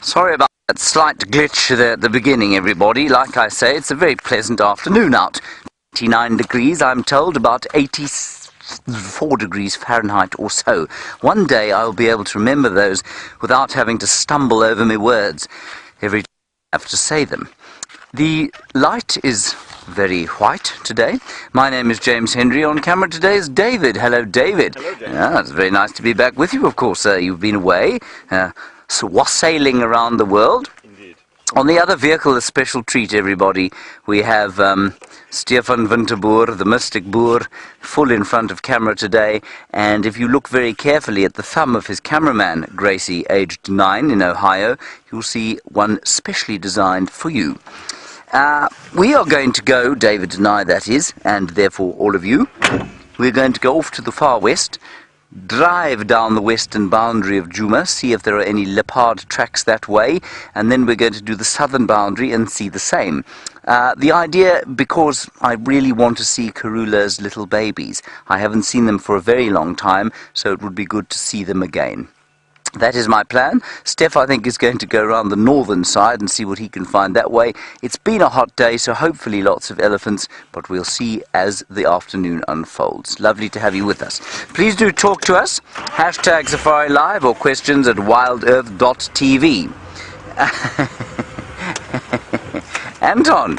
Sorry about that slight glitch there at the beginning, everybody. Like I say, it's a very pleasant afternoon out. 29 degrees, I'm told, about 84 degrees Fahrenheit or so. One day I'll be able to remember those without having to stumble over my words every time I have to say them. The light is very white today. My name is James Henry. On camera today is David. Hello, David. Hello, James. Yeah, it's very nice to be back with you, of course. You've been away, wassailing around the world. Indeed. On the other vehicle, a special treat, everybody. We have Stefan Winterboer, the Mystic Boer, full in front of camera today. And if you look very carefully at the thumb of his cameraman, Gracie, aged 9 in Ohio, you'll see one specially designed for you. We are going to go, David and I that is, and therefore all of you, we're going to go off to the far west, drive down the western boundary of Djuma, see if there are any leopard tracks that way, and then we're going to do the southern boundary and see the same. The idea, because I really want to see Karula's little babies. I haven't seen them for a very long time, so it would be good to see them again. That is my plan. Stef, I think, is going to go around the northern side and see what he can find that way. It's been a hot day, so hopefully lots of elephants, but we'll see as the afternoon unfolds. Lovely to have you with us. Please do talk to us. Hashtag Safari Live or questions at wildearth.tv. Anton,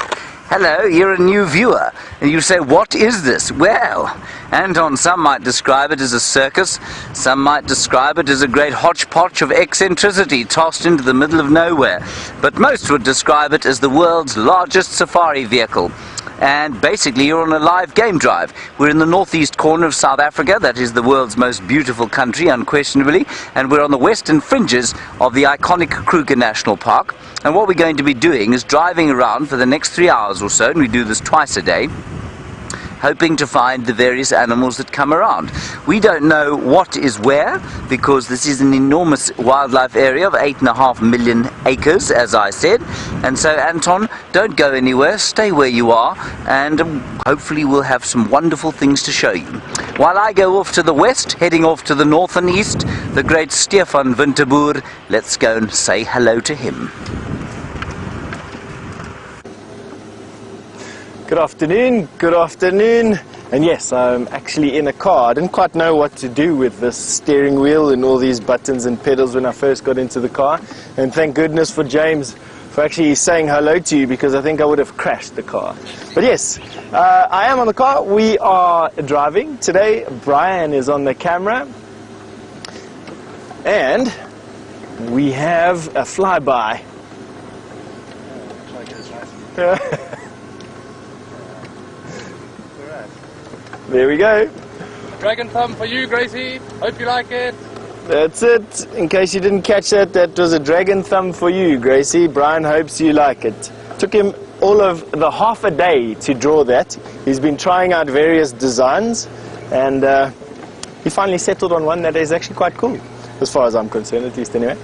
hello, you're a new viewer, and you say, what is this? Well, Anton, some might describe it as a circus, some might describe it as a great hodgepodge of eccentricity tossed into the middle of nowhere, but most would describe it as the world's largest safari vehicle. And basically you're on a live game drive. We're in the northeast corner of South Africa, that is the world's most beautiful country, unquestionably, and we're on the western fringes of the iconic Kruger National Park. And what we're going to be doing is driving around for the next 3 hours or so, and we do this twice a day, hoping to find the various animals that come around. We don't know what is where, because this is an enormous wildlife area of 8.5 million acres, as I said. And so, Anton, don't go anywhere, stay where you are, and hopefully we'll have some wonderful things to show you. While I go off to the west, heading off to the north and east, the great Stefan Winterboer, let's go and say hello to him. Good afternoon. And yes, I'm actually in a car. I didn't quite know what to do with this steering wheel and all these buttons and pedals when I first got into the car. And thank goodness for James for actually saying hello to you, because I think I would have crashed the car. But yes, I am on the car. We are driving. Today, Brian is on the camera. And we have a flyby. There we go. Dragon thumb for you, Gracie. Hope you like it. That's it. In case you didn't catch that, that was a dragon thumb for you, Gracie. Brian hopes you like it. Took him all of the half a day to draw that. He's been trying out various designs, and he finally settled on one that is actually quite cool, as far as I'm concerned, at least anyway.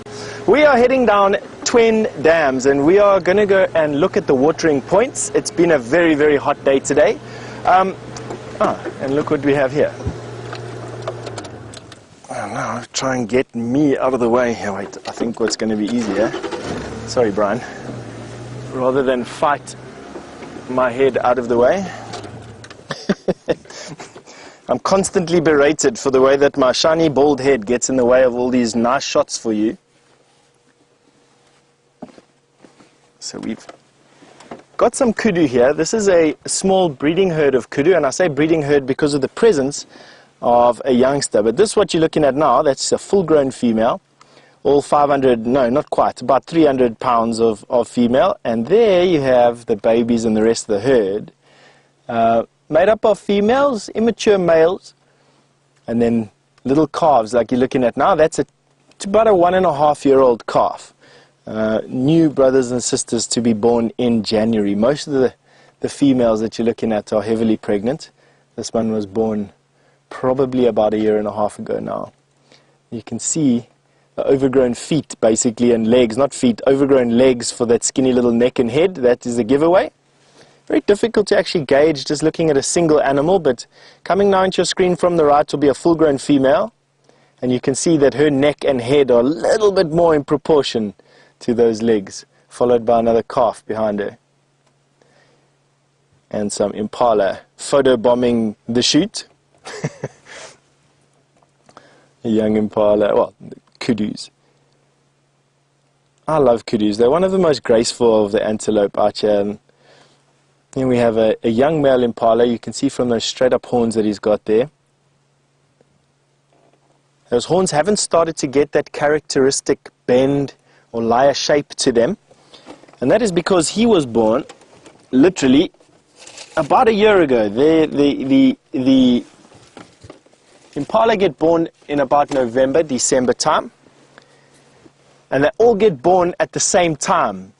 We are heading down Twin Dams, and we are going to go and look at the watering points. It's been a very, very hot day today. And look what we have here. Oh, now try and get me out of the way here. Wait, I think what's going to be easier. Sorry, Brian. Rather than fight my head out of the way. I'm constantly berated for the way that my shiny bald head gets in the way of all these nice shots for you. So we've got some kudu here. This is a small breeding herd of kudu, and I say breeding herd because of the presence of a youngster. But this is what you're looking at now. That's a full-grown female, all 500, no, not quite, about 300 pounds of female. And there you have the babies and the rest of the herd, made up of females, immature males, and then little calves like you're looking at now. That's about a 1.5-year-old calf. New brothers and sisters to be born in January. Most of the females that you're looking at are heavily pregnant. This one was born probably about 1.5 years ago now. You can see the overgrown feet basically, and legs, not feet, overgrown legs for that skinny little neck and head. That is a giveaway. Very difficult to actually gauge just looking at a single animal, but coming now into your screen from the right will be a full-grown female, and you can see that her neck and head are a little bit more in proportion to those legs, followed by another calf behind her. And some impala photobombing the chute. A young impala, well, kudus. I love kudus. They're one of the most graceful of the antelope out here. And then we have a young male impala. You can see from those straight up horns that he's got there. Those horns haven't started to get that characteristic bend or lyre shape to them. And that is because he was born literally about a year ago. The impala get born in about November, December time. And they all get born at the same time.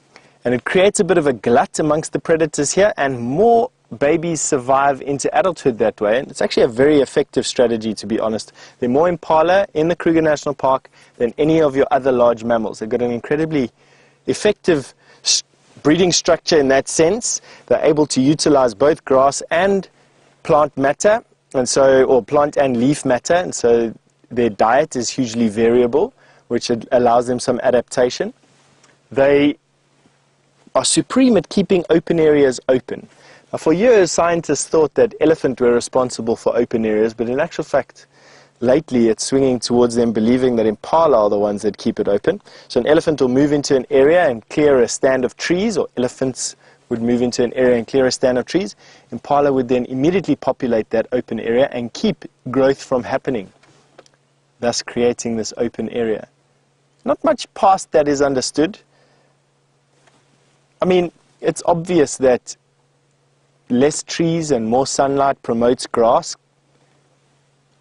And it creates a bit of a glut amongst the predators here, and more babies survive into adulthood that way. And it's actually a very effective strategy, to be honest. There are more impala in the Kruger National Park than any of your other large mammals. They've got an incredibly effective breeding structure in that sense. They're able to utilize both grass and plant matter, and so, or plant and leaf matter, and so their diet is hugely variable, which allows them some adaptation. They are supreme at keeping open areas open. Now, for years, scientists thought that elephant were responsible for open areas, but in actual fact, lately it's swinging towards them believing that impala are the ones that keep it open. So an elephant will move into an area and clear a stand of trees, or elephants would move into an area and clear a stand of trees. Impala would then immediately populate that open area and keep growth from happening, thus creating this open area. Not much past that is understood. I mean, it's obvious that less trees and more sunlight promotes grass.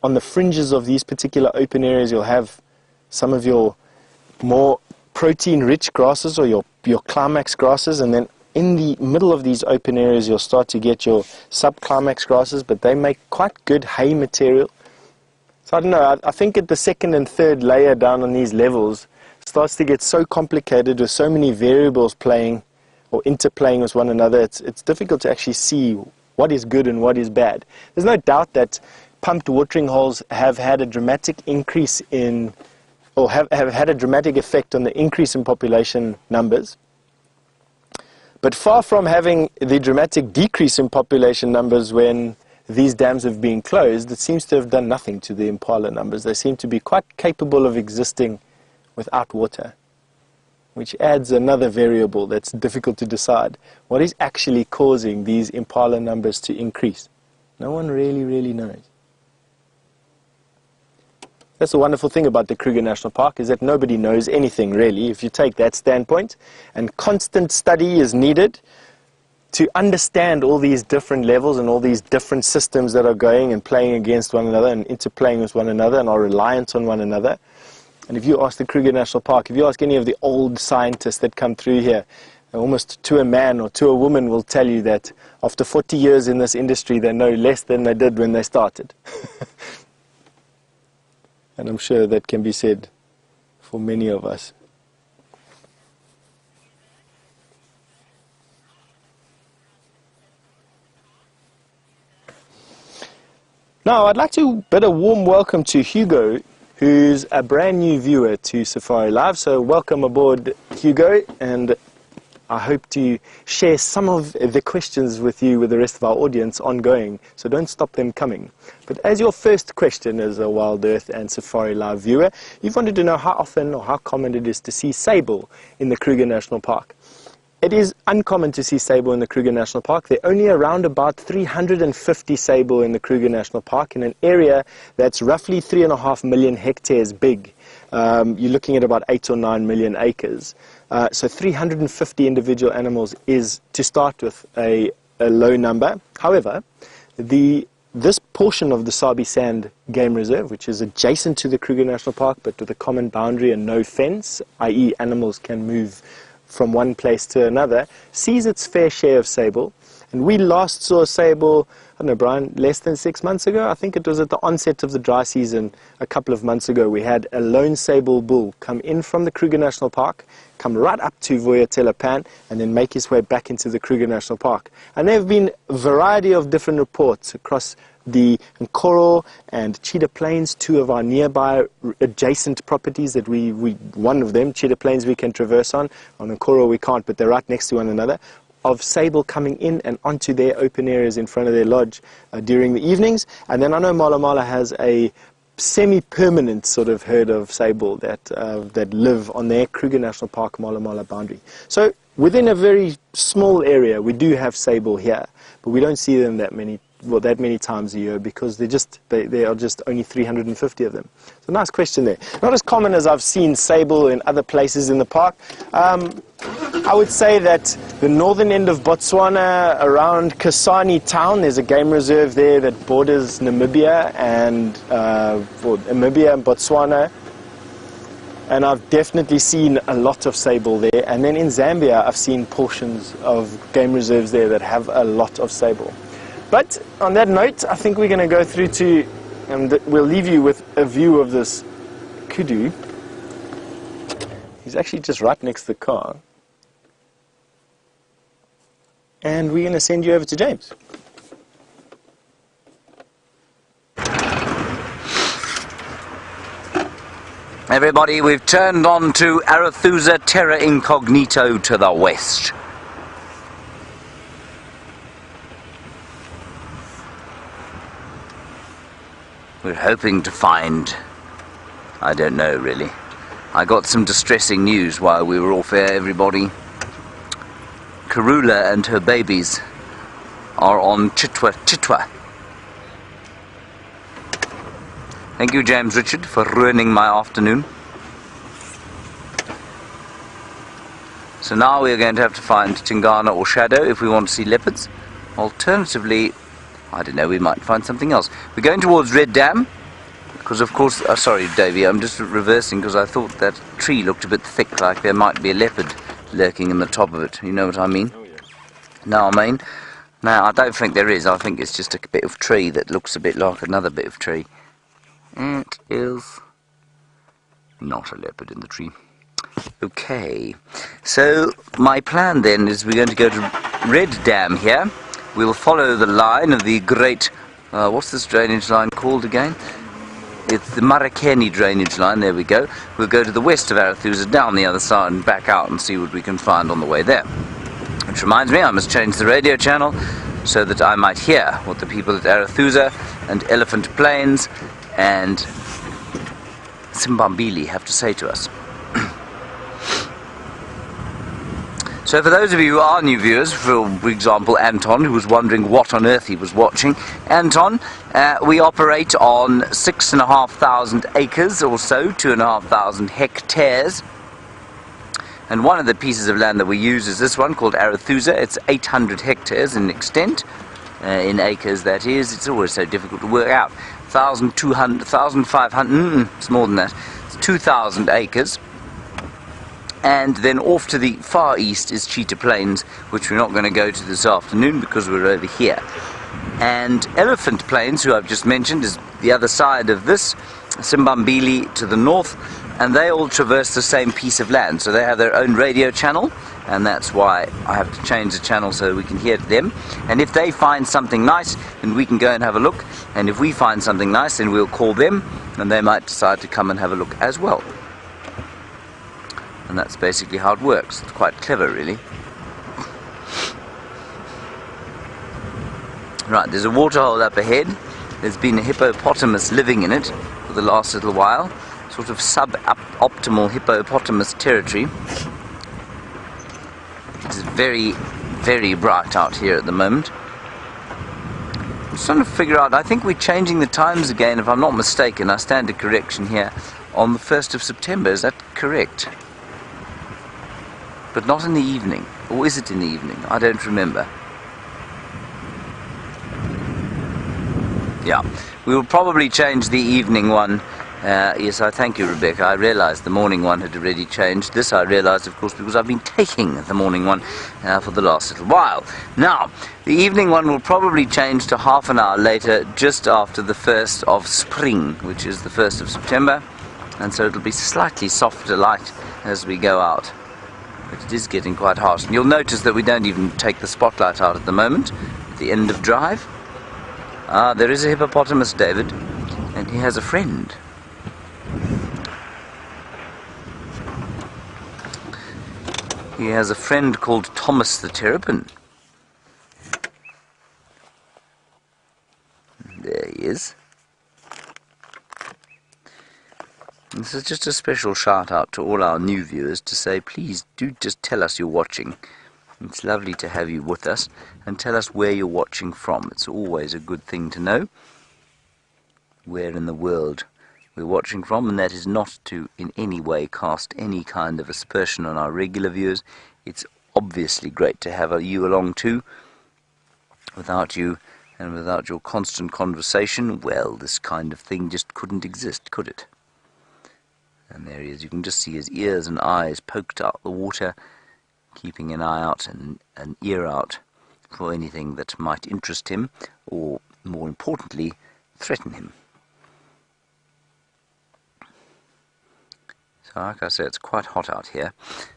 On the fringes of these particular open areas, you'll have some of your more protein-rich grasses, or your climax grasses, and then in the middle of these open areas, you'll start to get your subclimax grasses, but they make quite good hay material. So I don't know, I think at the second and third layer down on these levels, it starts to get so complicated with so many variables playing or interplaying with one another, it's difficult to actually see what is good and what is bad. There's no doubt that pumped watering holes have had a dramatic increase in, or have had a dramatic effect on the increase in population numbers. But far from having the dramatic decrease in population numbers when these dams have been closed, it seems to have done nothing to the impala numbers. They seem to be quite capable of existing without water, which adds another variable that's difficult to decide. What is actually causing these impala numbers to increase? No one really knows. That's the wonderful thing about the Kruger National Park, is that nobody knows anything really, if you take that standpoint, and constant study is needed to understand all these different levels and all these different systems that are going and playing against one another and interplaying with one another and are reliant on one another. And if you ask the Kruger National Park, if you ask any of the old scientists that come through here, almost to a man or to a woman will tell you that after 40 years in this industry, they know less than they did when they started. And I'm sure that can be said for many of us. Now, I'd like to bid a warm welcome to Hugo, who's a brand new viewer to Safari Live. So welcome aboard, Hugo, and I hope to share some of the questions with you, with the rest of our audience, ongoing, so don't stop them coming. But as your first question as a WildEarth and Safari Live viewer, you've wanted to know how often or how common it is to see sable in the Kruger National Park. It is uncommon to see sable in the Kruger National Park. There are only around about 350 sable in the Kruger National Park in an area that's roughly 3.5 million hectares big. You're looking at about 8 or 9 million acres. So 350 individual animals is, to start with, a low number. However, this portion of the Sabi Sand Game Reserve, which is adjacent to the Kruger National Park but with a common boundary and no fence, i.e. animals can move from one place to another, sees its fair share of sable. And we last saw a sable, I don't know, Brian, less than 6 months ago. I think it was at the onset of the dry season a couple of months ago. We had a lone sable bull come in from the Kruger National Park, come right up to Voyatella Pan, and then make his way back into the Kruger National Park. And there have been a variety of different reports across the Nkoro and Cheetah Plains, two of our nearby adjacent properties that one of them, Cheetah Plains, we can traverse on Nkoro we can't, but they're right next to one another, of sable coming in and onto their open areas in front of their lodge during the evenings. And then I know Mala Mala has a semi-permanent sort of herd of sable that live on their Kruger National Park Mala Mala boundary. So within a very small area we do have sable here, but we don't see them that many times a year because there are just only 350 of them. So nice question there. Not as common as I've seen sable in other places in the park. I would say that the northern end of Botswana, around Kasane town, there's a game reserve there that borders Namibia and Botswana. And I've definitely seen a lot of sable there. And then in Zambia, I've seen portions of game reserves there that have a lot of sable. But on that note, I think we're going to go through to, and we'll leave you with a view of this kudu. He's actually just right next to the car. And we're going to send you over to James. Everybody, we've turned on to Arethusa Terra Incognito to the west. We're hoping to find, I don't know really. I got some distressing news while we were off air, everybody. Karula and her babies are on Chitwa. Thank you, James Richard, for ruining my afternoon. So now we are going to have to find Tingana or Shadow if we want to see leopards. Alternatively, I don't know, we might find something else. We're going towards Red Dam, because of course, sorry Davey, I'm just reversing because I thought that tree looked a bit thick, like there might be a leopard lurking in the top of it. You know what I mean? Oh, yeah. No, I mean? No, I don't think there is. I think it's just a bit of tree that looks a bit like another bit of tree. It is not a leopard in the tree. Okay, so my plan then is we're going to go to Red Dam here. We'll follow the line of the great, what's this drainage line called again? It's the Marakeni drainage line, there we go. We'll go to the west of Arethusa, down the other side and back out and see what we can find on the way there. Which reminds me, I must change the radio channel so that I might hear what the people at Arethusa and Elephant Plains and Simbambili have to say to us. So for those of you who are new viewers, for example Anton, who was wondering what on earth he was watching, Anton, we operate on 6,500 acres or so, 2,500 hectares. And one of the pieces of land that we use is this one called Arethusa. It's 800 hectares in extent, in acres that is. It's always so difficult to work out. 1,200, 1,500, it's more than that. It's 2,000 acres. And then off to the far east is Cheetah Plains, which we're not going to go to this afternoon because we're over here. And Elephant Plains, who I've just mentioned, is the other side of this, Simbambili to the north, and they all traverse the same piece of land. So they have their own radio channel, and that's why I have to change the channel so we can hear them. And if they find something nice, then we can go and have a look. And if we find something nice, then we'll call them, and they might decide to come and have a look as well. And that's basically how it works. It's quite clever, really. Right, there's a waterhole up ahead. There's been a hippopotamus living in it for the last little while. Sort of sub-optimal hippopotamus territory. It's very, very bright out here at the moment. I'm just trying to figure out, I think we're changing the times again, if I'm not mistaken. I stand to correction here, on the 1st of September, is that correct? But not in the evening. Or is it in the evening? I don't remember. Yeah, we will probably change the evening one. Yes, I thank you, Rebecca. I realized the morning one had already changed. This I realized, of course, because I've been taking the morning one for the last little while. Now, the evening one will probably change to half an hour later, just after the 1st of spring, which is the 1st of September. And so it'll be slightly softer light as we go out. But it is getting quite harsh. And you'll notice that we don't even take the spotlight out at the moment, at the end of drive. Ah, there is a hippopotamus, David, and he has a friend. He has a friend called Thomas the Terrapin. There he is. This is just a special shout out to all our new viewers to say, please do just tell us you're watching. It's lovely to have you with us, and tell us where you're watching from. It's always a good thing to know where in the world we're watching from, and that is not to in any way cast any kind of aspersion on our regular viewers. It's obviously great to have you along too. Without you and without your constant conversation, well, this kind of thing just couldn't exist, could it? And there he is. You can just see his ears and eyes poked out the water, keeping an eye out and an ear out for anything that might interest him, or more importantly, threaten him. So like I say, it's quite hot out here.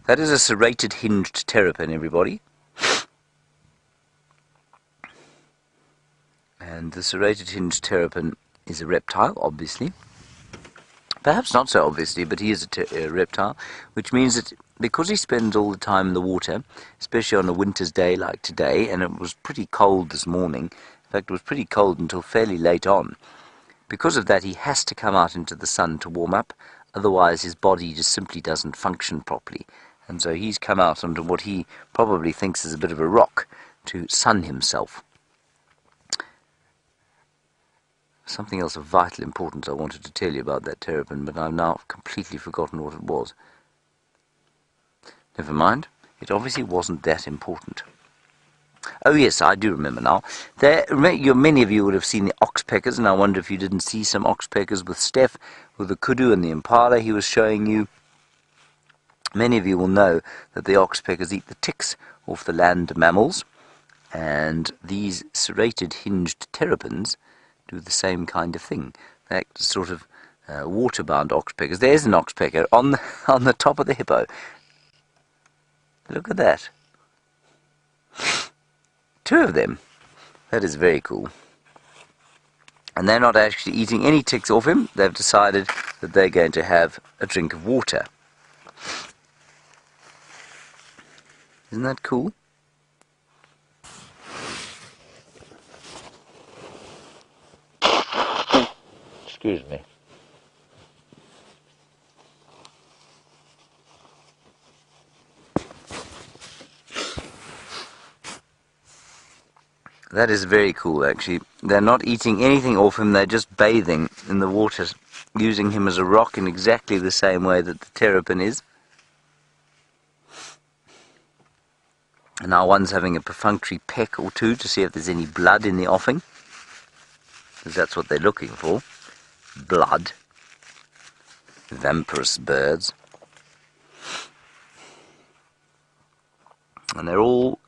That is a serrated hinged terrapin, everybody. And the serrated hinged terrapin is a reptile, obviously. Perhaps not so obviously, but he is a reptile, which means that because he spends all the time in the water, especially on a winter's day like today, and it was pretty cold this morning, in fact it was pretty cold until fairly late on, because of that he has to come out into the sun to warm up, otherwise his body just simply doesn't function properly. And so he's come out onto what he probably thinks is a bit of a rock to sun himself. Something else of vital importance I wanted to tell you about that terrapin, but I've now completely forgotten what it was. Never mind. It obviously wasn't that important. Oh yes, I do remember now. Many of you would have seen the oxpeckers, and I wonder if you didn't see some oxpeckers with Stef, with the kudu and the impala he was showing you. Many of you will know that the oxpeckers eat the ticks off the land mammals, and these serrated hinged terrapins do the same kind of thing. They're sort of water-bound oxpeckers. There's an oxpecker on the top of the hippo. Look at that. 2 of them. That is very cool. And they're not actually eating any ticks off him. They've decided that they're going to have a drink of water. Isn't that cool? Excuse me. That is very cool, actually. They're not eating anything off him, they're just bathing in the water, using him as a rock in exactly the same way that the terrapin is. And now one's having a perfunctory peck or two to see if there's any blood in the offing, because that's what they're looking for. Blood. Vampirous birds. And they're all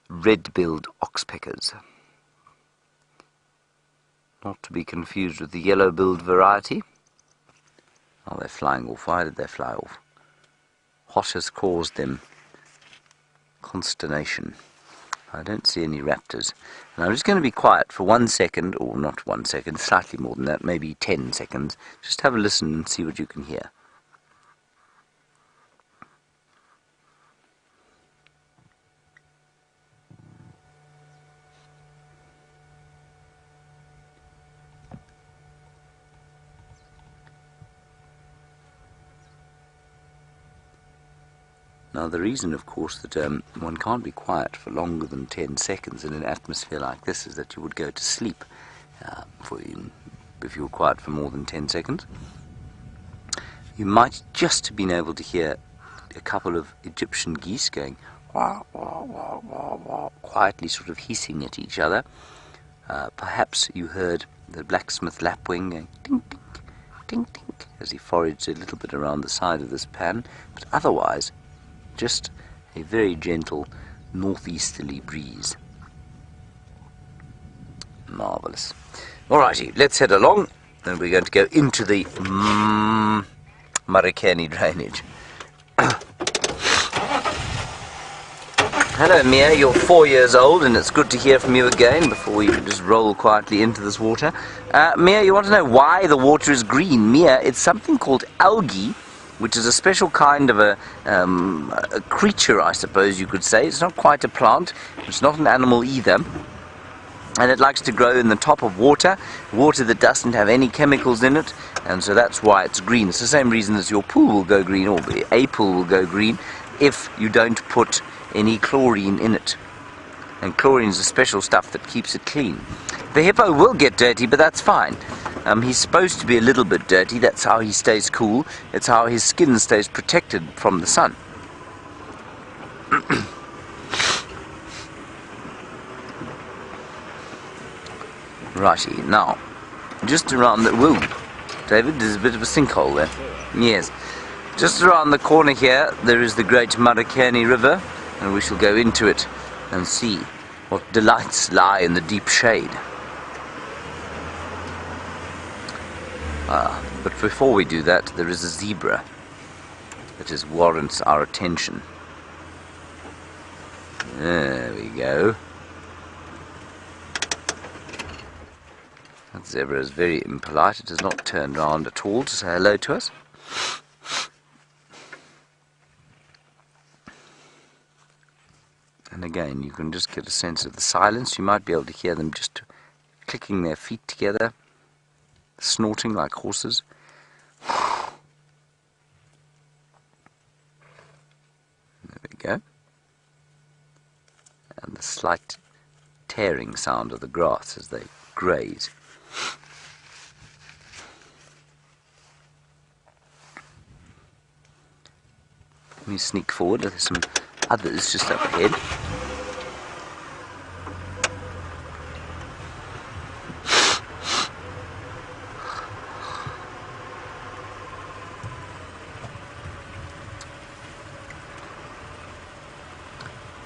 red-billed oxpeckers. Not to be confused with the yellow-billed variety. Oh, they're flying off. Why did they fly off? What has caused them consternation? I don't see any raptors. And I'm just going to be quiet for 1 second, or not 1 second, slightly more than that, maybe 10 seconds. Just have a listen and see what you can hear. Now the reason, of course, that one can't be quiet for longer than 10 seconds in an atmosphere like this is that you would go to sleep if you were quiet for more than 10 seconds. You might just have been able to hear a couple of Egyptian geese going wah, wah, wah, wah, wah, quietly sort of hissing at each other. Perhaps you heard the blacksmith lapwing going tink, tink, tink, tink, as he foraged a little bit around the side of this pan, but otherwise just a very gentle northeasterly breeze. Marvellous. Alrighty, let's head along, and we're going to go into the Marikani drainage. Hello Mia, you're 4 years old and it's good to hear from you again before we just roll quietly into this water. Mia, you want to know why the water is green? Mia, it's something called algae, which is a special kind of a creature, I suppose you could say. It's not quite a plant, it's not an animal either. And it likes to grow in the top of water that doesn't have any chemicals in it, and so that's why it's green. It's the same reason as your pool will go green, or a pool will go green, if you don't put any chlorine in it. And chlorine is a special stuff that keeps it clean. The hippo will get dirty, but that's fine. He's supposed to be a little bit dirty. That's how he stays cool. It's how his skin stays protected from the sun. Righty, now, just around the... Whoa, David, there's a bit of a sinkhole there. Yes. Just around the corner here, there is the great Marikani River, and we shall go into it and see what delights lie in the deep shade. But before we do that, there is a zebra that just warrants our attention. There we go. That zebra is very impolite. It has not turned around at all to say hello to us. And again, you can just get a sense of the silence. You might be able to hear them just clicking their feet together, snorting like horses. There we go. And the slight tearing sound of the grass as they graze. Let me sneak forward. There's some others just up ahead.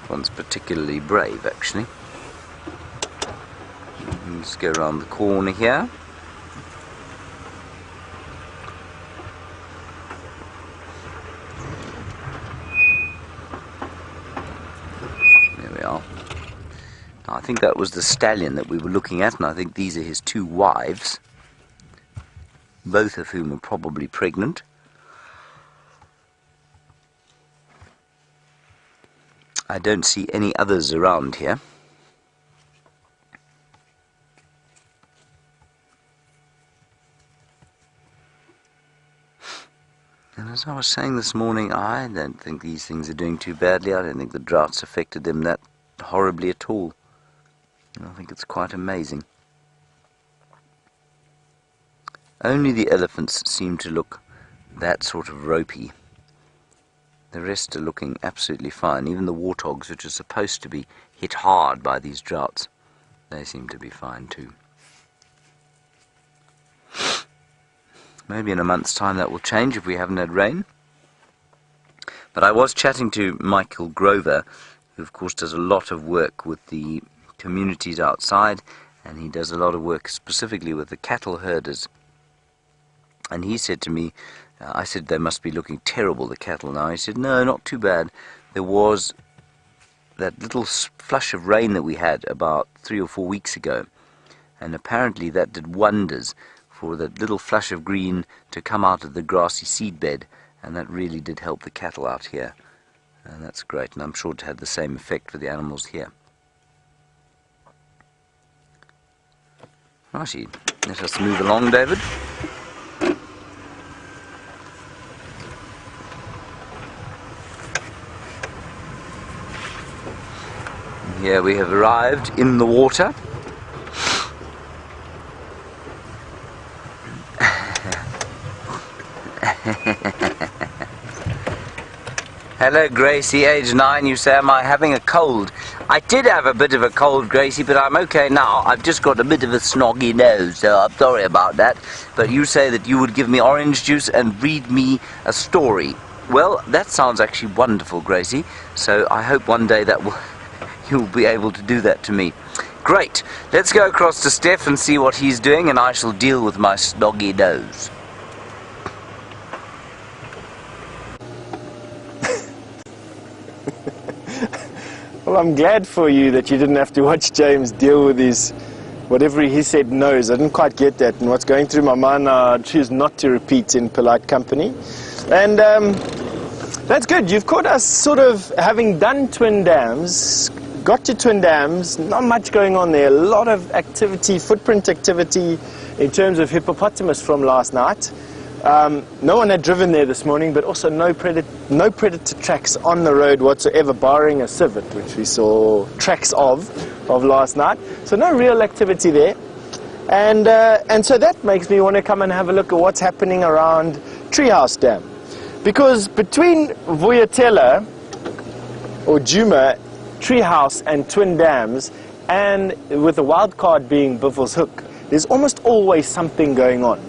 One's particularly brave, actually. Let's go around the corner here. There we are. Now, I think that was the stallion that we were looking at, and I think these are his two wives, both of whom are probably pregnant. I don't see any others around here. And as I was saying this morning, I don't think these things are doing too badly. I don't think the drought's affected them that horribly at all. And I think it's quite amazing. Only the elephants seem to look that sort of ropey. The rest are looking absolutely fine. Even the warthogs, which are supposed to be hit hard by these droughts, they seem to be fine too. Maybe in a month's time that will change if we haven't had rain. But I was chatting to Michael Grover, who of course does a lot of work with the communities outside, and he does a lot of work specifically with the cattle herders. And he said to me, I said they must be looking terrible, the cattle now. He said, no, not too bad. There was that little flush of rain that we had about 3 or 4 weeks ago, and apparently that did wonders for that little flush of green to come out of the grassy seedbed, and that really did help the cattle out here. And that's great, and I'm sure it had the same effect for the animals here. Righty, let us move along, David. Here we have arrived in the water. Hello Gracie, age 9, you say, am I having a cold? I did have a bit of a cold, Gracie, but I'm okay now. I've just got a bit of a snoggy nose, so I'm sorry about that. But you say that you would give me orange juice and read me a story. Well, that sounds actually wonderful, Gracie, so I hope one day that you'll be able to do that to me. Great, let's go across to Stef and see what he's doing, and I shall deal with my snoggy nose. Well, I'm glad for you that you didn't have to watch James deal with his, whatever he said no's. I didn't quite get that. And what's going through my mind now, I choose not to repeat in polite company. And that's good. You've caught us sort of having done Twin Dams, got to Twin Dams, not much going on there. A lot of activity, footprint activity in terms of hippopotamus from last night. No one had driven there this morning, but also no predator tracks on the road whatsoever, barring a civet, which we saw tracks of last night. So no real activity there. And so that makes me want to come and have a look at what's happening around Treehouse Dam. Because between Vuyatela, or Djuma, Treehouse and Twin Dams, and with the wild card being Buffels Hook, there's almost always something going on.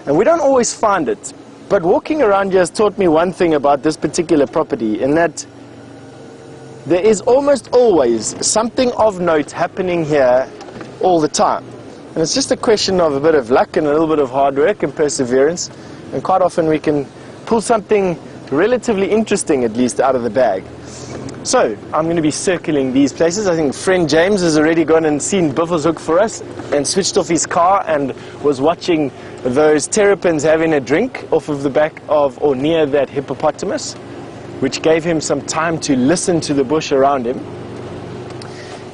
And we don't always find it. But walking around here has taught me one thing about this particular property, in that there is almost always something of note happening here all the time. And it's just a question of a bit of luck and a little bit of hard work and perseverance. And quite often we can pull something relatively interesting, at least, out of the bag. So I'm going to be circling these places. I think friend James has already gone and seen Buffels Hook for us and switched off his car and was watching those terrapins having a drink off of the back of, or near that hippopotamus, which gave him some time to listen to the bush around him.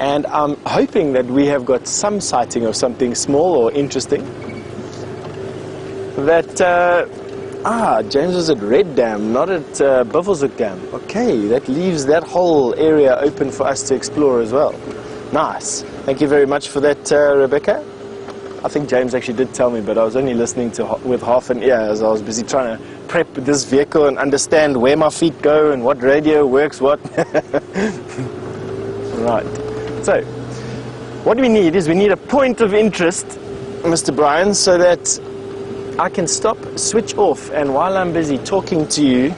And I'm hoping that we have got some sighting of something small or interesting. That James was at Red Dam, not at Buffels Hook Dam. Okay, that leaves that whole area open for us to explore as well. Nice. Thank you very much for that, Rebecca. I think James actually did tell me, but I was only listening with half an ear as I was busy trying to prep this vehicle and understand where my feet go and what radio works what. Right. So, what we need is we need a point of interest, Mr. Brian, so that I can stop, switch off, and while I'm busy talking to you,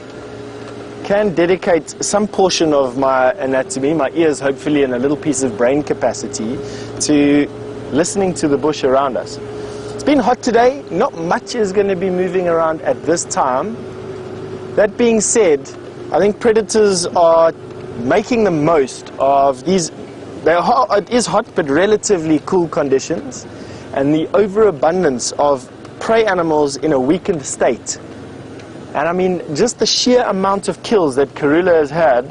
can dedicate some portion of my anatomy, my ears hopefully, and a little piece of brain capacity to listening to the bush around us. It's been hot today. Not much is going to be moving around at this time. That being said, I think predators are making the most of these. It is hot but relatively cool conditions, and the overabundance of prey animals in a weakened state. And I mean, just the sheer amount of kills that Karula has had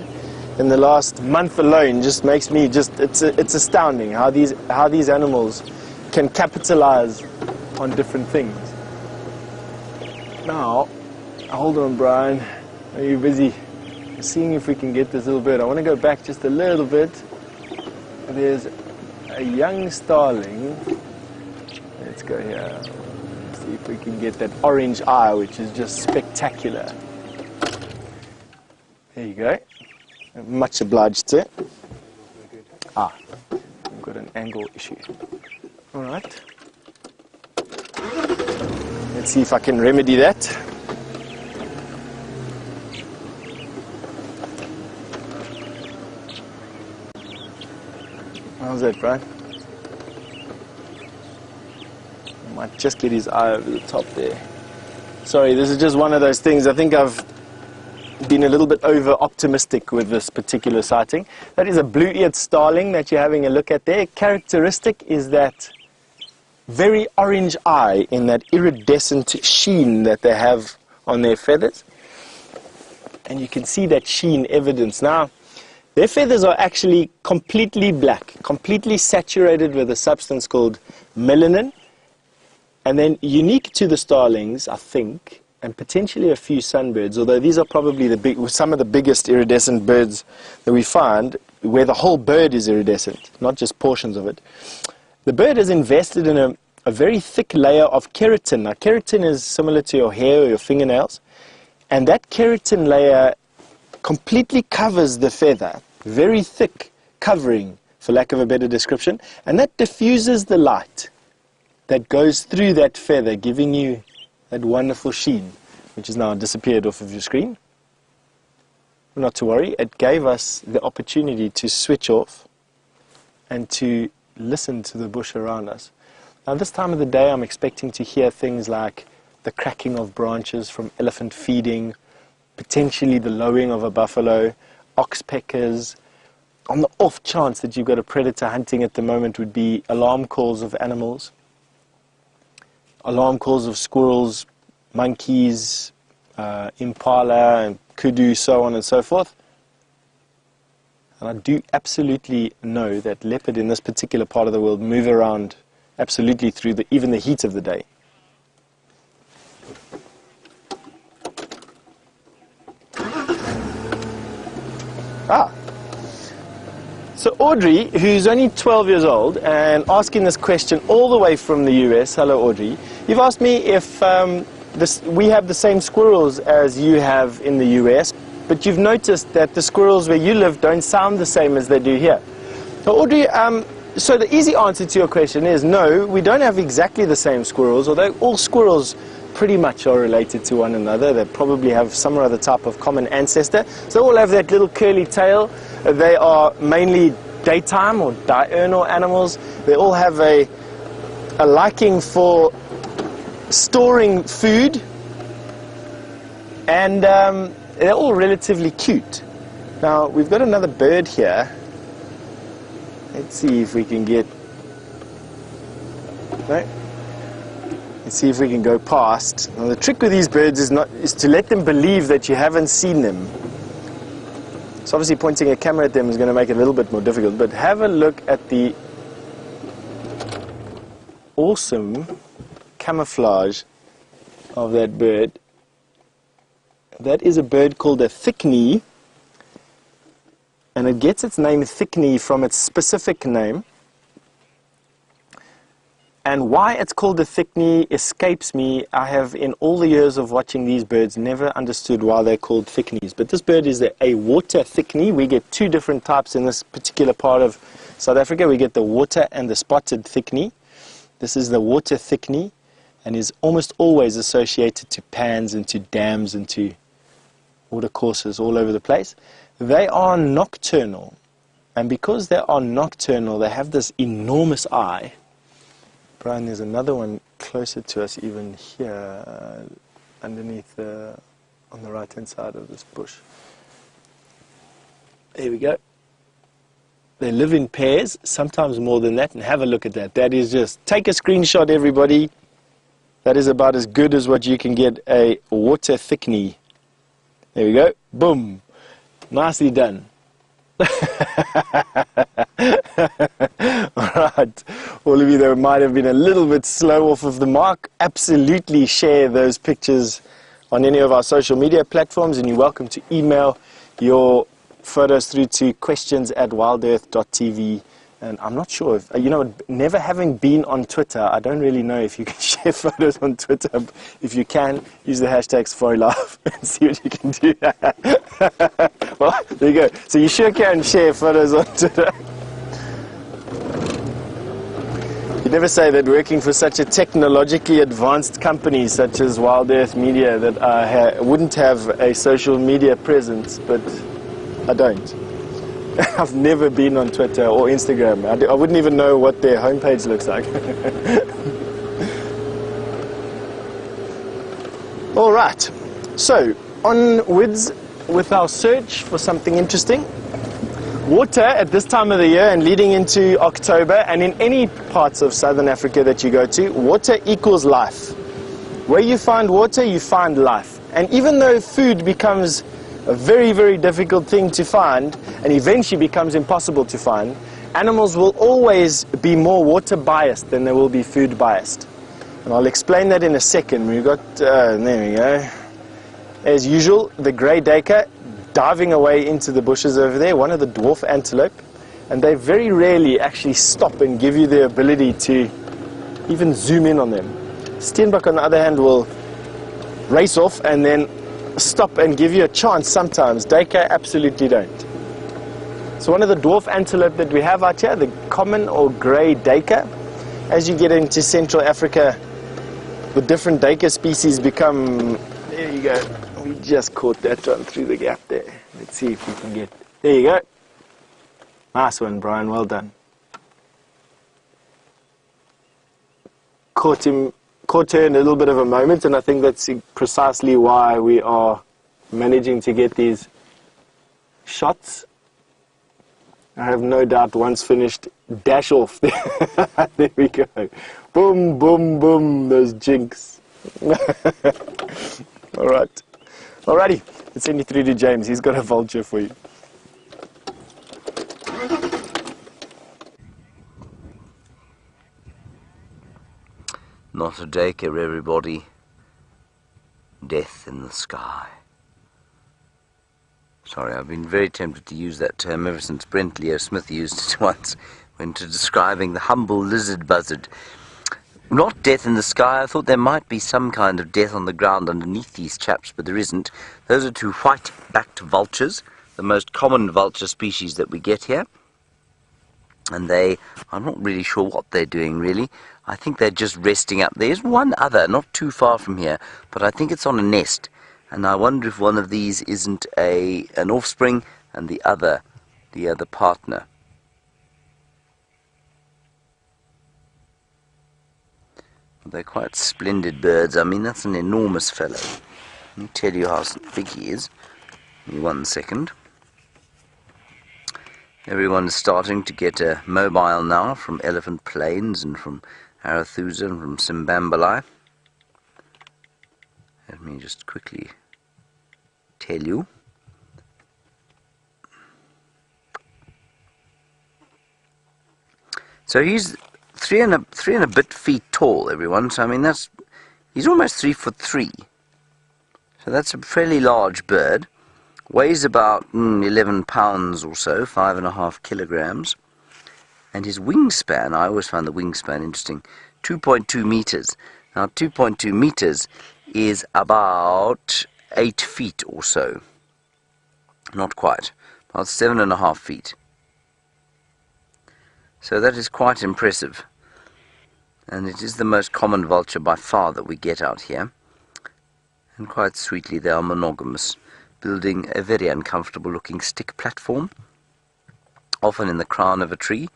in the last month alone just makes me it's astounding how these animals can capitalize on different things. Now, hold on, Brian. Are you busy? Seeing if we can get this little bit. I want to go back just a little bit. There's a young starling. Let's go here. See if we can get that orange eye, which is just spectacular. There you go. Much obliged, sir. We've got an angle issue. All right. Let's see if I can remedy that. How's that, Brian? I might just get his eye over the top there. Sorry, this is just one of those things. I think I've been a little bit over-optimistic with this particular sighting. That is a blue-eared starling that you're having a look at there. Characteristic is that very orange eye in that iridescent sheen that they have on their feathers. And you can see that sheen evidence. Now, their feathers are actually completely black, completely saturated with a substance called melanin. And then unique to the starlings, I think, and potentially a few sunbirds, although these are probably some of the biggest iridescent birds that we find, where the whole bird is iridescent, not just portions of it. The bird is invested in a very thick layer of keratin. Now, keratin is similar to your hair or your fingernails, and that keratin layer completely covers the feather, very thick covering, for lack of a better description, and that diffuses the light that goes through that feather, giving you that wonderful sheen, which has now disappeared off of your screen. Not to worry, it gave us the opportunity to switch off and to listen to the bush around us. Now, this time of the day, I'm expecting to hear things like the cracking of branches from elephant feeding, potentially the lowing of a buffalo, oxpeckers, on the off chance that you've got a predator hunting at the moment, would be alarm calls of animals, alarm calls of squirrels, monkeys, impala and kudu, so on and so forth. And I do absolutely know that leopard in this particular part of the world move around absolutely through even the heat of the day. So Audrey, who's only 12 years old and asking this question all the way from the US, hello Audrey, you've asked me if we have the same squirrels as you have in the US, but you've noticed that the squirrels where you live don't sound the same as they do here. So Audrey, so the easy answer to your question is no, we don't have exactly the same squirrels, although all squirrels pretty much are related to one another. They probably have some or other type of common ancestor. So they all have that little curly tail. They are mainly daytime or diurnal animals. They all have a liking for storing food, and they're all relatively cute. Now we've got another bird here. Let's see if we can get... No? Let's see if we can go past. Now the trick with these birds is to let them believe that you haven't seen them. So obviously pointing a camera at them is going to make it a little bit more difficult, but have a look at the awesome camouflage of that bird. That is a bird called a Stefaqn, and it gets its name Stefaqn from its specific name. And why it's called a Stefaqn escapes me. I have, in all the years of watching these birds, never understood why they're called Stefaqns. But this bird is a water Stefaqn. We get two different types in this particular part of South Africa. We get the water and the spotted Stefaqn. This is the water Stefaqn, and is almost always associated to pans and to dams and to watercourses all over the place. They are nocturnal, and because they are nocturnal, they have this enormous eye. Brian, there's another one closer to us even here, underneath on the right hand side of this bush. There we go. They live in pairs, sometimes more than that, and have a look at that. That is just, take a screenshot everybody. That is about as good as what you can get a water Stefaqn. There we go, boom, nicely done. Alright, all of you that might have been a little bit slow off of the mark, absolutely share those pictures on any of our social media platforms, and you're welcome to email your photos through to questions@wildearth.tv. And I'm not sure if, never having been on Twitter, I don't really know if you can share photos on Twitter. If you can, use the hashtag #SafariLive and see what you can do. Well, there you go. So you sure can share photos on Twitter. You never say that working for such a technologically advanced company such as WildEarth Media that I wouldn't have a social media presence, but I don't. I've never been on Twitter or Instagram. I wouldn't even know what their homepage looks like. All right, so onwards with our search for something interesting. Water at this time of the year and leading into October, and in any parts of Southern Africa that you go to, water equals life. Where you find water, you find life. And even though food becomes a very, very difficult thing to find, and eventually becomes impossible to find, animals will always be more water biased than they will be food biased. And I'll explain that in a second. We've got, there we go. As usual, the grey duiker diving away into the bushes over there, one of the dwarf antelope, and they very rarely actually stop and give you the ability to even zoom in on them. Steenbok, on the other hand, will race off and then stop and give you a chance sometimes. Duiker absolutely don't. So one of the dwarf antelope that we have out here, the common or grey duiker, as you get into Central Africa, the different duiker species become, there you go, we just caught that one through the gap there. Let's see if we can get, there you go. Nice one, Brian, well done. Caught her in a little bit of a moment, and I think that's precisely why we are managing to get these shots. I have no doubt once finished, dash off. There we go. Boom, boom, boom, those jinks. All right. Alrighty, let's send you through to James. He's got a vulture for you. Not a daycare, everybody. Death in the sky. Sorry, I've been very tempted to use that term ever since Brent Leo Smith used it once when describing the humble lizard buzzard. Not death in the sky. I thought there might be some kind of death on the ground underneath these chaps, but there isn't. Those are two white-backed vultures, the most common vulture species that we get here. And I'm not really sure what they're doing, really. I think they're just resting up. There's one other, not too far from here, but I think it's on a nest. And I wonder if one of these isn't an offspring and the other partner. They're quite splendid birds. I mean, that's an enormous fellow. Let me tell you how big he is. Give me 1 second. Everyone is starting to get mobile now from Elephant Plains and from Arathusa and from Simbambalai. Let me just quickly tell you. So he's three and a bit feet tall, everyone. So I mean he's almost 3'3". So that's a fairly large bird. Weighs about 11 pounds or so, 5.5 kilograms. And his wingspan, I always found the wingspan interesting, 2.2 meters. Now 2.2 meters is about 8 feet or so. Not quite, about 7.5 feet. So that is quite impressive. And it is the most common vulture by far that we get out here. And quite sweetly they are monogamous, building a very uncomfortable looking stick platform, often in the crown of a tree.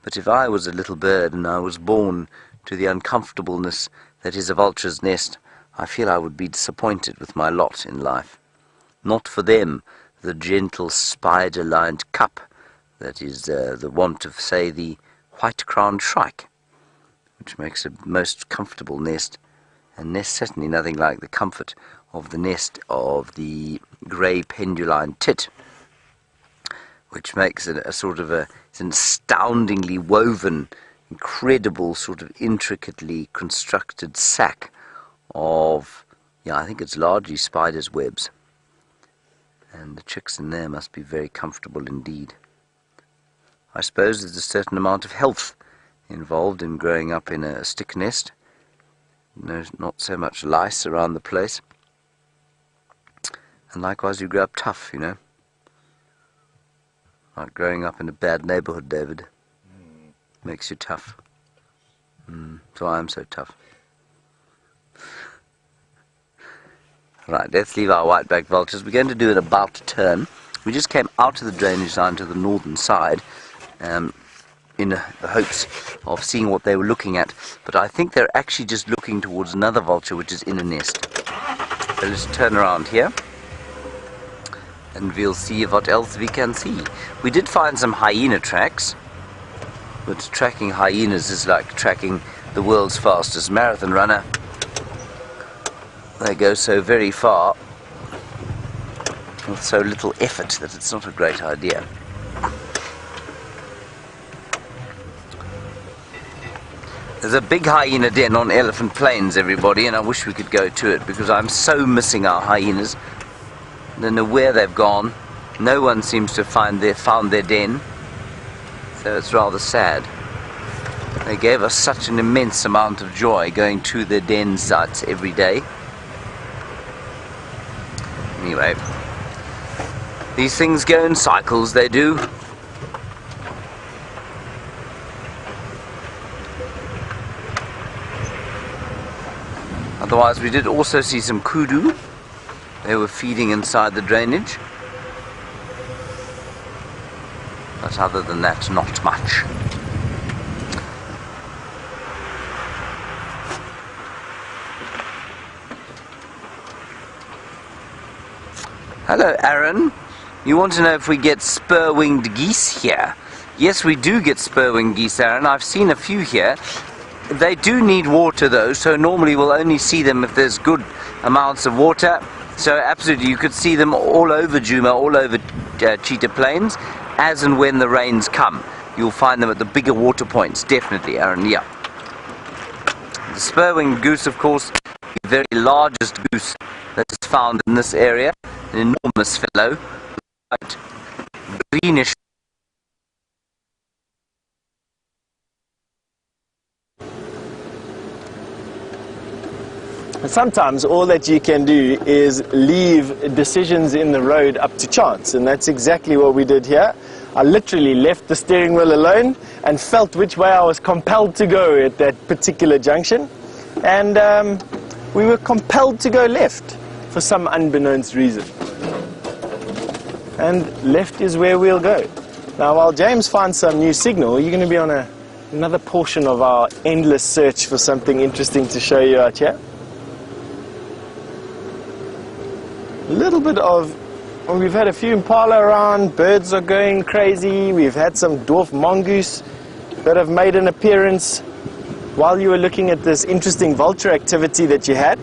But if I was a little bird and I was born to the uncomfortableness that is a vulture's nest, I feel I would be disappointed with my lot in life. Not for them, the gentle spider-lined cup that is the wont of, say, the white-crowned shrike, which makes a most comfortable nest, and nest certainly nothing like the comfort of the nest of the grey penduline tit, which makes it a sort of it's an astoundingly woven, incredible sort of intricately constructed sack of, I think it's largely spiders' webs. And the chicks in there must be very comfortable indeed. I suppose there's a certain amount of health involved in growing up in a stick nest. No, not so much lice around the place. And likewise you grow up tough, Like growing up in a bad neighborhood, David. Makes you tough. So I am so tough. Right, let's leave our white-backed vultures. We're going to do an about turn. We just came out of the drainage line to the northern side in the hopes of seeing what they were looking at. But I think they're actually just looking towards another vulture which is in a nest. So let's turn around here and we'll see what else we can see. We did find some hyena tracks, but tracking hyenas is like tracking the world's fastest marathon runner. They go so very far with so little effort that it's not a great idea. There's a big hyena den on Elephant Plains, everybody, and I wish we could go to it because I'm so missing our hyenas. I don't know where they've gone. No one seems to have found their den, so it's rather sad. They gave us such an immense amount of joy going to their den sites every day. Anyway, these things go in cycles, they do. Otherwise, we did also see some kudu. They were feeding inside the drainage. But other than that, not much. Hello, Aaron. You want to know if we get spur-winged geese here? Yes, we do get spur-winged geese, Aaron. I've seen a few here. They do need water though, so normally we'll only see them if there's good amounts of water. So absolutely, you could see them all over Djuma, all over Cheetah Plains, as and when the rains come. You'll find them at the bigger water points, definitely, Aaron, yeah. The spur-winged goose, of course, the very largest goose that is found in this area, an enormous fellow, quite greenish. Sometimes all that you can do is leave decisions in the road up to chance, and that's exactly what we did here. I literally left the steering wheel alone and felt which way I was compelled to go at that particular junction, and we were compelled to go left for some unbeknownst reason, and left is where we'll go. Now while James finds some new signal, you're going to be on another portion of our endless search for something interesting to show you out here. A little bit of, well, we've had a few impala around, birds are going crazy, we've had some dwarf mongoose that have made an appearance while you were looking at this interesting vulture activity that you had.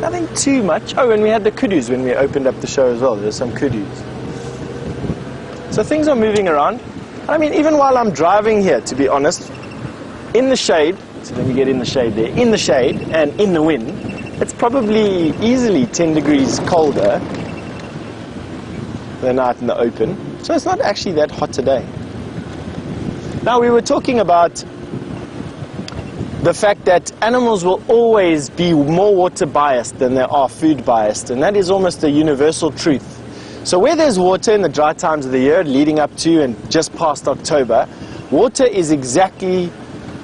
Nothing too much. Oh, and we had the kudus when we opened up the show as well. There's some kudus. So things are moving around. I mean, even while I'm driving here, to be honest, in the shade, so let me get in the shade there, in the shade and in the wind, it's probably easily 10 degrees colder than out in the open. So it's not actually that hot today. Now, we were talking about the fact that animals will always be more water biased than they are food biased, and that is almost a universal truth. So where there's water in the dry times of the year, leading up to and just past October, water is exactly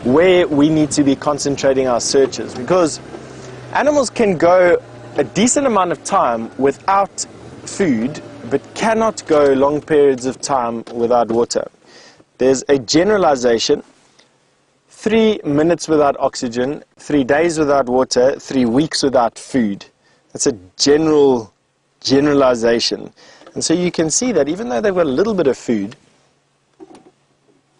where we need to be concentrating our searches, because animals can go a decent amount of time without food, but cannot go long periods of time without water. There's a generalization: 3 minutes without oxygen, 3 days without water, 3 weeks without food. That's a generalization. And so you can see that even though they've got a little bit of food,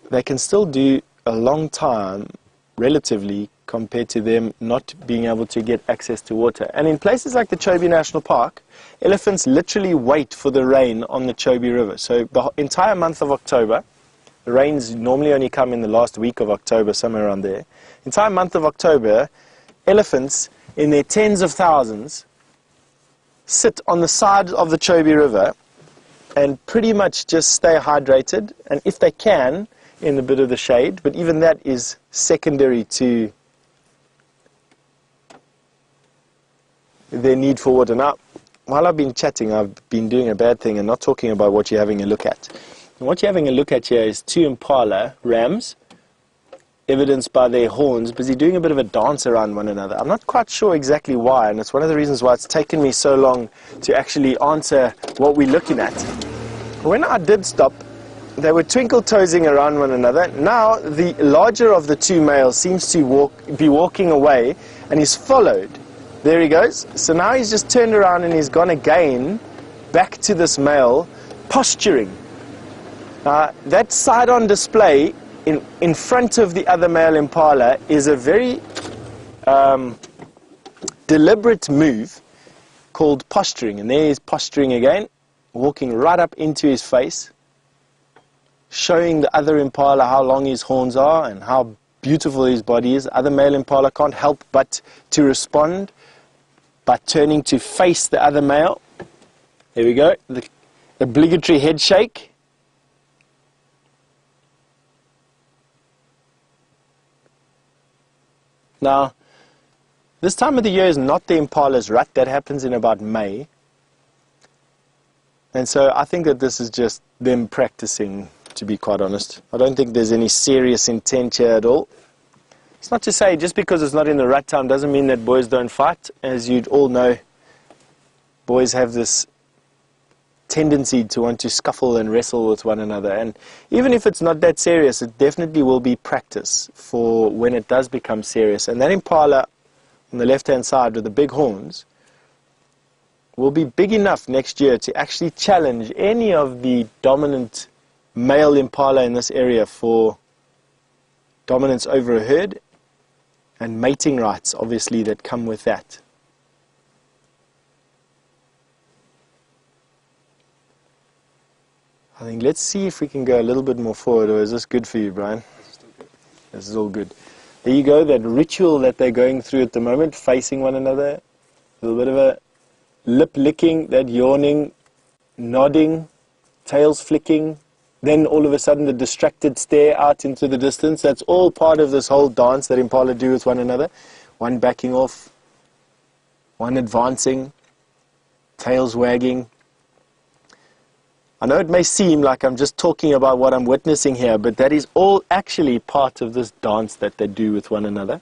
they can still do a long time, relatively, compared to them not being able to get access to water. And in places like the Chobe National Park, elephants literally wait for the rain on the Chobe River. So the entire month of October, the rains normally only come in the last week of October, somewhere around there. Entire month of October, elephants in their tens of thousands sit on the side of the Chobe River and pretty much just stay hydrated, and if they can, in a bit of the shade, but even that is secondary to their need for water. Now, while I've been chatting, I've been doing a bad thing and not talking about what you're having a look at. And what you're having a look at here is 2 impala rams, evidenced by their horns, busy doing a bit of a dance around one another. I'm not quite sure exactly why, and it's one of the reasons why it's taken me so long to actually answer what we're looking at. When I did stop, they were twinkle-toesing around one another. Now, the larger of the 2 males seems to be walking away, and he's followed. There he goes. So now he's just turned around and he's gone again back to this male, posturing. That side-on display in front of the other male impala is a very deliberate move called posturing. And there he's posturing again, walking right up into his face, showing the other impala how long his horns are and how beautiful his body is. Other male impala can't help but to respond by turning to face the other male. There we go, the obligatory head shake. Now, this time of the year is not the impala's rut. That happens in about May. And so I think that this is just them practicing, to be quite honest. I don't think there's any serious intent here at all. It's not to say just because it's not in the rut time doesn't mean that boys don't fight. As you'd all know, boys have this tendency to want to scuffle and wrestle with one another. And even if it's not that serious, it definitely will be practice for when it does become serious. And that impala on the left-hand side with the big horns will be big enough next year to actually challenge any of the dominant male impala in this area for dominance over a herd, and mating rights, obviously, that come with that. I think let's see if we can go a little bit more forward, or is this good for you, Brian? This is all good. There you go, that ritual that they're going through at the moment, facing one another, a little bit of a lip licking, that yawning, nodding, tails flicking, then all of a sudden the distracted stare out into the distance. That's all part of this whole dance that impala do with one another. One backing off, one advancing, tails wagging. I know it may seem like I'm just talking about what I'm witnessing here, but that is all actually part of this dance that they do with one another.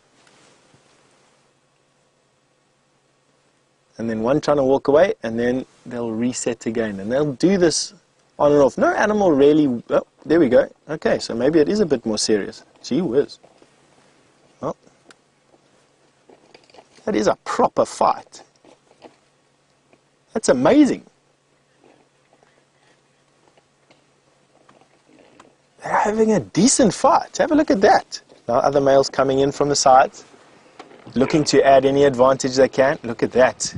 And then one trying to walk away, and then they'll reset again. And they'll do this on and off. No animal really... Oh, there we go. Okay, so maybe it is a bit more serious. Gee whiz. Well, that is a proper fight. That's amazing. They're having a decent fight. Have a look at that. Now other males coming in from the sides, looking to add any advantage they can. Look at that.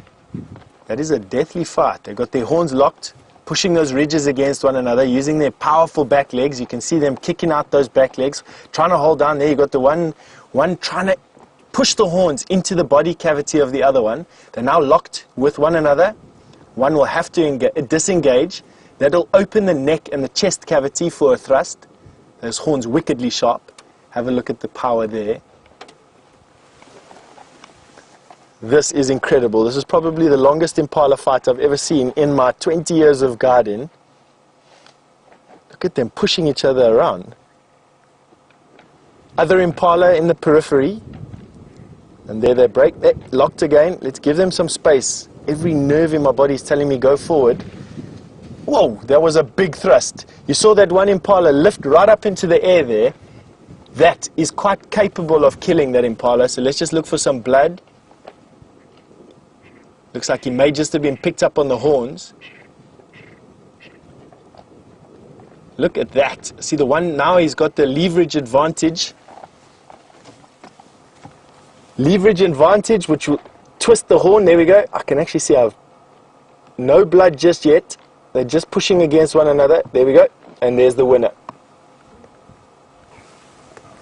That is a deathly fight. They've got their horns locked, pushing those ridges against one another, using their powerful back legs. You can see them kicking out those back legs, trying to hold down. There you got the one trying to push the horns into the body cavity of the other one. They're now locked with one another. One will have to disengage. That'll open the neck and the chest cavity for a thrust. Those horns wickedly sharp. Have a look at the power there. This is incredible. This is probably the longest impala fight I've ever seen in my 20 years of guiding. Look at them pushing each other around. Other impala in the periphery. And there they break. They're locked again. Let's give them some space. Every nerve in my body is telling me go forward. Whoa, that was a big thrust. You saw that one impala lift right up into the air there. That is quite capable of killing that impala. So let's just look for some blood. Looks like he may just have been picked up on the horns. Look at that. See the one now, he's got the leverage advantage. Leverage advantage, which will twist the horn. There we go. I can actually see I've no blood just yet. They're just pushing against one another. There we go. And there's the winner.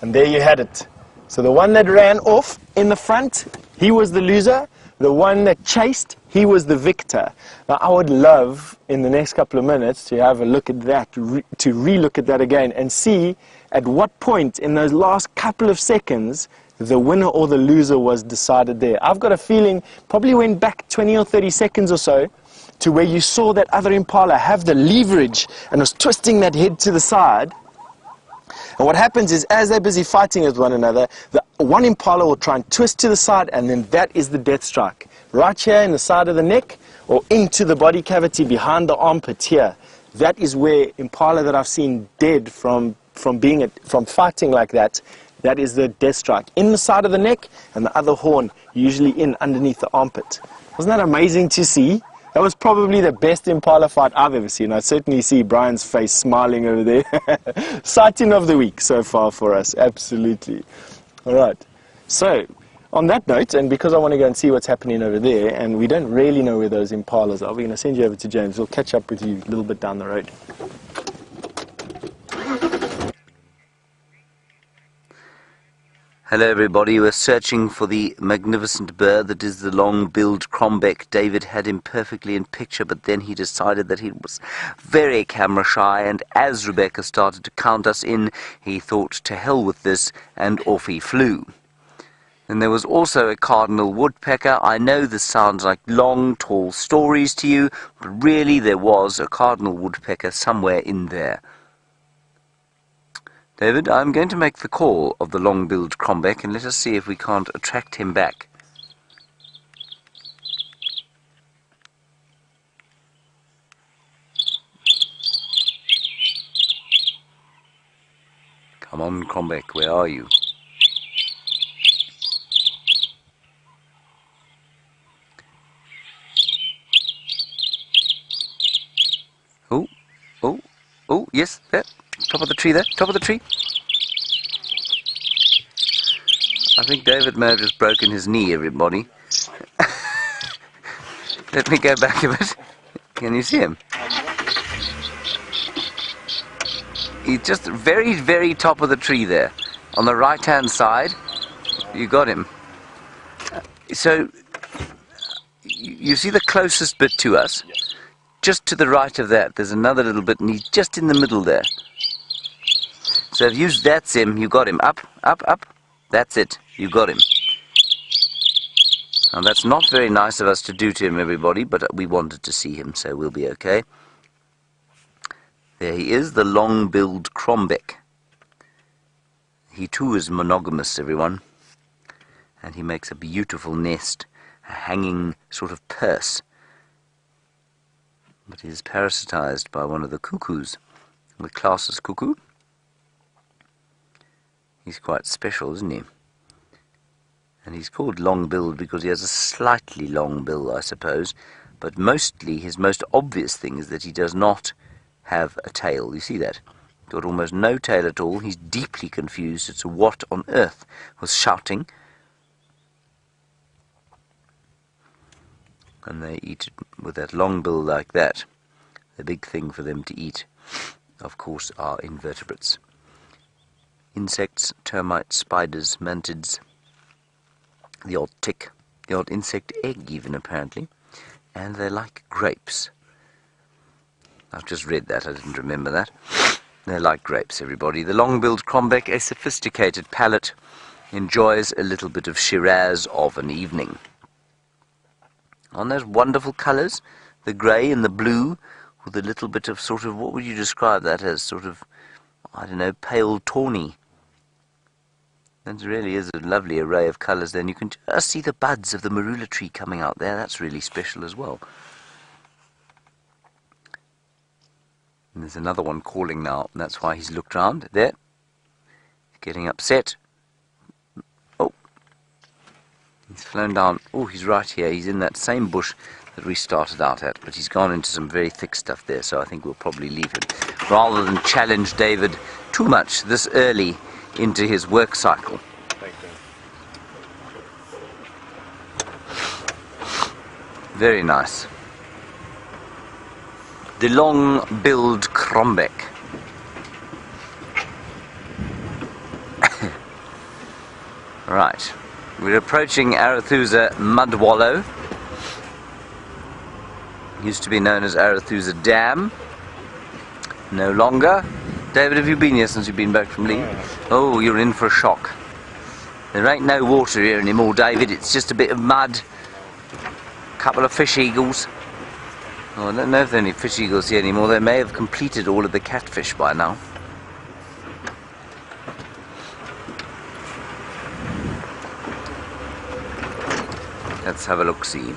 And there you had it. So the one that ran off in the front, he was the loser. The one that chased, he was the victor. Now I would love, in the next couple of minutes, to have a look at that, to re-look at that again, and see at what point in those last couple of seconds the winner or the loser was decided there. I've got a feeling probably went back 20 or 30 seconds or so, to where you saw that other impala have the leverage and was twisting that head to the side. And what happens is, as they're busy fighting with one another, the one impala will try and twist to the side, and then that is the death strike. Right here in the side of the neck, or into the body cavity behind the armpit here. That is where impala that I've seen dead from fighting like that, that is the death strike. In the side of the neck, and the other horn usually in underneath the armpit. Wasn't that amazing to see? That was probably the best impala fight I've ever seen. I certainly see Brian's face smiling over there. Sighting of the week so far for us, absolutely. All right. So, on that note, and because I want to go and see what's happening over there, and we don't really know where those impalas are, we're going to send you over to James. We'll catch up with you a little bit down the road. Hello everybody, we're searching for the magnificent bird that is the long-billed crombeck. David had him perfectly in picture, but then he decided that he was very camera shy, and as Rebecca started to count us in, he thought to hell with this, and off he flew. Then there was also a cardinal woodpecker. I know this sounds like long, tall stories to you, but really there was a cardinal woodpecker somewhere in there. David, I'm going to make the call of the long-billed crombeck, and let us see if we can't attract him back. Come on, crombeck, where are you? Oh, yes, there. Top of the tree there. Top of the tree. I think David may have just broken his knee, everybody. Let me go back a bit. Can you see him? He's just very, very top of the tree there. On the right-hand side, you got him. So, you see the closest bit to us? Yes. Just to the right of that, there's another little bit, and he's just in the middle there. So if you, that's him, you got him. Up, up, up. That's it, you got him. Now that's not very nice of us to do to him, everybody, but we wanted to see him, so we'll be okay. There he is, the long-billed crombec. He too is monogamous, everyone. And he makes a beautiful nest, a hanging sort of purse. But he is parasitized by one of the cuckoos, the class's cuckoo. He's quite special, isn't he? And he's called long-billed because he has a slightly long bill, I suppose. But mostly, his most obvious thing is that he does not have a tail. You see that? He's got almost no tail at all. He's deeply confused as to what on earth was shouting. And they eat it with that long bill like that. The big thing for them to eat, of course, are invertebrates. Insects, termites, spiders, mantids, the odd tick, the odd insect egg even apparently, and they like grapes. I've just read that, I didn't remember that. They like grapes, everybody. The long-billed crombec, a sophisticated palate, enjoys a little bit of Shiraz of an evening. On those wonderful colours, the grey and the blue, with a little bit of sort of, what would you describe that as, sort of, I don't know, pale tawny. That really is a lovely array of colours. Then you can just see the buds of the marula tree coming out there. That's really special as well. And there's another one calling now, and that's why he's looked round. There. He's getting upset. Oh. He's flown down. Oh, he's right here. He's in that same bush that we started out at, but he's gone into some very thick stuff there, so I think we'll probably leave him, rather than challenge David too much this early into his work cycle. Thank you. Very nice. The long-billed crombec. Right. We're approaching Arethusa Mud Wallow. Used to be known as Arethusa Dam. No longer. David, have you been here since you've been back from leave? Oh, you're in for a shock. There ain't no water here anymore, David. It's just a bit of mud. A couple of fish eagles. Oh, I don't know if there are any fish eagles here anymore. They may have completed all of the catfish by now. Let's have a look-see.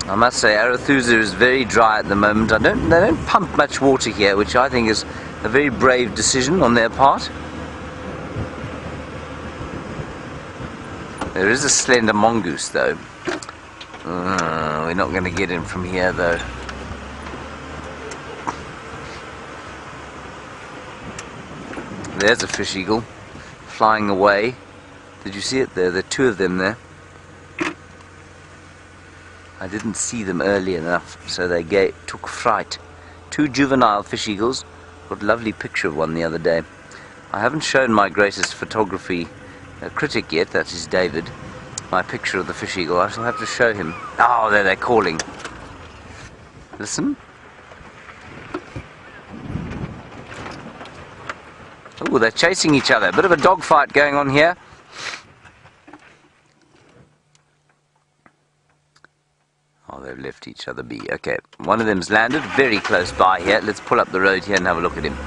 I must say, Arethusa is very dry at the moment. They don't pump much water here, which I think is a very brave decision on their part. There is a slender mongoose, though. We're not going to get him from here, though. There's a fish eagle flying away. Did you see it there? There are two of them there. I didn't see them early enough, so they took fright. Two juvenile fish eagles. Got a lovely picture of one the other day. I haven't shown my greatest photography critic yet, that is David, my picture of the fish eagle. I shall have to show him. Oh, there they're calling. Listen. Oh, they're chasing each other. A bit of a dogfight going on here. Oh, they've left each other be. Okay, one of them's landed very close by here. Let's pull up the road here and have a look at him.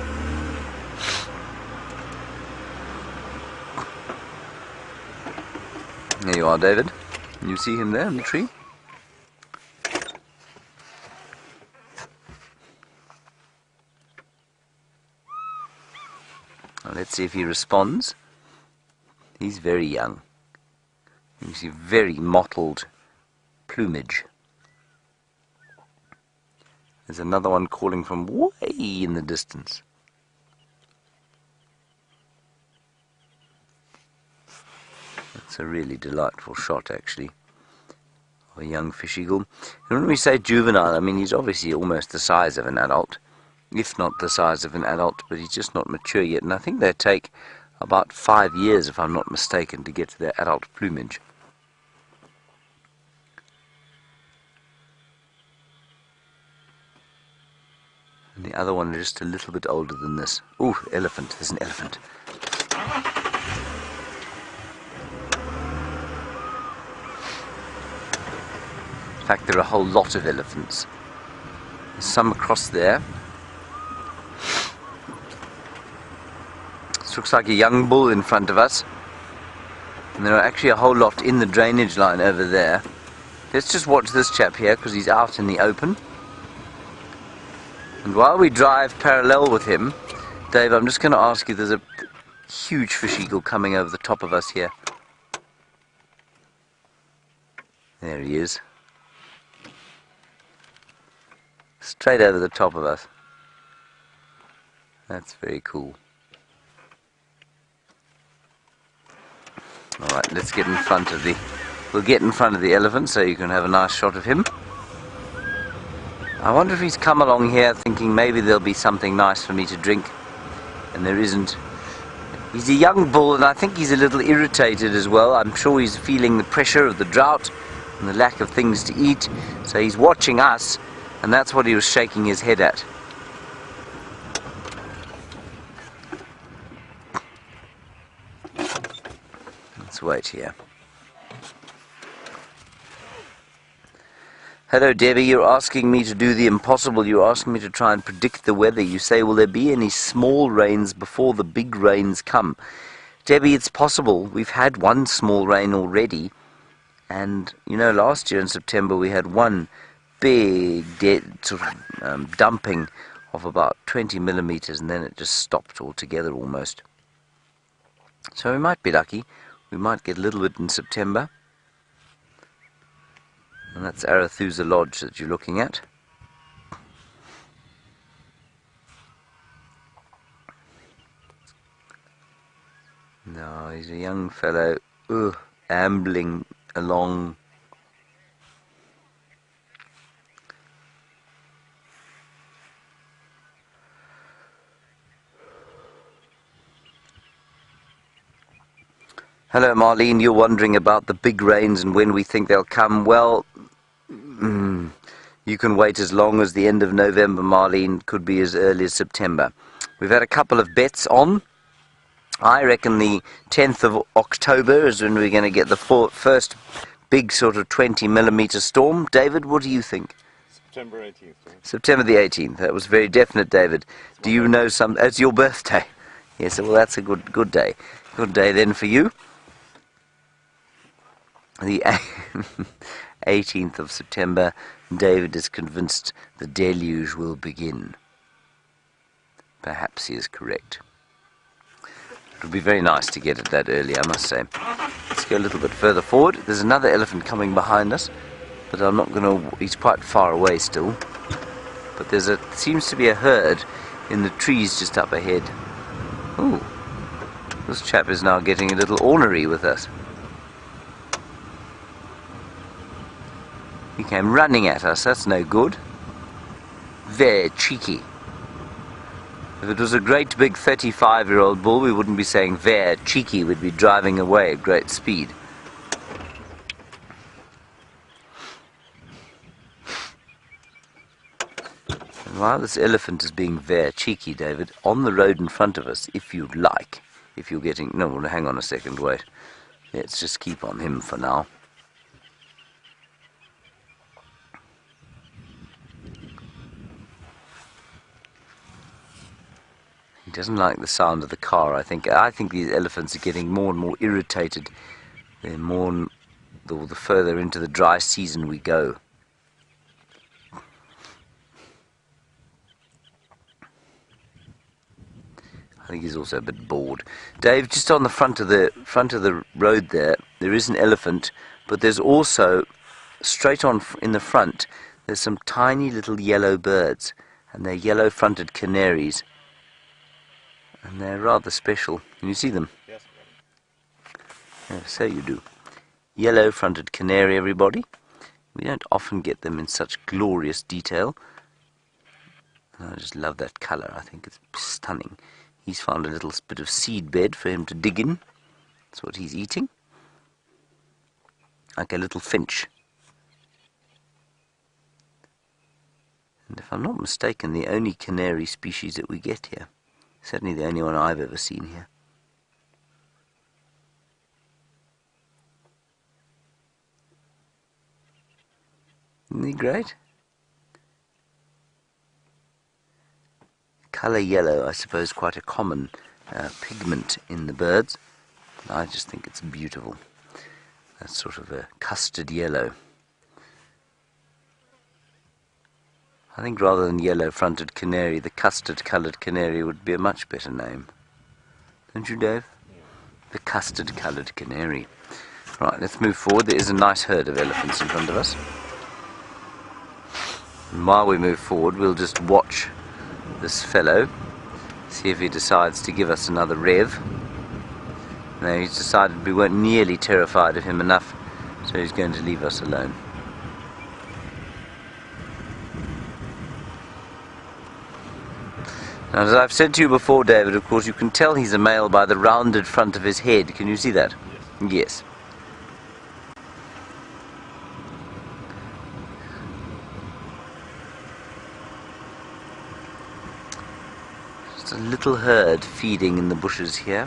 There you are, David. You see him there in the tree? Now, let's see if he responds. He's very young. You see very mottled plumage. There's another one calling from way in the distance. That's a really delightful shot, actually, of a young fish eagle. And when we say juvenile, I mean he's obviously almost the size of an adult, if not the size of an adult, but he's just not mature yet. And I think they take about 5 years, if I'm not mistaken, to get to their adult plumage. And the other one is just a little bit older than this. Ooh, elephant. There's an elephant. In fact, there are a whole lot of elephants. There's some across there. This looks like a young bull in front of us. And there are actually a whole lot in the drainage line over there. Let's just watch this chap here, because he's out in the open. And while we drive parallel with him, Dave, I'm just going to ask you, there's a huge fish eagle coming over the top of us here. There he is. Straight over the top of us. That's very cool. Alright, let's get in front of the... We'll get in front of the elephant so you can have a nice shot of him. I wonder if he's come along here thinking maybe there'll be something nice for me to drink, and there isn't. He's a young bull, and I think he's a little irritated as well. I'm sure he's feeling the pressure of the drought and the lack of things to eat, so he's watching us, and that's what he was shaking his head at. Let's wait here. Hello Debbie, you're asking me to do the impossible. You're asking me to try and predict the weather. You say, will there be any small rains before the big rains come? Debbie, it's possible. We've had one small rain already. And, you know, last year in September we had one big dumping of about 20 millimeters, and then it just stopped altogether almost. So we might be lucky. We might get a little bit in September. And that's Arathusa Lodge that you're looking at. No, he's a young fellow, ambling along. Hello Marlene, you're wondering about the big rains and when we think they'll come. Well, you can wait as long as the end of November, Marlene. Could be as early as September. We've had a couple of bets on. I reckon the 10th of October is when we're going to get the first big sort of 20 millimeter storm. David, what do you think? September 18th. Right? September the 18th. That was very definite, David. Do you know some... It's your birthday. Yes, well, that's a good day. Good day then for you. The 18th of September, David is convinced the deluge will begin. Perhaps he is correct. It would be very nice to get it that early, I must say. Let's go a little bit further forward. There's another elephant coming behind us, but I'm not going to... He's quite far away still. But seems to be a herd in the trees just up ahead. Ooh, this chap is now getting a little ornery with us. He came running at us, that's no good. Very cheeky. If it was a great big 35-year-old bull, we wouldn't be saying very cheeky, we'd be driving away at great speed. And while this elephant is being very cheeky, David, on the road in front of us, if you'd like, if you're getting... No, hang on a second, wait. Let's just keep on him for now. He doesn't like the sound of the car, I think. I think these elephants are getting more and more irritated. They're the further into the dry season we go. I think he's also a bit bored. Dave, just on the front of the road there is an elephant, but there's also straight on in the front there's some tiny little yellow birds, and they're yellow-fronted canaries, and they're rather special. Can you see them? Yes. Yeah, so you do. Yellow-fronted canary, everybody. We don't often get them in such glorious detail. I just love that colour. I think it's stunning. He's found a little bit of seed bed for him to dig in. That's what he's eating. Like a little finch. And if I'm not mistaken, the only canary species that we get here. Certainly the only one I've ever seen here. Isn't he great? Colour yellow, I suppose, quite a common pigment in the birds. I just think it's beautiful. That's sort of a custard yellow. I think rather than yellow-fronted canary, the custard-coloured canary would be a much better name. Don't you, Dave? The custard-coloured canary. Right, let's move forward. There is a nice herd of elephants in front of us. And while we move forward, we'll just watch this fellow, see if he decides to give us another rev. No, he's decided we weren't nearly terrified of him enough, so he's going to leave us alone. Now, as I've said to you before, David, of course, you can tell he's a male by the rounded front of his head. Can you see that? Yes. Yes. Just a little herd feeding in the bushes here.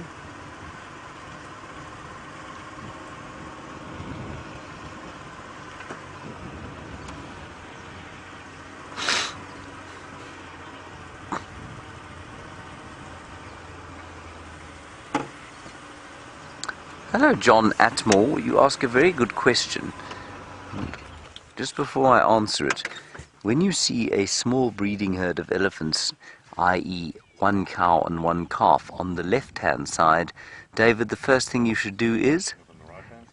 Hello, John Atmore. You ask a very good question. Just before I answer it, when you see a small breeding herd of elephants, i.e. one cow and one calf, on the left-hand side, David, the first thing you should do is?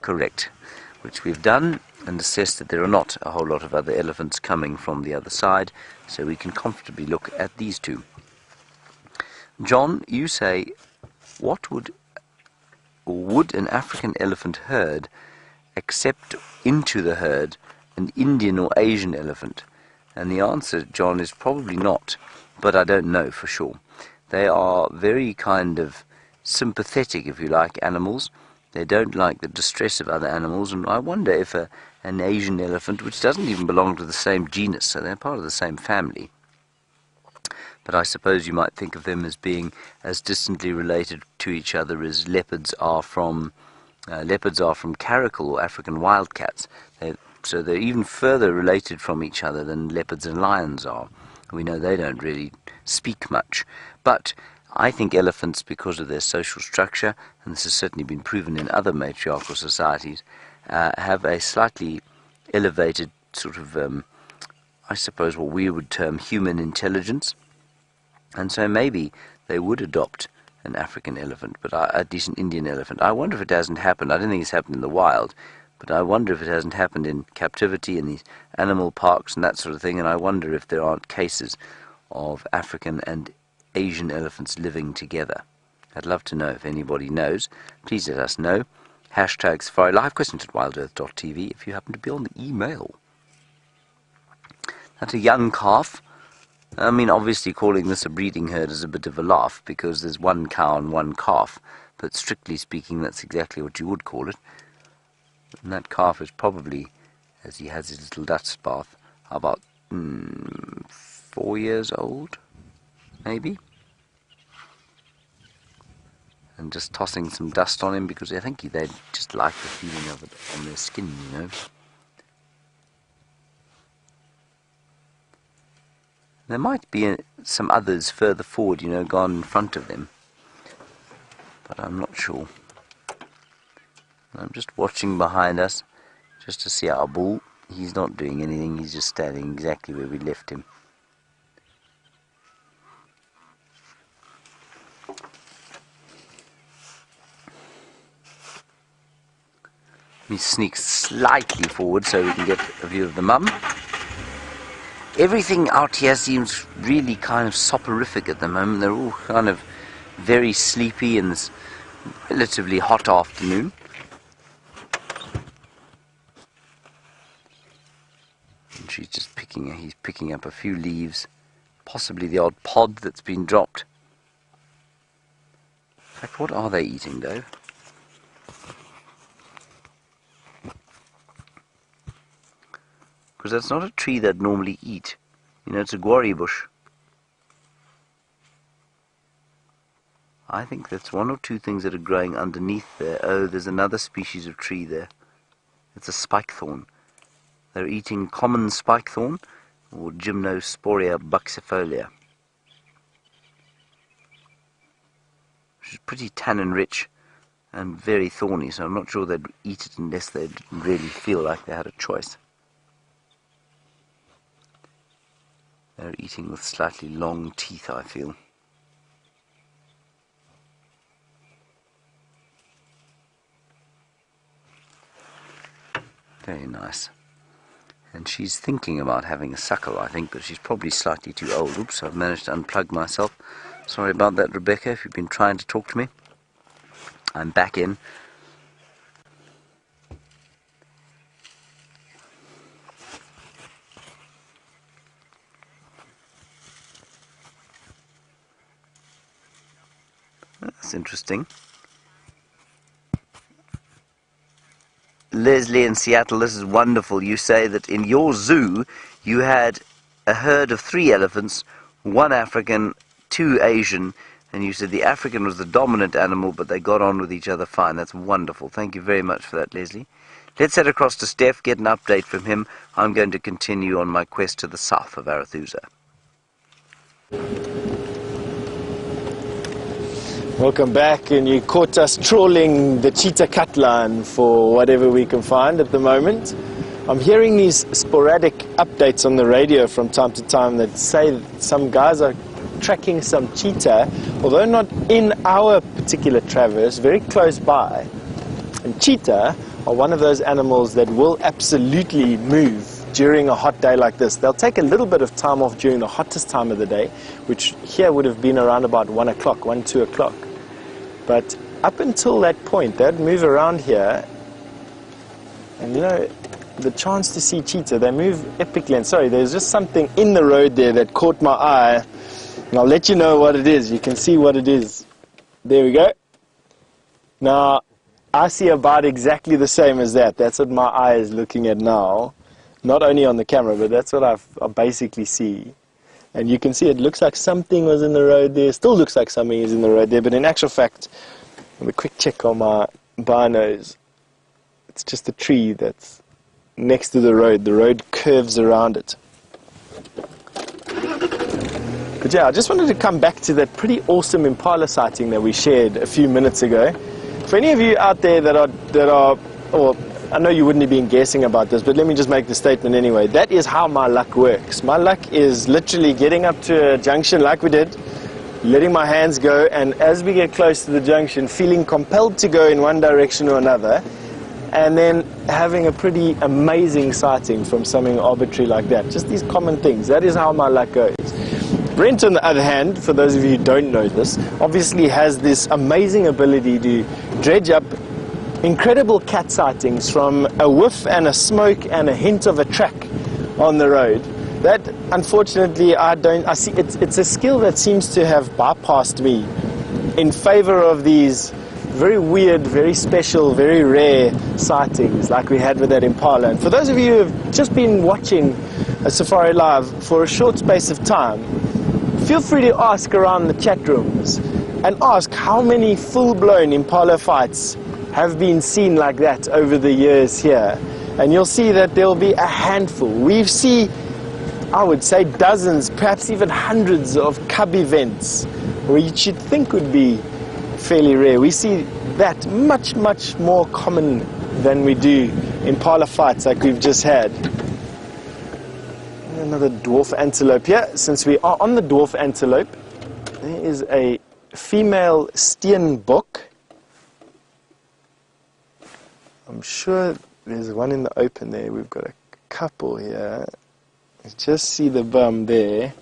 Correct. Which we've done, and assessed that there are not a whole lot of other elephants coming from the other side, so we can comfortably look at these two. John, you say, would an African elephant herd accept into the herd an Indian or Asian elephant? And the answer, John, is probably not, but I don't know for sure. They are very kind of sympathetic, if you like, animals. They don't like the distress of other animals, and I wonder if an Asian elephant, which doesn't even belong to the same genus, so they're part of the same family, but I suppose you might think of them as being as distantly related to each other as leopards are from caracal or African wildcats. So they're even further related from each other than leopards and lions are. We know they don't really speak much. But I think elephants, because of their social structure, and this has certainly been proven in other matriarchal societies, have a slightly elevated sort of, I suppose what we would term human intelligence. And so maybe they would adopt an African elephant, but a decent Indian elephant. I wonder if it hasn't happened. I don't think it's happened in the wild, but I wonder if it hasn't happened in captivity in these animal parks and that sort of thing, and I wonder if there aren't cases of African and Asian elephants living together. I'd love to know if anybody knows. Please let us know. Hashtag Safari Live, questions at wildearth.tv if you happen to be on the email. That's a young calf. I mean, obviously calling this a breeding herd is a bit of a laugh because there's one cow and one calf, but strictly speaking that's exactly what you would call it. And that calf is probably, as he has his little Dutch bath, about 4 years old, maybe? And just tossing some dust on him because I think they just like the feeling of it on their skin, you know. There might be some others further forward, you know, gone in front of them, but I'm not sure. I'm just watching behind us, just to see our bull. He's not doing anything, he's just standing exactly where we left him. He sneaks slightly forward so we can get a view of the mum. Everything out here seems really kind of soporific at the moment. They're all kind of very sleepy in this relatively hot afternoon. And she's just he's picking up a few leaves, possibly the odd pod that's been dropped. In fact, what are they eating, Dave? Because that's not a tree they'd normally eat. You know, it's a guarri bush. I think that's one or two things that are growing underneath there. Oh, there's another species of tree there. It's a spikethorn. They're eating common spikethorn, or Gymnosporia buxifolia, which is pretty tannin-rich and very thorny, so I'm not sure they'd eat it unless they didn't really feel like they had a choice. They're eating with slightly long teeth, I feel. Very nice. And she's thinking about having a suckle, I think, but she's probably slightly too old. Oops, I've managed to unplug myself. Sorry about that, Rebecca, if you've been trying to talk to me. I'm back in. That's interesting. Leslie in Seattle, this is wonderful. You say that in your zoo you had a herd of 3 elephants, 1 African, 2 Asian, and you said the African was the dominant animal, but they got on with each other fine. That's wonderful. Thank you very much for that, Leslie. Let's head across to Stef, get an update from him. I'm going to continue on my quest to the south of Arathusa. Welcome back, and you caught us trawling the cheetah cut line for whatever we can find at the moment. I'm hearing these sporadic updates on the radio from time to time that say that some guys are tracking some cheetah, although not in our particular traverse, very close by. And cheetah are one of those animals that will absolutely move during a hot day like this. They'll take a little bit of time off during the hottest time of the day, which here would have been around about 1 o'clock, 1, 2 o'clock. But up until that point, they'd move around here, and you know, the chance to see cheetah, they move epically. And sorry, there's just something in the road there that caught my eye, and I'll let you know what it is. You can see what it is. There we go. Now, I see about exactly the same as that. That's what my eye is looking at now. Not only on the camera, but that's what I basically see. And you can see it looks like something was in the road there. Still looks like something is in the road there, but in actual fact, with a quick check on my binos, it's just a tree that's next to the road. The road curves around it. But yeah, I just wanted to come back to that pretty awesome impala sighting that we shared a few minutes ago. For any of you out there that are, or I know you wouldn't have been guessing about this, but let me just make the statement anyway. That is how my luck works. My luck is literally getting up to a junction like we did, letting my hands go, and as we get close to the junction, feeling compelled to go in one direction or another, and then having a pretty amazing sighting from something arbitrary like that. Just these common things. That is how my luck goes. Brent, on the other hand, for those of you who don't know this, obviously has this amazing ability to dredge up incredible cat sightings from a whiff and a smoke and a hint of a track on the road. That, unfortunately, I see it's a skill that seems to have bypassed me in favor of these very weird, very special, very rare sightings like we had with that impala. And for those of you who have just been watching a Safari Live for a short space of time, feel free to ask around the chat rooms and ask how many full-blown impala fights have been seen like that over the years here. And you'll see that there'll be a handful. We see, I would say, dozens, perhaps even hundreds of cub events where you should think would be fairly rare. We see that much, much more common than we do impala fights like we've just had. Another dwarf antelope here. Since we are on the dwarf antelope, there is a female steenbok. I'm sure there's one in the open there. We've got a couple here. Just see the bum there.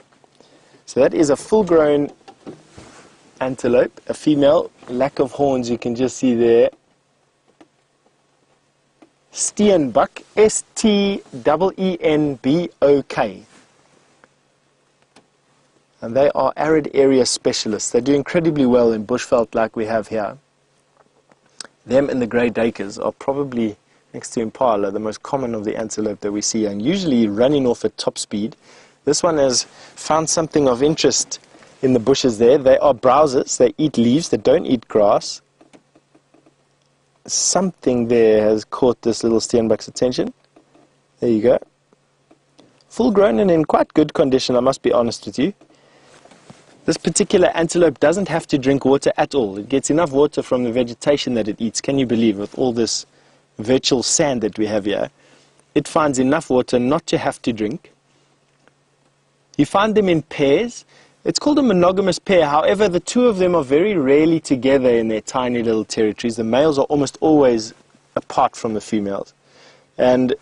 So that is a full-grown antelope, a female, lack of horns you can just see there. Steenbok, S-T-E-E-N-B-O-K. And they are arid area specialists. They do incredibly well in bushveld like we have here. Them and the grey duikers are probably, next to impala, the most common of the antelope that we see, and usually running off at top speed. This one has found something of interest in the bushes there. They are browsers. They eat leaves. They don't eat grass. Something there has caught this little steenbok's attention. There you go. Full grown and in quite good condition, I must be honest with you. This particular antelope doesn't have to drink water at all. It gets enough water from the vegetation that it eats. Can you believe, with all this virtual sand that we have here, it finds enough water not to have to drink. You find them in pairs. It's called a monogamous pair. However, the two of them are very rarely together in their tiny little territories. The males are almost always apart from the females. And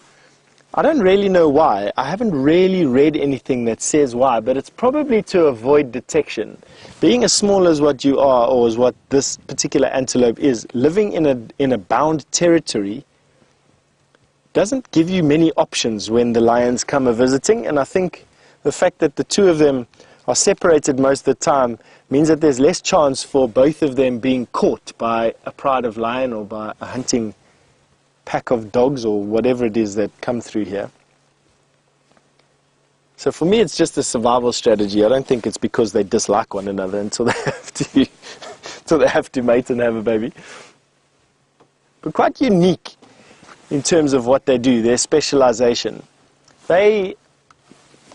I don't really know why. I haven't really read anything that says why, but it's probably to avoid detection. Being as small as what you are, or as what this particular antelope is, living in a bound territory doesn't give you many options when the lions come a-visiting, and I think the fact that the two of them are separated most of the time means that there's less chance for both of them being caught by a pride of lion or by a hunting pack of dogs or whatever it is that come through here. So for me, it's just a survival strategy. I don't think it's because they dislike one another until they have to mate and have a baby. But quite unique in terms of what they do, their specialization. They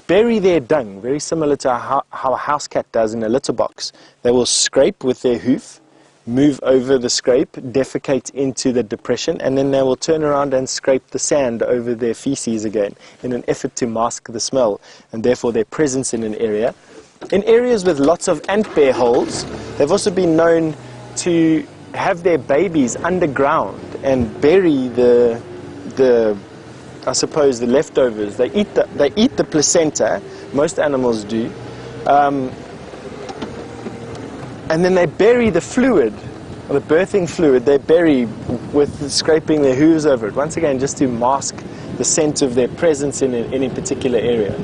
bury their dung, very similar to how a house cat does in a litter box. They will scrape with their hoof, move over the scrape, defecate into the depression, and then they will turn around and scrape the sand over their feces again in an effort to mask the smell and therefore their presence in an area. In areas with lots of ant bear holes, they've also been known to have their babies underground and bury the I suppose the leftovers. They eat the placenta. Most animals do, and then they bury the fluid, or the birthing fluid. They bury with scraping their hooves over it. Once again, just to mask the scent of their presence in any particular area.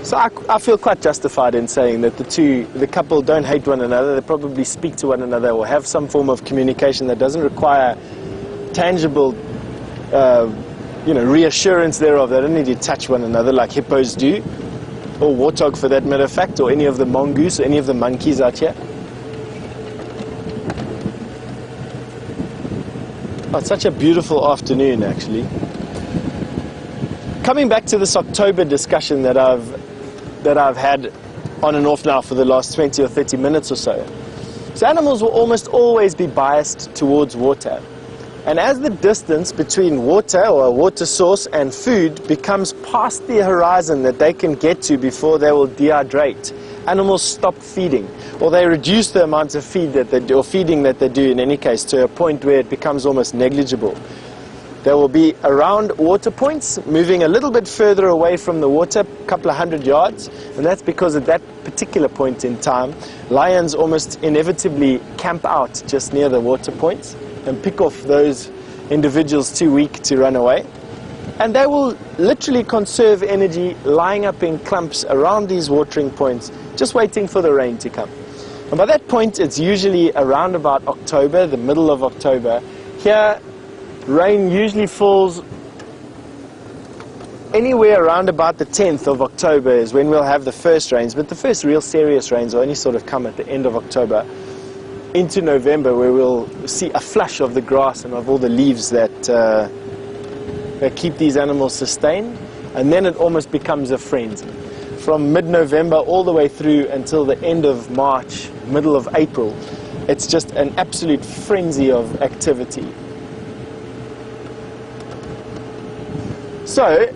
So I feel quite justified in saying that the couple don't hate one another. They probably speak to one another or have some form of communication that doesn't require tangible reassurance thereof. They don't need to touch one another like hippos do, or warthog for that matter of fact, or any of the mongoose or any of the monkeys out here. Oh, it's such a beautiful afternoon, actually. Coming back to this October discussion that I've had on and off now for the last 20 or 30 minutes or so. So animals will almost always be biased towards water. And as the distance between water or a water source and food becomes past the horizon that they can get to before they will dehydrate, animals stop feeding, or they reduce the amount of feeding that they do in any case to a point where it becomes almost negligible. They will be around water points, moving a little bit further away from the water, a couple of 100 yards, and that's because at that particular point in time, lions almost inevitably camp out just near the water points and pick off those individuals too weak to run away. And they will literally conserve energy lying up in clumps around these watering points, just waiting for the rain to come. And by that point, it's usually around about October, the middle of October. Here, rain usually falls anywhere around about the 10th of October is when we'll have the first rains, but the first real serious rains will only sort of come at the end of October into November, where we'll see a flush of the grass and of all the leaves that keep these animals sustained, and then it almost becomes a frenzy. From mid-November all the way through until the end of March, middle of April, it's just an absolute frenzy of activity. So,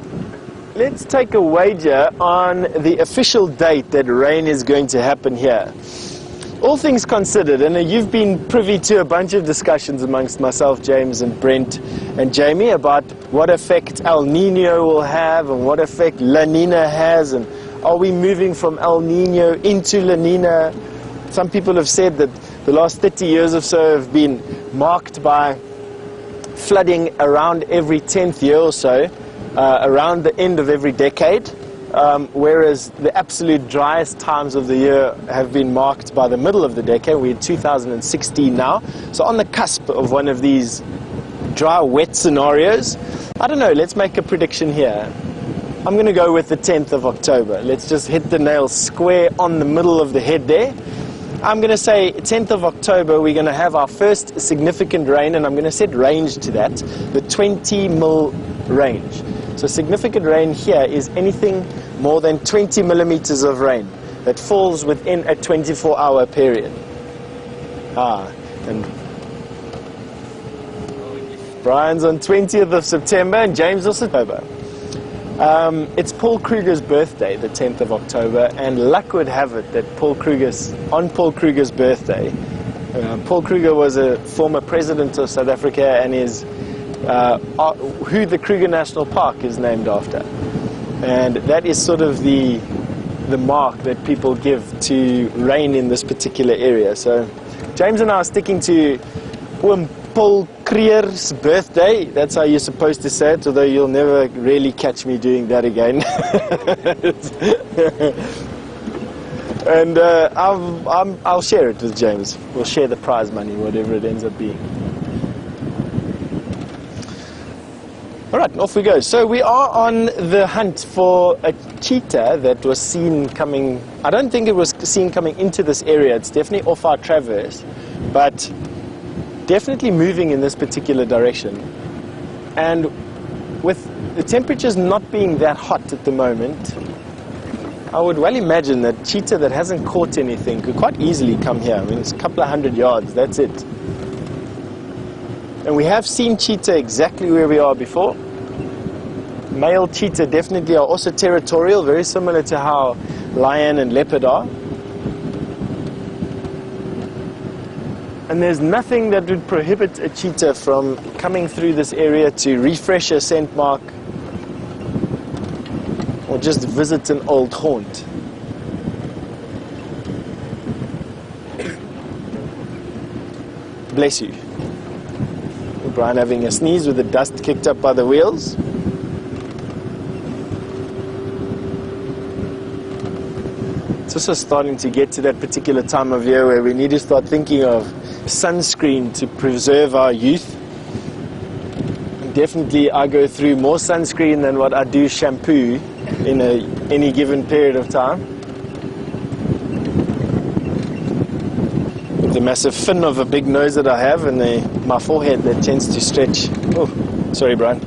let's take a wager on the official date that rain is going to happen here. all things considered, and you've been privy to a bunch of discussions amongst myself, James, and Brent, and Jamie about what effect El Nino will have and what effect La Nina has, and are we moving from El Nino into La Nina? Some people have said that the last 30 years or so have been marked by flooding around every 10th year or so, around the end of every decade. Whereas the absolute driest times of the year have been marked by the middle of the decade. We're in 2016 now, so on the cusp of one of these dry, wet scenarios. I don't know, let's make a prediction here. I'm going to go with the 10th of October. Let's just hit the nail square on the middle of the head there. I'm going to say 10th of October we're going to have our first significant rain, and I'm going to set range to that, the 20 mil range. So significant rain here is anything more than 20 millimeters of rain that falls within a 24-hour period. And Brian's on 20th of September and James also October. It's Paul Kruger's birthday, the 10th of October, and luck would have it that on Paul Kruger's birthday, Paul Kruger was a former president of South Africa and is who the Kruger National Park is named after, and that is sort of the mark that people give to rain in this particular area. So James and I are sticking to Paul Kruger's birthday. That's how you're supposed to say it, although you'll never really catch me doing that again. And I'll share it with James. We'll share the prize money, whatever it ends up being. All right, off we go. So we are on the hunt for a cheetah that was seen coming. I don't think it was seen coming into this area. It's definitely off our traverse, but definitely moving in this particular direction. And with the temperatures not being that hot at the moment, I would well imagine that cheetah that hasn't caught anything could quite easily come here. I mean, it's a couple of 100 yards, that's it. And we have seen cheetah exactly where we are before. Male cheetah definitely are also territorial, very similar to how lion and leopard are. And there's nothing that would prohibit a cheetah from coming through this area to refresh a scent mark or just visit an old haunt. Bless you. Brian having a sneeze with the dust kicked up by the wheels. It's also starting to get to that particular time of year where we need to start thinking of sunscreen to preserve our youth. And definitely I go through more sunscreen than what I do shampoo in any given period of time. The massive fin of a big nose that I have and my forehead that tends to stretch. Oh, sorry, Brian.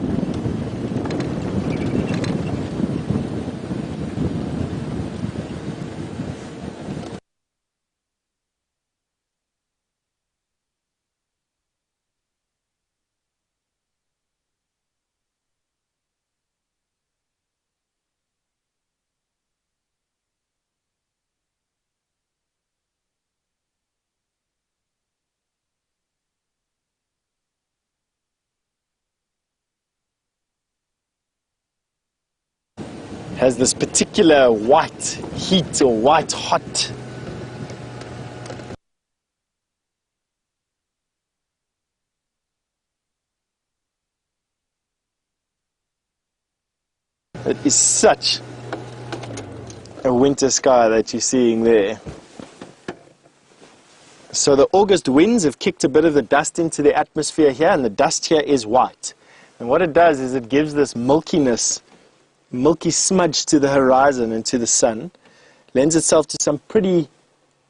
Has this particular white heat or white hot. It is such a winter sky that you're seeing there. So the August winds have kicked a bit of the dust into the atmosphere here, and the dust here is white. And what it does is it gives this milkiness, milky smudge to the horizon and to the sun. Lends itself to some pretty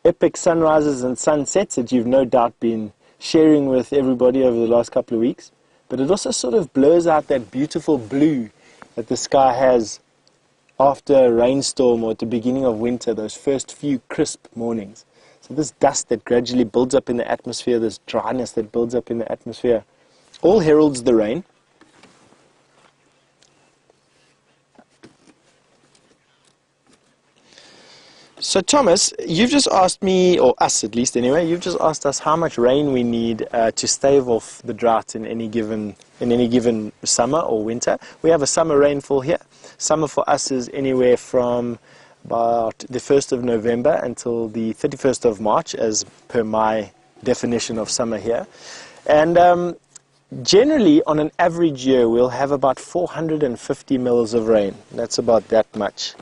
epic sunrises and sunsets that you've no doubt been sharing with everybody over the last couple of weeks. But it also sort of blurs out that beautiful blue that the sky has after a rainstorm or at the beginning of winter, those first few crisp mornings. So this dust that gradually builds up in the atmosphere, this dryness that builds up in the atmosphere, all heralds the rain. So Thomas, you've just asked me, or us at least anyway, you've just asked us how much rain we need to stave off the drought in any given summer or winter. We have a summer rainfall here. Summer for us is anywhere from about the 1st of November until the 31st of March, as per my definition of summer here. And generally, on an average year, we'll have about 450 mils of rain. That's about that much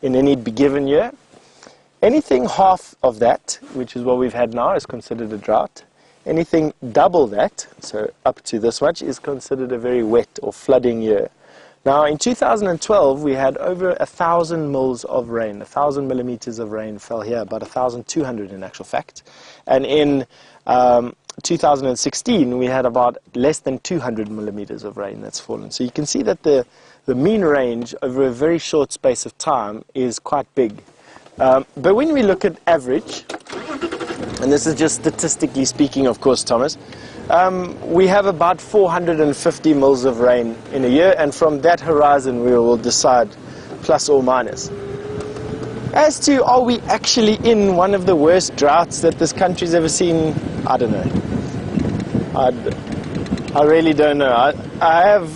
in any given year. Anything half of that, which is what we've had now, is considered a drought. Anything double that, so up to this much, is considered a very wet or flooding year. Now, in 2012, we had over 1,000 mils of rain. 1,000 millimeters of rain fell here, about 1,200 in actual fact. And in 2016, we had about less than 200 millimeters of rain that's fallen. So you can see that the mean range over a very short space of time is quite big. But when we look at average, and this is just statistically speaking, of course, Thomas, we have about 450 mils of rain in a year, and from that horizon we will decide plus or minus. As to are we actually in one of the worst droughts that this country's ever seen, I don't know. I really don't know. I have...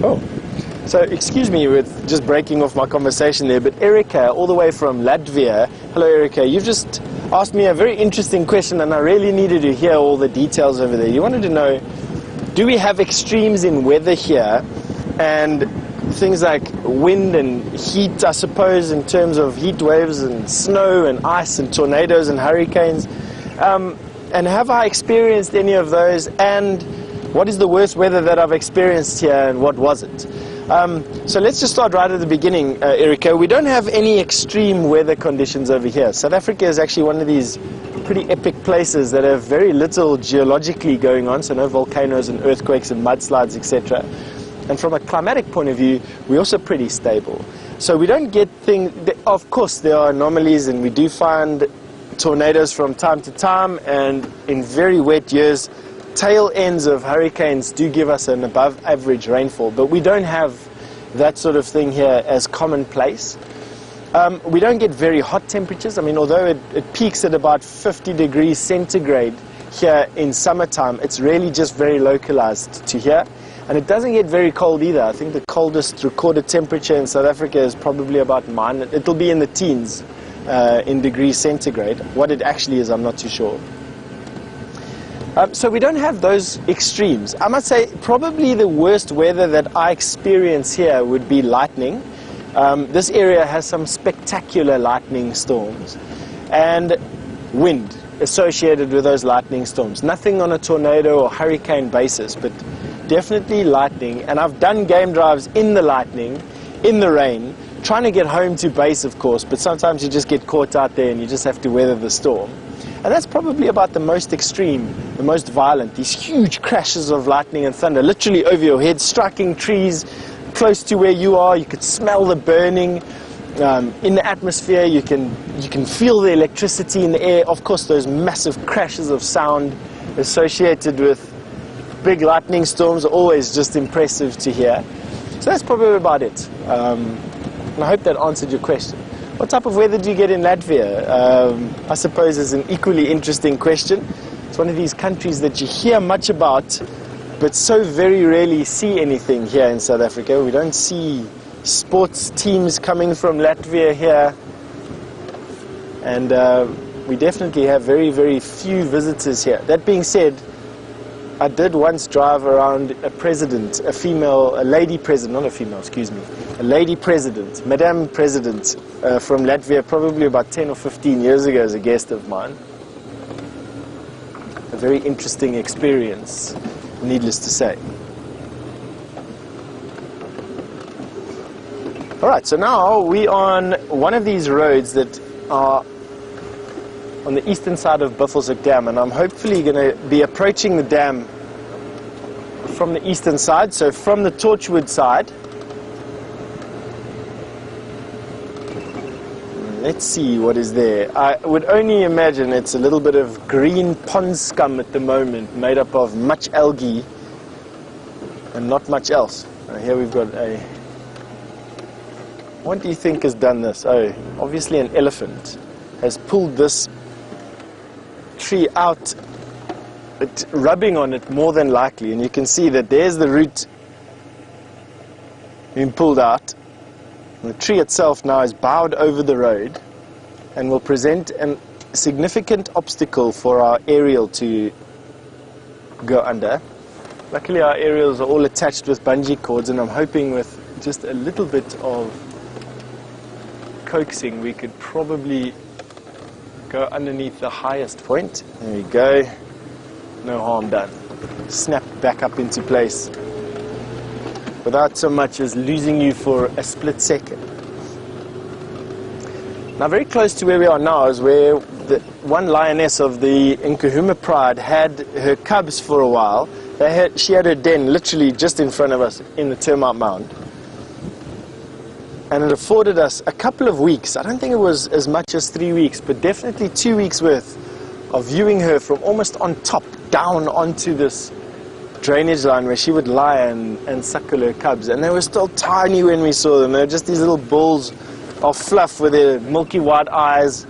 Oh, so excuse me with just breaking off my conversation there, but Erica, all the way from Latvia. Hello Erica, you've just asked me a very interesting question and I really needed to hear all the details over there. You wanted to know, do we have extremes in weather here and things like wind and heat, I suppose, in terms of heat waves and snow and ice and tornadoes and hurricanes? And have I experienced any of those? And what is the worst weather that I've experienced here and what was it? So let's just start right at the beginning, Erica. We don't have any extreme weather conditions over here. South Africa is actually one of these pretty epic places that have very little geologically going on, so no volcanoes and earthquakes and mudslides, etc. And from a climatic point of view, we're also pretty stable. So we don't get things, of course there are anomalies and we do find tornadoes from time to time, and in very wet years, tail ends of hurricanes do give us an above average rainfall, but we don't have that sort of thing here as commonplace. We don't get very hot temperatures. I mean, although it peaks at about 50 degrees centigrade here in summertime, it's really just very localized to here. And it doesn't get very cold either. I think the coldest recorded temperature in South Africa is probably about it'll be in the teens in degrees centigrade. What it actually is, I'm not too sure. So we don't have those extremes. I must say probably the worst weather that I experience here would be lightning. This area has some spectacular lightning storms and wind associated with those lightning storms. Nothing on a tornado or hurricane basis, but definitely lightning. And I've done game drives in the lightning, in the rain, trying to get home to base, of course, but sometimes you just get caught out there and you just have to weather the storm. And that's probably about the most extreme, the most violent, these huge crashes of lightning and thunder, literally over your head, striking trees close to where you are. You could smell the burning in the atmosphere. You can feel the electricity in the air. Of course, those massive crashes of sound associated with big lightning storms are always just impressive to hear. So that's probably about it. And I hope that answered your question. What type of weather do you get in Latvia? I suppose is an equally interesting question. It's one of these countries that you hear much about, but so very rarely see anything here in South Africa. We don't see sports teams coming from Latvia here. And we definitely have very, very few visitors here. That being said, I did once drive around a lady president, not a female, excuse me, a lady president, Madame President from Latvia, probably about 10 or 15 years ago as a guest of mine. A very interesting experience, needless to say. Alright, so now we're on one of these roads that are on the eastern side of Buffelshoek Dam, and I'm hopefully going to be approaching the dam from the eastern side, so from the Torchwood side. Let's see what is there. I would only imagine it's a little bit of green pond scum at the moment, made up of much algae and not much else. Here we've got a... What do you think has done this? Oh, obviously an elephant has pulled this tree out, it's rubbing on it more than likely, and you can see that there's the root being pulled out. The tree itself now is bowed over the road and will present a significant obstacle for our aerial to go under. Luckily our aerials are all attached with bungee cords, and I'm hoping with just a little bit of coaxing we could probably go underneath the highest point. There we go. No harm done. Snap back up into place without so much as losing you for a split second. Now very close to where we are now is where the one lioness of the Nkahuma pride had her cubs for a while. She had her den literally just in front of us in the termite mound. And it afforded us a couple of weeks, I don't think it was as much as 3 weeks, but definitely 2 weeks worth of viewing her from almost on top down onto this drainage line where she would lie and suckle her cubs. And they were still tiny when we saw them. They were just these little balls of fluff with their milky white eyes,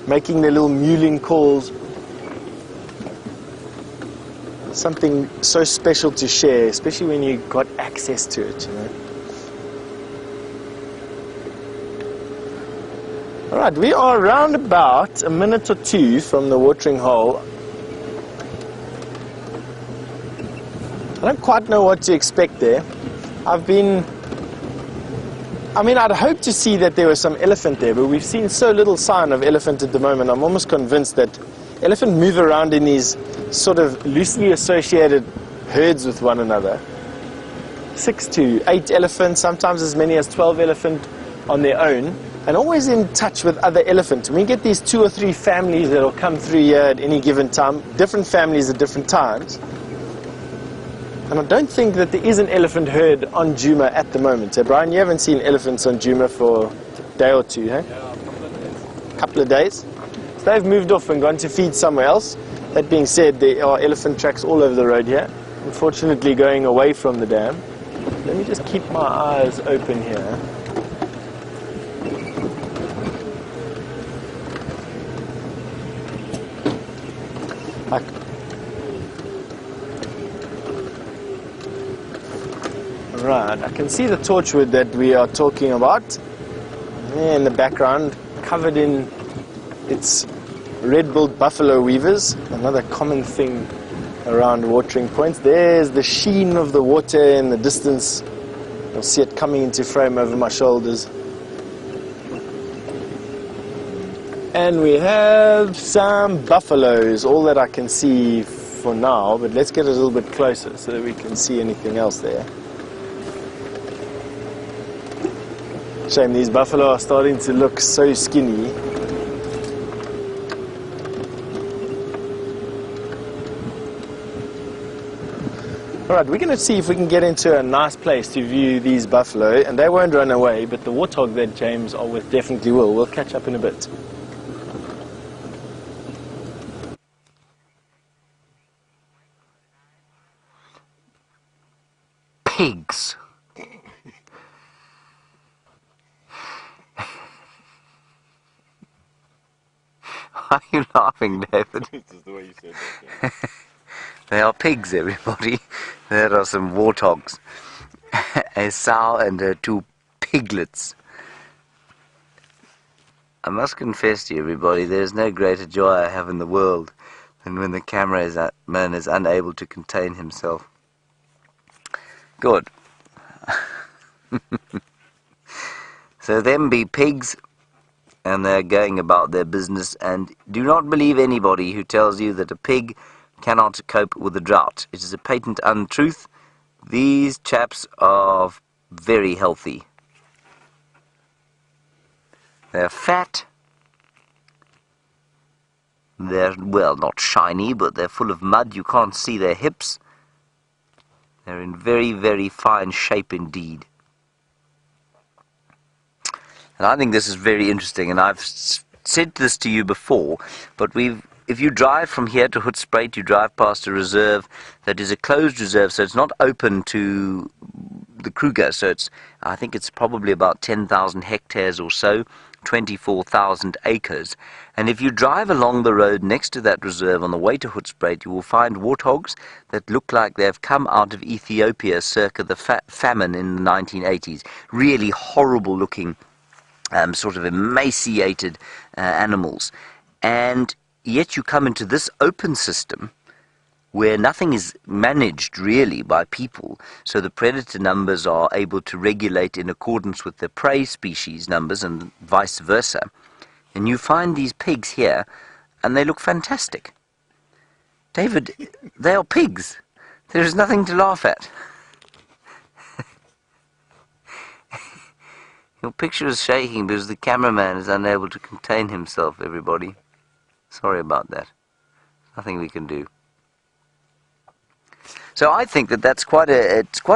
making their little mewling calls. Something so special to share, especially when you got access to it, you know. Alright, we are around about a minute or two from the watering hole. I don't quite know what to expect there. I'd hoped to see that there was some elephant there, but we've seen so little sign of elephant at the moment. I'm almost convinced that elephant move around in these sort of loosely associated herds with one another. 6 to 8 elephants, sometimes as many as 12 elephant on their own, and always in touch with other elephants. We get these 2 or 3 families that will come through here at any given time, different families at different times. And I don't think that there is an elephant herd on Djuma at the moment. So Brian, you haven't seen elephants on Djuma for a day or two, eh? Yeah, a couple of days. Couple of days. So they've moved off and gone to feed somewhere else. That being said, there are elephant tracks all over the road here, unfortunately going away from the dam. Let me just keep my eyes open here. Right, I can see the torchwood that we are talking about there in the background, covered in its red-billed buffalo weavers, another common thing around watering points. There's the sheen of the water in the distance. You'll see it coming into frame over my shoulders. And we have some buffaloes, all that I can see for now, but let's get a little bit closer so that we can see anything else there. Shame these buffalo are starting to look so skinny. Alright, we're going to see if we can get into a nice place to view these buffalo, and they won't run away, but the warthog that James are with definitely will. We'll catch up in a bit. Pigs. Why are you laughing, David? It's just the way you said that. Yeah. They are pigs, everybody. There are some warthogs. A sow and her 2 piglets. I must confess to you, everybody, there is no greater joy I have in the world than when the cameraman is unable to contain himself. Good. So them be pigs, and they're going about their business, and do not believe anybody who tells you that a pig cannot cope with a drought. It is a patent untruth. These chaps are very healthy. They're fat. They're, well, not shiny, but they're full of mud. You can't see their hips. They're in very, very fine shape indeed. And I think this is very interesting, and I've said this to you before, but if you drive from here to Hoedspruit, you drive past a reserve that is a closed reserve, so it's not open to the Kruger. So I think it's probably about 10,000 hectares or so, 24,000 acres. And if you drive along the road next to that reserve on the way to Hoedspruit, you will find warthogs that look like they've come out of Ethiopia circa the famine in the 1980s. Really horrible looking, sort of emaciated animals. And yet you come into this open system where nothing is managed really by people, so the predator numbers are able to regulate in accordance with the prey species numbers and vice versa. And you find these pigs here, and they look fantastic. David, they are pigs. There is nothing to laugh at. Your picture is shaking because the cameraman is unable to contain himself, everybody. Sorry about that. Nothing we can do. So I think that it's quite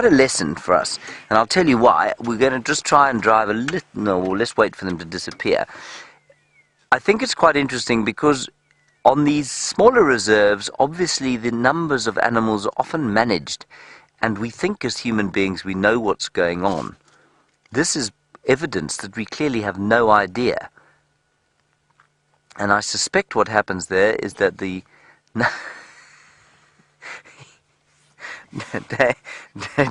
a lesson for us, and I'll tell you why. We're going to just try and drive a little. No, well, let's wait for them to disappear. I think it's quite interesting because on these smaller reserves, obviously the numbers of animals are often managed, and we think as human beings we know what's going on. This is evidence that we clearly have no idea. And I suspect what happens there is that the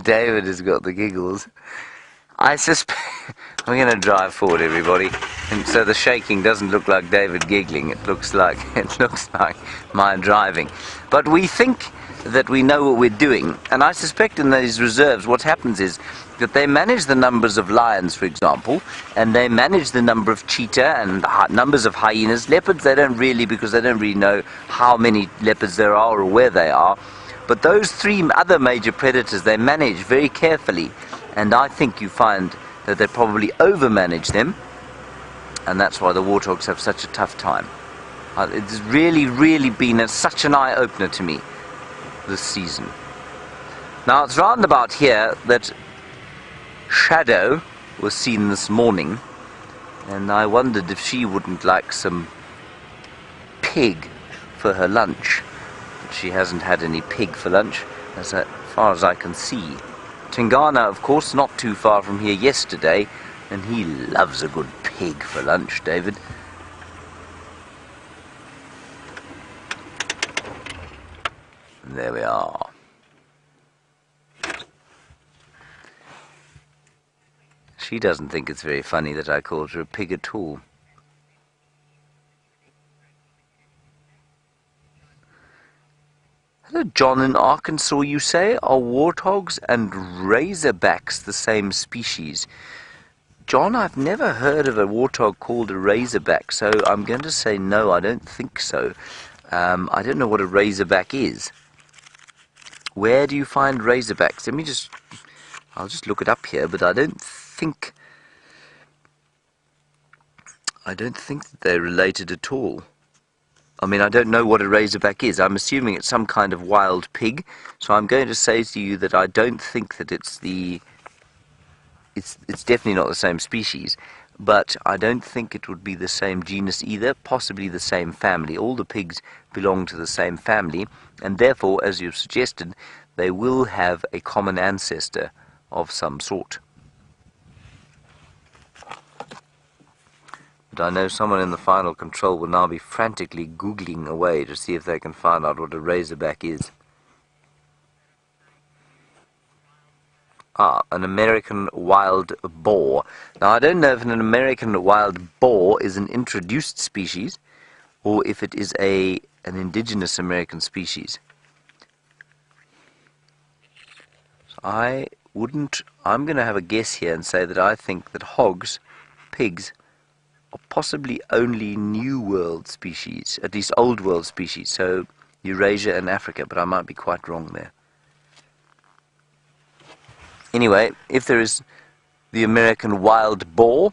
David has got the giggles. I suspect we're going to drive forward, everybody, and so the shaking doesn't look like David giggling. It looks like my driving. But we think that we know what we're doing, and I suspect in these reserves what happens is that they manage the numbers of lions, for example, and they manage the number of cheetah and numbers of hyenas. Leopards they don't really, because they don't really know how many leopards there are or where they are. But those three other major predators they manage very carefully, and I think you find that they probably overmanage them, and that's why the warthogs have such a tough time. It's really been such an eye-opener to me this season. Now it's round about here that Shadow was seen this morning, and I wondered if she wouldn't like some pig for her lunch. But she hasn't had any pig for lunch, as far as I can see. Tingana, of course, not too far from here yesterday, and he loves a good pig for lunch, David. And there we are. She doesn't think it's very funny that I called her a pig at all. Hello, John in Arkansas, you say? Are warthogs and razorbacks the same species? John, I've never heard of a warthog called a razorback, so I'm going to say no, I don't think so. I don't know what a razorback is. Where do you find razorbacks? I'll just look it up here, but I don't think that they're related at all. I mean, I don't know what a razorback is. I'm assuming it's some kind of wild pig, so I'm going to say to you that I don't think that it's definitely not the same species, but I don't think it would be the same genus either, possibly the same family. All the pigs belong to the same family, and therefore, as you've suggested, they will have a common ancestor of some sort. But I know someone in the final control will now be frantically Googling away to see if they can find out what a razorback is. An American wild boar. Now, I don't know if an American wild boar is an introduced species or if it is an indigenous American species. So I'm going to have a guess here and say that I think that hogs, pigs, are possibly only New World species, at least Old World species, so Eurasia and Africa, but I might be quite wrong there. Anyway, if there is the American wild boar,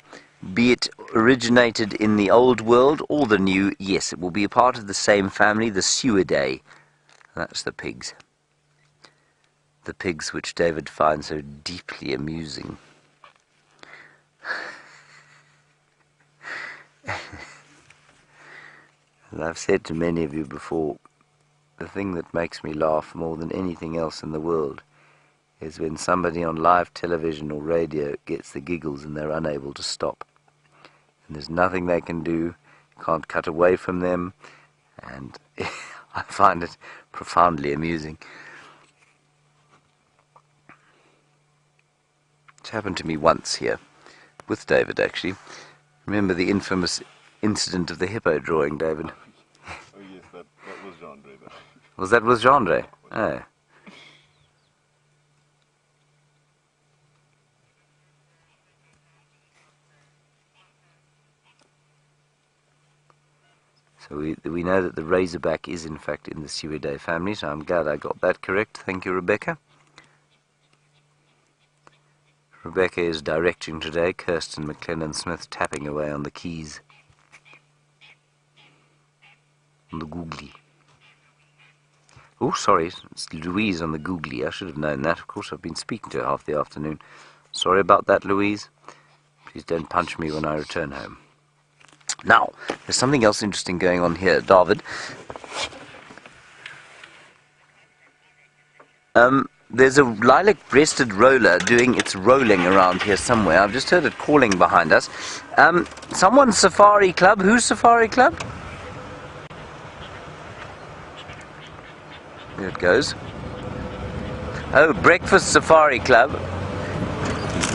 be it originated in the Old World or the New, yes, it will be a part of the same family, the Suidae. That's the pigs. The pigs which David finds so deeply amusing. As I've said to many of you before, the thing that makes me laugh more than anything else in the world is when somebody on live television or radio gets the giggles and they're unable to stop. And there's nothing they can do, can't cut away from them, and I find it profoundly amusing. It's happened to me once here, with David actually. Remember the infamous incident of the hippo drawing, David? Oh yes, that was Jean-Andre. Was that with Jean-Andre? Oh. So we know that the razorback is in fact in the Suidae family, so I'm glad I got that correct. Thank you, Rebecca. Rebecca is directing today, Kirsten McLennan-Smith tapping away on the keys. On the googly. Oh, sorry, it's Louise on the googly. I should have known that. Of course, I've been speaking to her half the afternoon. Sorry about that, Louise. Please don't punch me when I return home. Now, there's something else interesting going on here, David. There's a lilac-breasted roller doing its rolling around here somewhere. I've just heard it calling behind us. Someone's safari club. Whose safari club? There it goes. Oh, Breakfast Safari Club.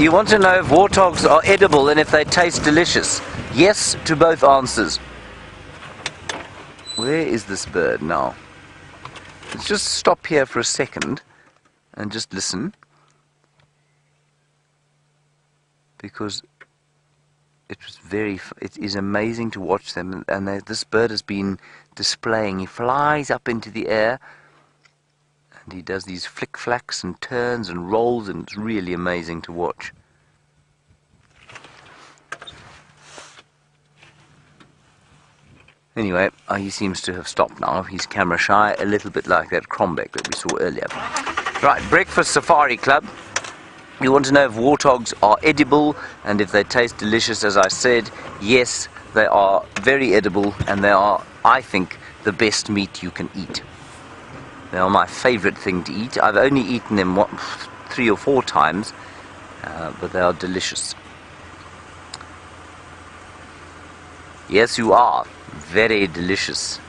You want to know if warthogs are edible and if they taste delicious? Yes to both answers. Where is this bird now? Let's just stop here for a second and just listen, because it is amazing to watch them, and this bird has been displaying. He flies up into the air and he does these flick-flacks and turns and rolls, and it's really amazing to watch. Anyway, he seems to have stopped now. He's camera shy, a little bit like that crombeck that we saw earlier. Right, Breakfast Safari Club. You want to know if warthogs are edible and if they taste delicious. As I said, yes, they are very edible, and they are, I think, the best meat you can eat. They are my favorite thing to eat. I've only eaten them 3 or 4 times, but they are delicious. Yes, you are. Very delicious.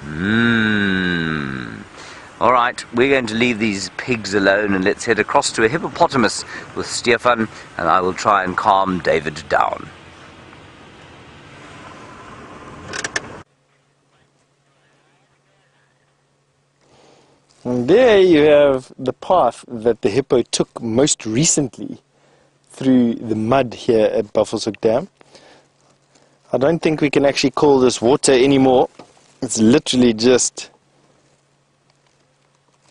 Alright, we're going to leave these pigs alone and let's head across to a hippopotamus with Stefan, and I will try and calm David down. And there you have the path that the hippo took most recently through the mud here at Buffelshoek Dam. I don't think we can actually call this water anymore. It's literally just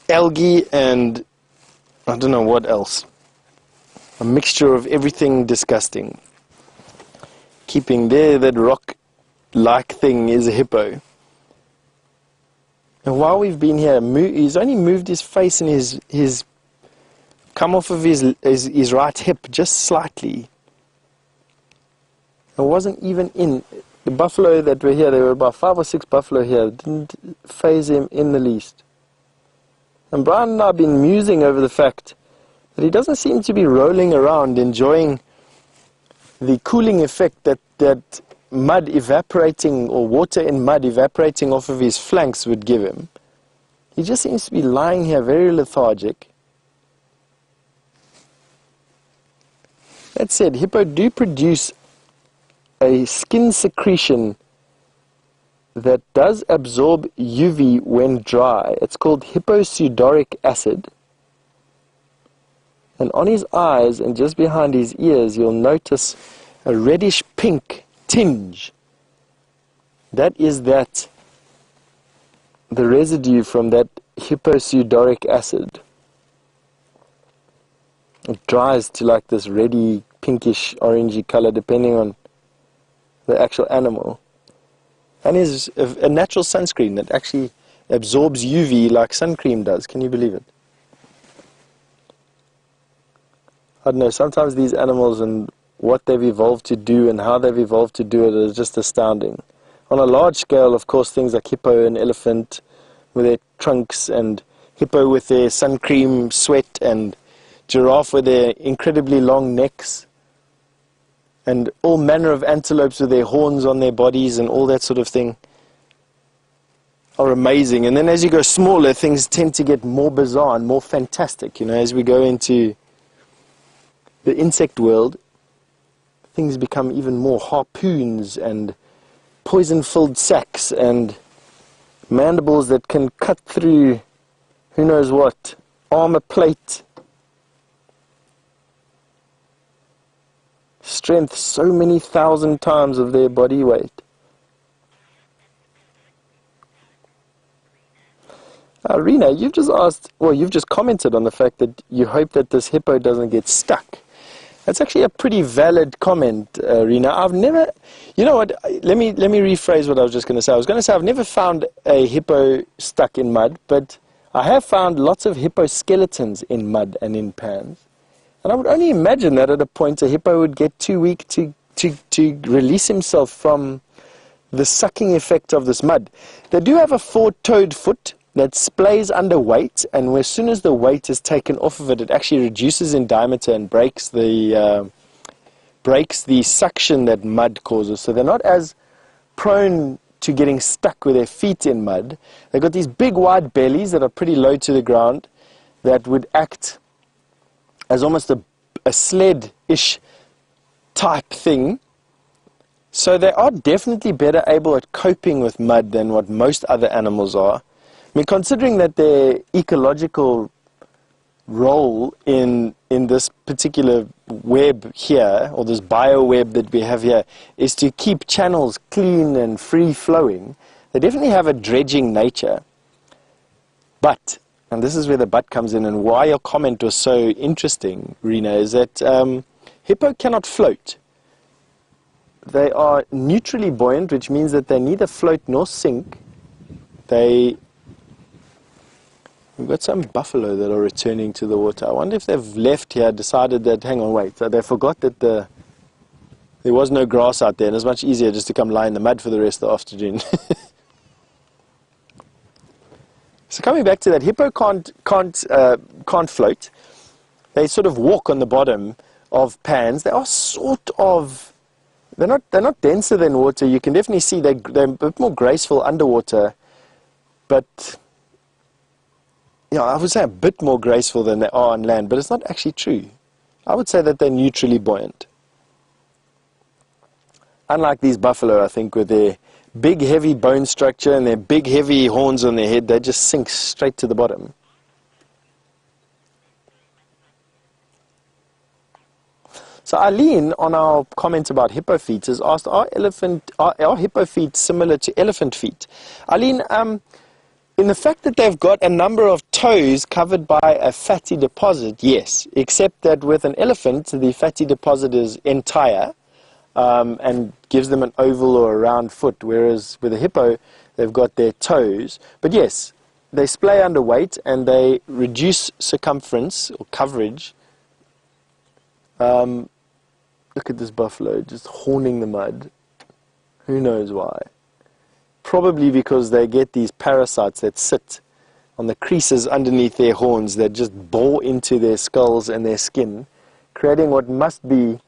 algae and I don't know what else. A mixture of everything disgusting. Keeping there that rock-like thing is a hippo. And while we've been here, he's only moved his face and his come off of his right hip just slightly. It wasn't even in. The buffalo that were here, there were about 5 or 6 buffalo here, didn't faze him in the least. And Brian and I have been musing over the fact that he doesn't seem to be rolling around enjoying the cooling effect that mud evaporating, or water in mud evaporating off of his flanks would give him. He just seems to be lying here very lethargic. That said, hippo do produce a skin secretion that does absorb UV when dry. It's called hyposudoric acid. And on his eyes and just behind his ears, you'll notice a reddish pink tinge. That is the residue from that hyposudoric acid. It dries to like this reddy, pinkish, orangey color depending on the actual animal, and is a natural sunscreen that actually absorbs UV like sun cream does. Can you believe it? I don't know, sometimes these animals and what they've evolved to do and how they've evolved to do it is just astounding. On a large scale, of course, things like hippo and elephant with their trunks, and hippo with their sun cream sweat, and giraffe with their incredibly long necks, and all manner of antelopes with their horns on their bodies and all that sort of thing are amazing. And then as you go smaller, things tend to get more bizarre and more fantastic. You know, as we go into the insect world, things become even more harpoons and poison-filled sacks and mandibles that can cut through who knows what, armor plate, strength so many thousand times of their body weight. Rena, you've just asked, well, you've just commented on the fact that you hope that this hippo doesn't get stuck. That's actually a pretty valid comment, Rena. I've never, you know what, let me rephrase what I was just going to say. I was going to say I've never found a hippo stuck in mud, but I have found lots of hippo skeletons in mud and in pans. And I would only imagine that at a point a hippo would get too weak to release himself from the sucking effect of this mud. They do have a four-toed foot that splays under weight, and as soon as the weight is taken off of it, it actually reduces in diameter and breaks the suction that mud causes. So they're not as prone to getting stuck with their feet in mud. They've got these big wide bellies that are pretty low to the ground that would act as almost a sled-ish type thing. So they are definitely better able at coping with mud than what most other animals are. I mean, considering that their ecological role in this particular web here, or this bioweb that we have here, is to keep channels clean and free-flowing, they definitely have a dredging nature. But, and this is where the but comes in, and why your comment was so interesting, Rena, is that hippo cannot float. They are neutrally buoyant, which means that they neither float nor sink. We've got some buffalo that are returning to the water. I wonder if they've left here, decided that, hang on, wait, so they forgot that there was no grass out there, and it's much easier just to come lie in the mud for the rest of the afternoon. So coming back to that, hippo can't float. They sort of walk on the bottom of pans. They are sort of, they're not denser than water. You can definitely see they're a bit more graceful underwater, but yeah, I would say a bit more graceful than they are on land, but it's not actually true. I would say that they're neutrally buoyant. Unlike these buffalo, I think, with their big, heavy bone structure and their big, heavy horns on their head, they just sink straight to the bottom. So Eileen, on our comment about hippo feet, has asked, are hippo feet similar to elephant feet? Eileen, in the fact that they've got a number of toes covered by a fatty deposit, yes, except that with an elephant, the fatty deposit is entire and gives them an oval or a round foot, whereas with a hippo, they've got their toes. But yes, they splay under weight and they reduce circumference or coverage. Look at this buffalo just horning the mud. Who knows why? Probably because they get these parasites that sit on the creases underneath their horns that just bore into their skulls and their skin, creating what must be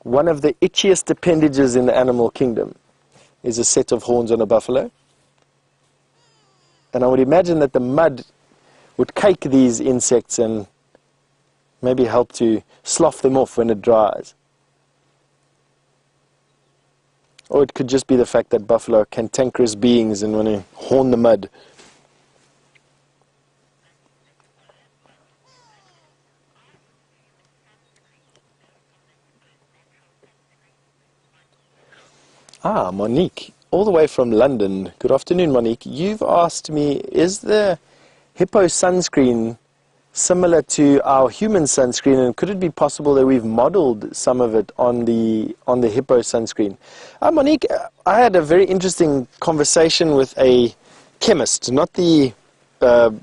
one of the itchiest appendages in the animal kingdom, is a set of horns on a buffalo. And I would imagine that the mud would cake these insects and maybe help to slough them off when it dries. Or it could just be the fact that buffalo are cantankerous beings and want to horn the mud. Ah, Monique, all the way from London. Good afternoon, Monique. You've asked me, is the hippo sunscreen similar to our human sunscreen, and could it be possible that we've modeled some of it on the hippo sunscreen? Monique, I had a very interesting conversation with a chemist, not the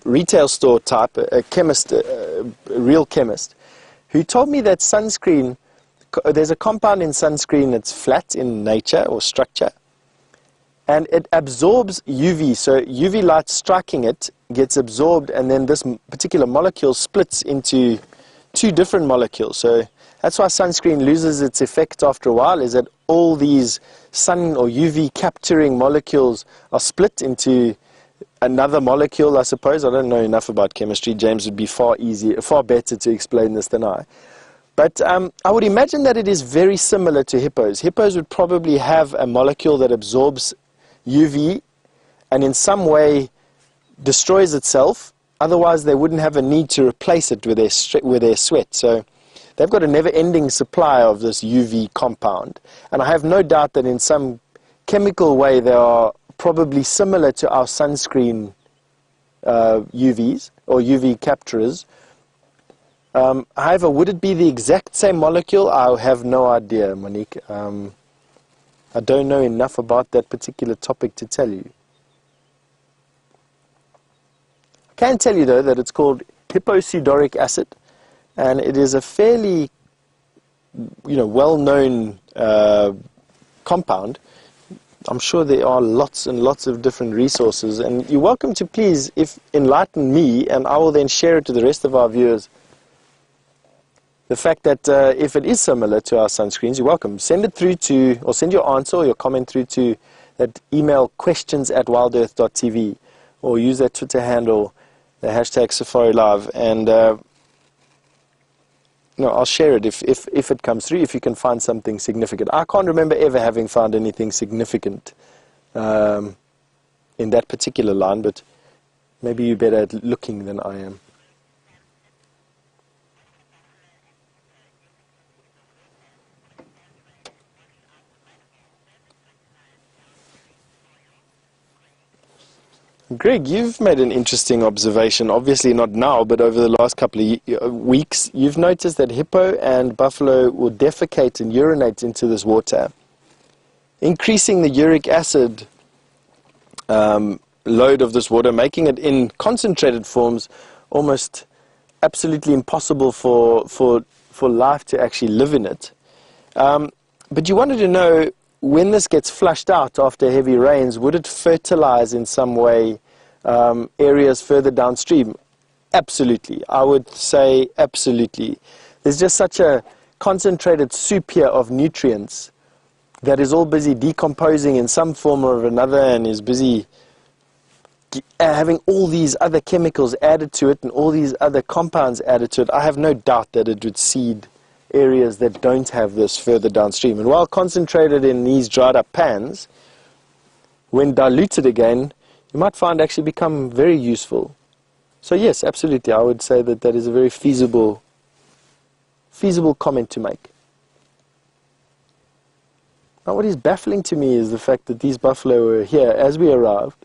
retail store type, a chemist, a real chemist, who told me that sunscreen there's a compound in sunscreen that's flat in nature or structure, and it absorbs UV. So UV light striking it gets absorbed, and then this particular molecule splits into two different molecules. So that's why sunscreen loses its effect after a while, is that all these sun or UV capturing molecules are split into another molecule, I suppose. I don't know enough about chemistry. James would be far better to explain this than I. But I would imagine that it is very similar to hippos. Hippos would probably have a molecule that absorbs UV and in some way destroys itself. Otherwise, they wouldn't have a need to replace it with their sweat. So they've got a never-ending supply of this UV compound. And I have no doubt that in some chemical way they are probably similar to our sunscreen UVs or UV capturers. However, would it be the exact same molecule? I have no idea, Monique. I don't know enough about that particular topic to tell you. I can tell you, though, that it's called hipposudoric acid, and it is a fairly, well-known compound. I'm sure there are lots and lots of different resources, and you're welcome to please enlighten me, and I will then share it to the rest of our viewers. The fact that if it is similar to our sunscreens, you're welcome. Send it through to, or send your answer or your comment through to that email questions@wildearth.tv, or use that Twitter handle, the hashtag Safari Live, and I'll share it if it comes through, if you can find something significant. I can't remember ever having found anything significant in that particular line, but maybe you're better at looking than I am. Greg, you've made an interesting observation, obviously not now, but over the last couple of weeks. You've noticed that hippo and buffalo will defecate and urinate into this water, increasing the uric acid load of this water, making it in concentrated forms almost absolutely impossible for life to actually live in it. But you wanted to know, when this gets flushed out after heavy rains, would it fertilize in some way areas further downstream? Absolutely. I would say absolutely. There's just such a concentrated soup here of nutrients that is all busy decomposing in some form or another, and is busy having all these other chemicals added to it and all these other compounds added to it. I have no doubt that it would seed areas that don't have this further downstream. And while concentrated in these dried up pans, when diluted again, you might find actually become very useful. So yes, absolutely, I would say that is a very feasible comment to make. Now what is baffling to me is the fact that these buffalo were here as we arrived,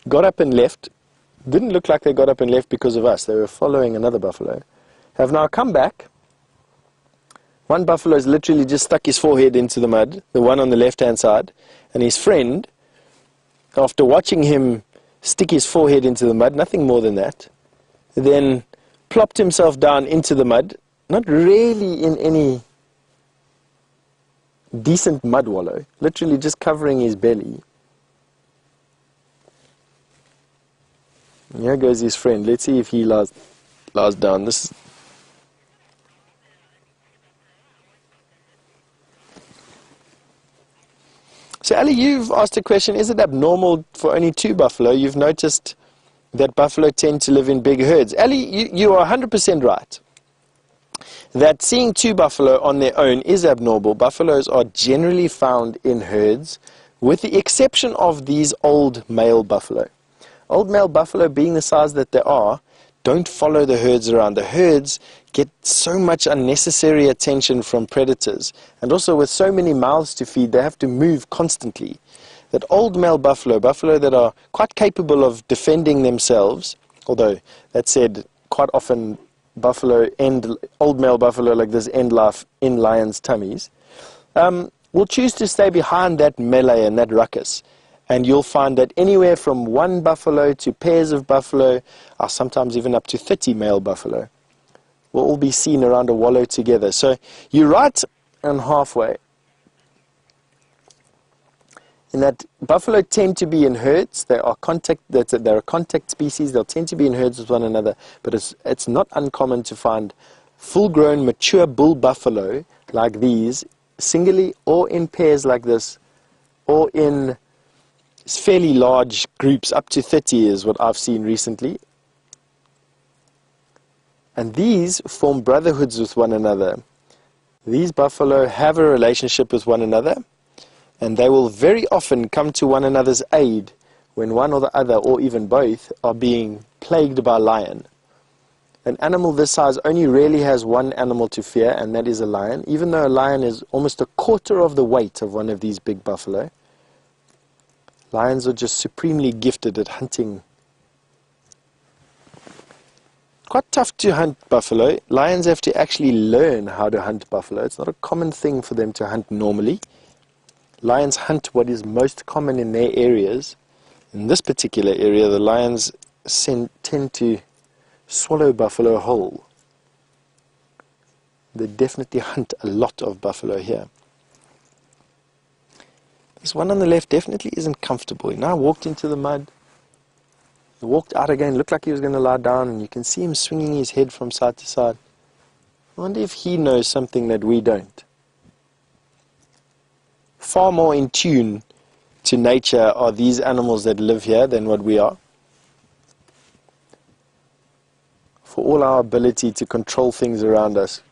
got up and left. Didn't look like they got up and left because of us. They were following another buffalo. Have now come back. One buffalo has literally just stuck his forehead into the mud, the one on the left-hand side, and his friend, after watching him stick his forehead into the mud, nothing more than that, then plopped himself down into the mud, not really in any decent mud wallow, literally just covering his belly. And here goes his friend. Let's see if he lies down. This. So Ali, you've asked a question, is it abnormal for only 2 buffalo? You've noticed that buffalo tend to live in big herds. Ali, you are 100% right. That seeing 2 buffalo on their own is abnormal. Buffaloes are generally found in herds, with the exception of these old male buffalo. Old male buffalo, being the size that they are, don't follow the herds around. The herds get so much unnecessary attention from predators, and also with so many mouths to feed, they have to move constantly. That old male buffalo that are quite capable of defending themselves, although that said, quite often old male buffalo like this end life in lions' tummies, will choose to stay behind that melee and that ruckus. And you'll find that anywhere from 1 buffalo to pairs of buffalo, or sometimes even up to 30 male buffalo, will all be seen around a wallow together. So you're right and halfway. In that buffalo tend to be in herds. They're a contact species. They'll tend to be in herds with one another. But it's not uncommon to find full-grown, mature bull buffalo like these, singly or in pairs like this, or in fairly large groups, up to 30 is what I've seen recently. And these form brotherhoods with one another. These buffalo have a relationship with one another, and they will very often come to one another's aid when one or the other, or even both, are being plagued by lion. An animal this size only really has one animal to fear, and that is a lion, even though a lion is almost a quarter of the weight of one of these big buffalo. Lions are just supremely gifted at hunting. Quite tough to hunt buffalo. Lions have to actually learn how to hunt buffalo. It's not a common thing for them to hunt normally. Lions hunt what is most common in their areas. In this particular area, the lions tend to swallow buffalo whole. They definitely hunt a lot of buffalo here. This one on the left definitely isn't comfortable. He now walked into the mud. He walked out again, looked like he was going to lie down, and you can see him swinging his head from side to side. I wonder if he knows something that we don't. Far more in tune to nature are these animals that live here than what we are. For all our ability to control things around us.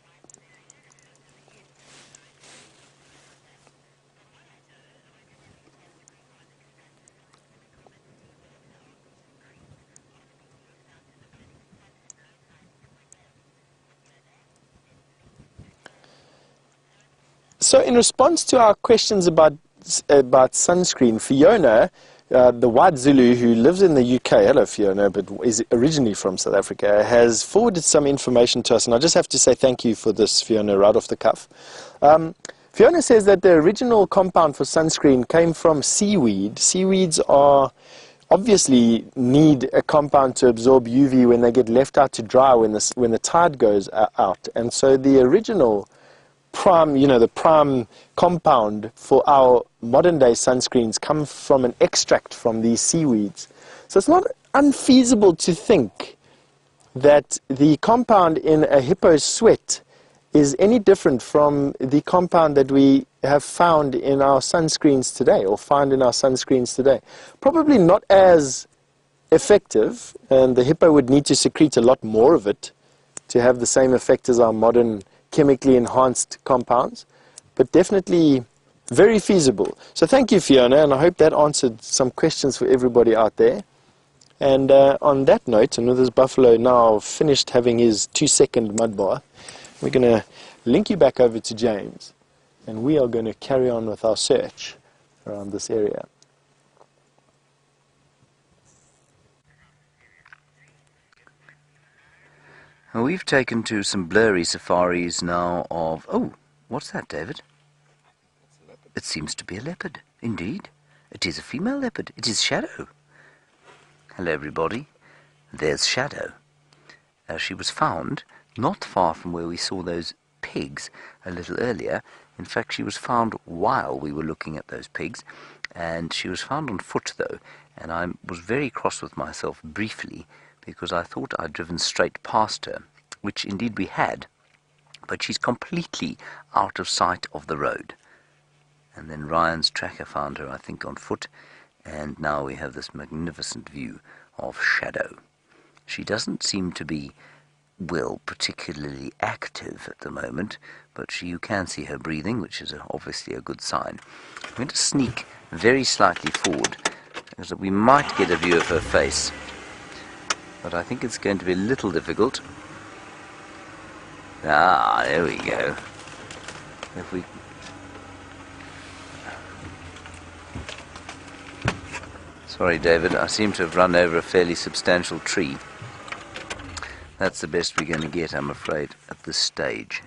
So in response to our questions about sunscreen, Fiona, the white Zulu who lives in the UK, hello Fiona, but is originally from South Africa, has forwarded some information to us, and I just have to say thank you for this, Fiona, right off the cuff. Fiona says that the original compound for sunscreen came from seaweed. Seaweeds obviously need a compound to absorb UV when they get left out to dry when the tide goes out, and so the original the prime compound for our modern day sunscreens come from an extract from these seaweeds. So it's not unfeasible to think that the compound in a hippo's sweat is any different from the compound that we have found in our sunscreens today, or find in our sunscreens today. Probably not as effective, and the hippo would need to secrete a lot more of it to have the same effect as our modern chemically enhanced compounds, but definitely very feasible. So thank you, Fiona, and I hope that answered some questions for everybody out there. And on that note, and with this buffalo now finished having his 2-second mud bath, we're going to link you back over to James, and we are going to carry on with our search around this area. Well, we've taken to some blurry safaris now of... Oh, what's that, David? It seems to be a leopard, indeed. It is a female leopard. It is Shadow. Hello, everybody. There's Shadow. She was found not far from where we saw those pigs a little earlier. In fact, she was found while we were looking at those pigs, and she was found on foot, though, and I was very cross with myself briefly because I thought I'd driven straight past her, which indeed we had, but she's completely out of sight of the road. And then Ryan's tracker found her, I think, on foot, and now we have this magnificent view of Shadow. She doesn't seem to be, well, particularly active at the moment, but you can see her breathing, which is obviously a good sign. I'm going to sneak very slightly forward, because we might get a view of her face, but I think it's going to be a little difficult. Ah, there we go. If we... Sorry, David, I seem to have run over a fairly substantial tree. That's the best we're going to get, I'm afraid, at this stage.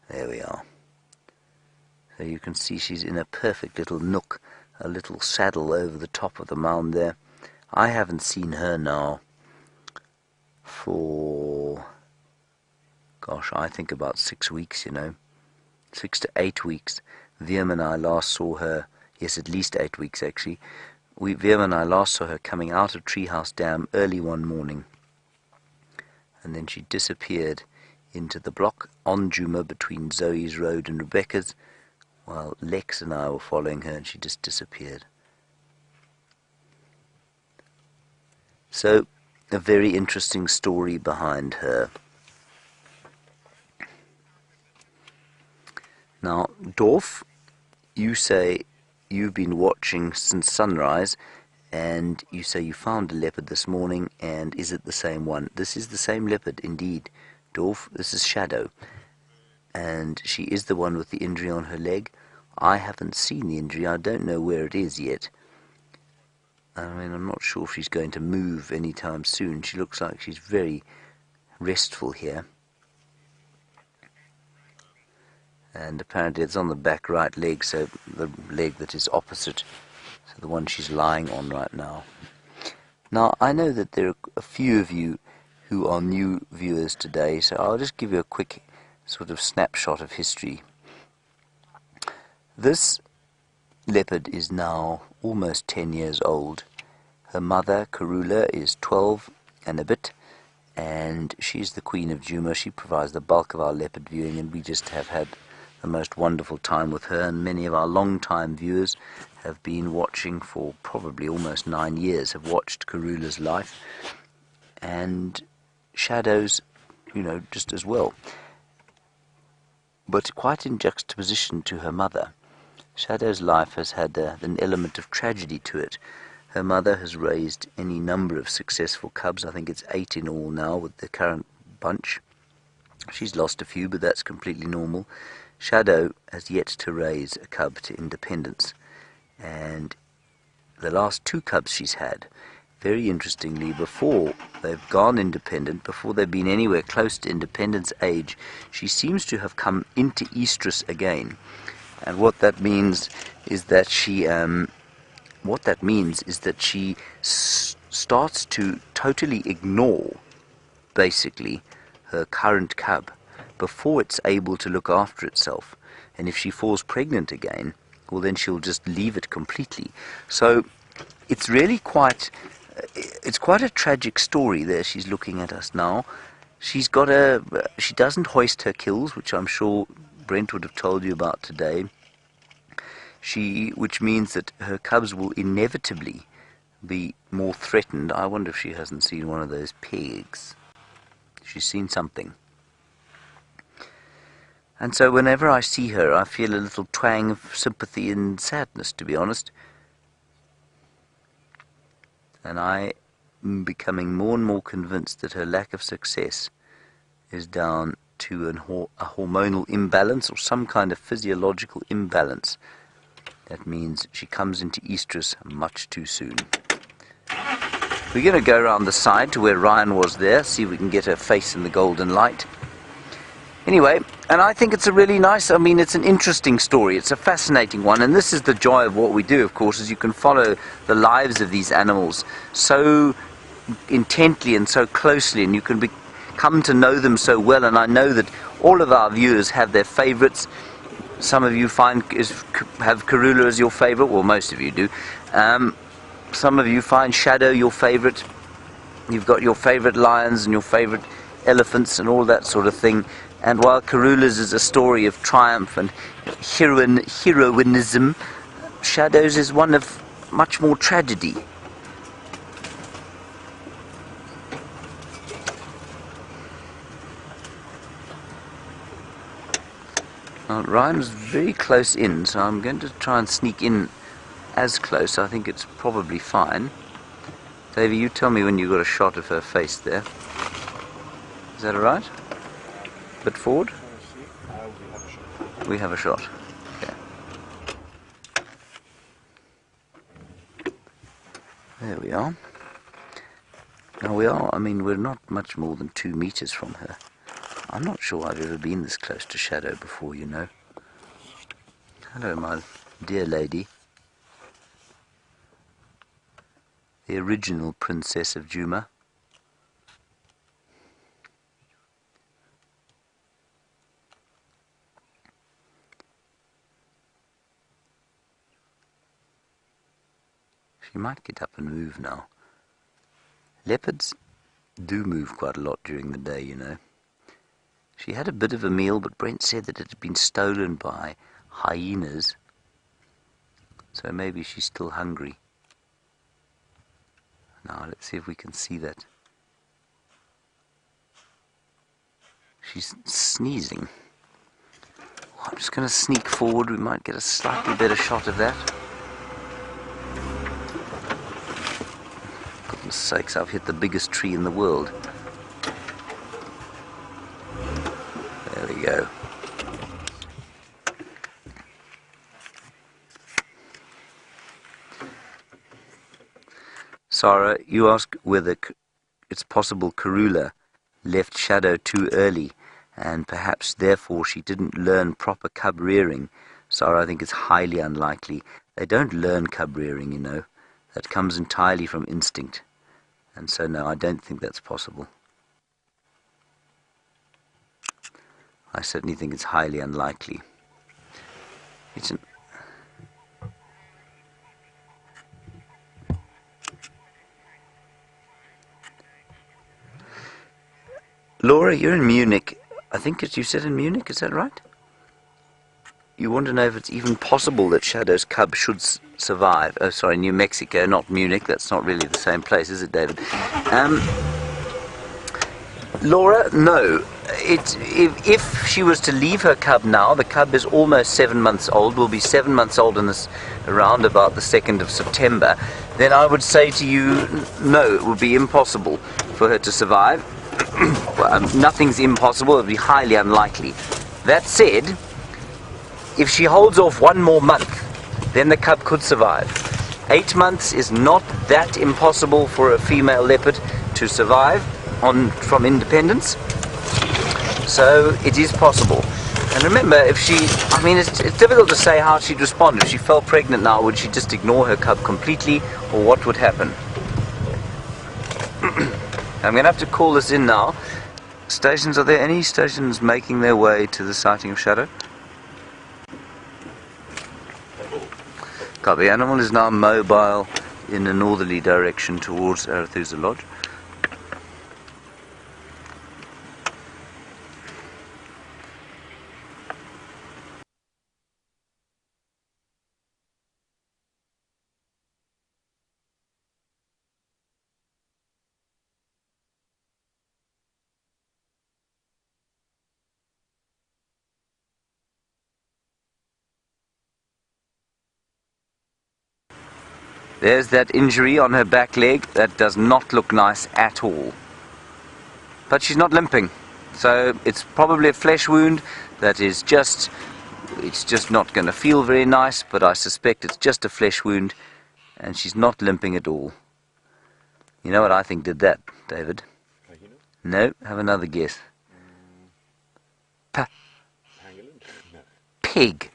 There we are. So you can see she's in a perfect little nook, a little saddle over the top of the mound there. I haven't seen her now for, gosh, I think about 6 weeks, 6 to 8 weeks. Viam and I last saw her, yes, at least 8 weeks actually. Viam and I last saw her coming out of Treehouse Dam early one morning. And then she disappeared into the block on Juma between Zoe's Road and Rebecca's, while Lex and I were following her, and she just disappeared. So, a very interesting story behind her. Now, Dorf, you say you've been watching since sunrise, and you say you found a leopard this morning, and is it the same one? This is the same leopard, indeed. Dorf, this is Shadow, and she is the one with the injury on her leg. I haven't seen the injury. I don't know where it is yet. I mean, I'm not sure if she's going to move anytime soon. She looks like she's very restful here. And apparently it's on the back right leg, so the leg that is opposite, so the one she's lying on right now. Now, I know that there are a few of you who are new viewers today, so I'll just give you a quick sort of snapshot of history. This leopard is now almost 10 years old. Her mother, Karula, is 12 and a bit, and she's the queen of Juma. She provides the bulk of our leopard viewing, and we just have had the most wonderful time with her, and many of our long-time viewers have been watching for probably almost 9 years, have watched Karula's life, and Shadow's, just as well. But quite in juxtaposition to her mother, Shadow's life has had an element of tragedy to it. Her mother has raised any number of successful cubs. I think it's 8 in all now with the current bunch. She's lost a few, but that's completely normal. Shadow has yet to raise a cub to independence. And the last 2 cubs she's had, very interestingly, before they've gone independent, before they've been anywhere close to independence age, she seems to have come into estrus again. And what that means is that she starts to totally ignore, basically, her current cub before it's able to look after itself. And if she falls pregnant again, well, then she'll just leave it completely. So it's really quite a tragic story there. She's looking at us now. She doesn't hoist her kills, which I'm sure Brent would have told you about today. Which means that her cubs will inevitably be more threatened. I wonder if she hasn't seen one of those pigs. She's seen something. And so whenever I see her, I feel a little twang of sympathy and sadness, to be honest. And I am becoming more and more convinced that her lack of success is down to a hormonal imbalance or some kind of physiological imbalance. That means she comes into estrus much too soon. We're going to go around the side to where Ryan was there, see if we can get her face in the golden light. Anyway, and I think it's a really nice, it's an interesting story. It's a fascinating one, and this is the joy of what we do, of course, is you can follow the lives of these animals so intently and so closely, and you can come to know them so well. And I know that all of our viewers have their favorites. Some of you have Karula as your favorite, well, most of you do. Some of you find Shadow your favorite. You've got your favorite lions and your favorite elephants and all that sort of thing. And while Karula's is a story of triumph and heroism, Shadow's is one of much more tragedy. Now, Ryan's very close in, so I'm going to try and sneak in as close. I think it's probably fine. Davey, you tell me when you got a shot of her face there. Is that alright? A bit forward? We have a shot. Okay. There we are. Now we're not much more than 2 meters from her. I'm not sure I've ever been this close to Shadow before, Hello, my dear lady. the original princess of Juma. She might get up and move now. Leopards do move quite a lot during the day, you know. She had a bit of a meal, but Brent said that it had been stolen by hyenas. So maybe she's still hungry. Now let's see if we can see that. She's sneezing. I'm just going to sneak forward. We might get a slightly better shot of that. Goodness sakes, I've hit the biggest tree in the world. There we go. Sarah, you ask whether it's possible Karula left Shadow too early and perhaps therefore she didn't learn proper cub rearing. Sarah, I think it's highly unlikely. They don't learn cub rearing, you know. That comes entirely from instinct. And so no, I don't think that's possible. I certainly think it's highly unlikely. It's an Laura, you're in Munich. I think you said in Munich, is that right? You want to know if it's even possible that Shadow's cub should survive. Oh, sorry, New Mexico, not Munich. That's not really the same place, is it, David? Laura, no. If she was to leave her cub now, the cub is almost 7 months old, will be 7 months old in this, around about the 2nd of September, then I would say to you, no, it would be impossible for her to survive. Well, nothing's impossible, it would be highly unlikely. That said, if she holds off 1 more month, then the cub could survive. 8 months is not that impossible for a female leopard to survive from independence. So it is possible. And remember, if she, I mean, it's difficult to say how she'd respond. If she fell pregnant now, would she just ignore her cub completely, or what would happen? I'm going to have to call this in now. Stations, are there any stations making their way to the sighting of Shadow? The animal is now mobile in a northerly direction towards Arethusa Lodge. There's that injury on her back leg. That does not look nice at all. But she's not limping. So it's probably a flesh wound that is just, it's just not going to feel very nice, but I suspect it's just a flesh wound and she's not limping at all. You know what I think did that, David? No, have another guess. Pig.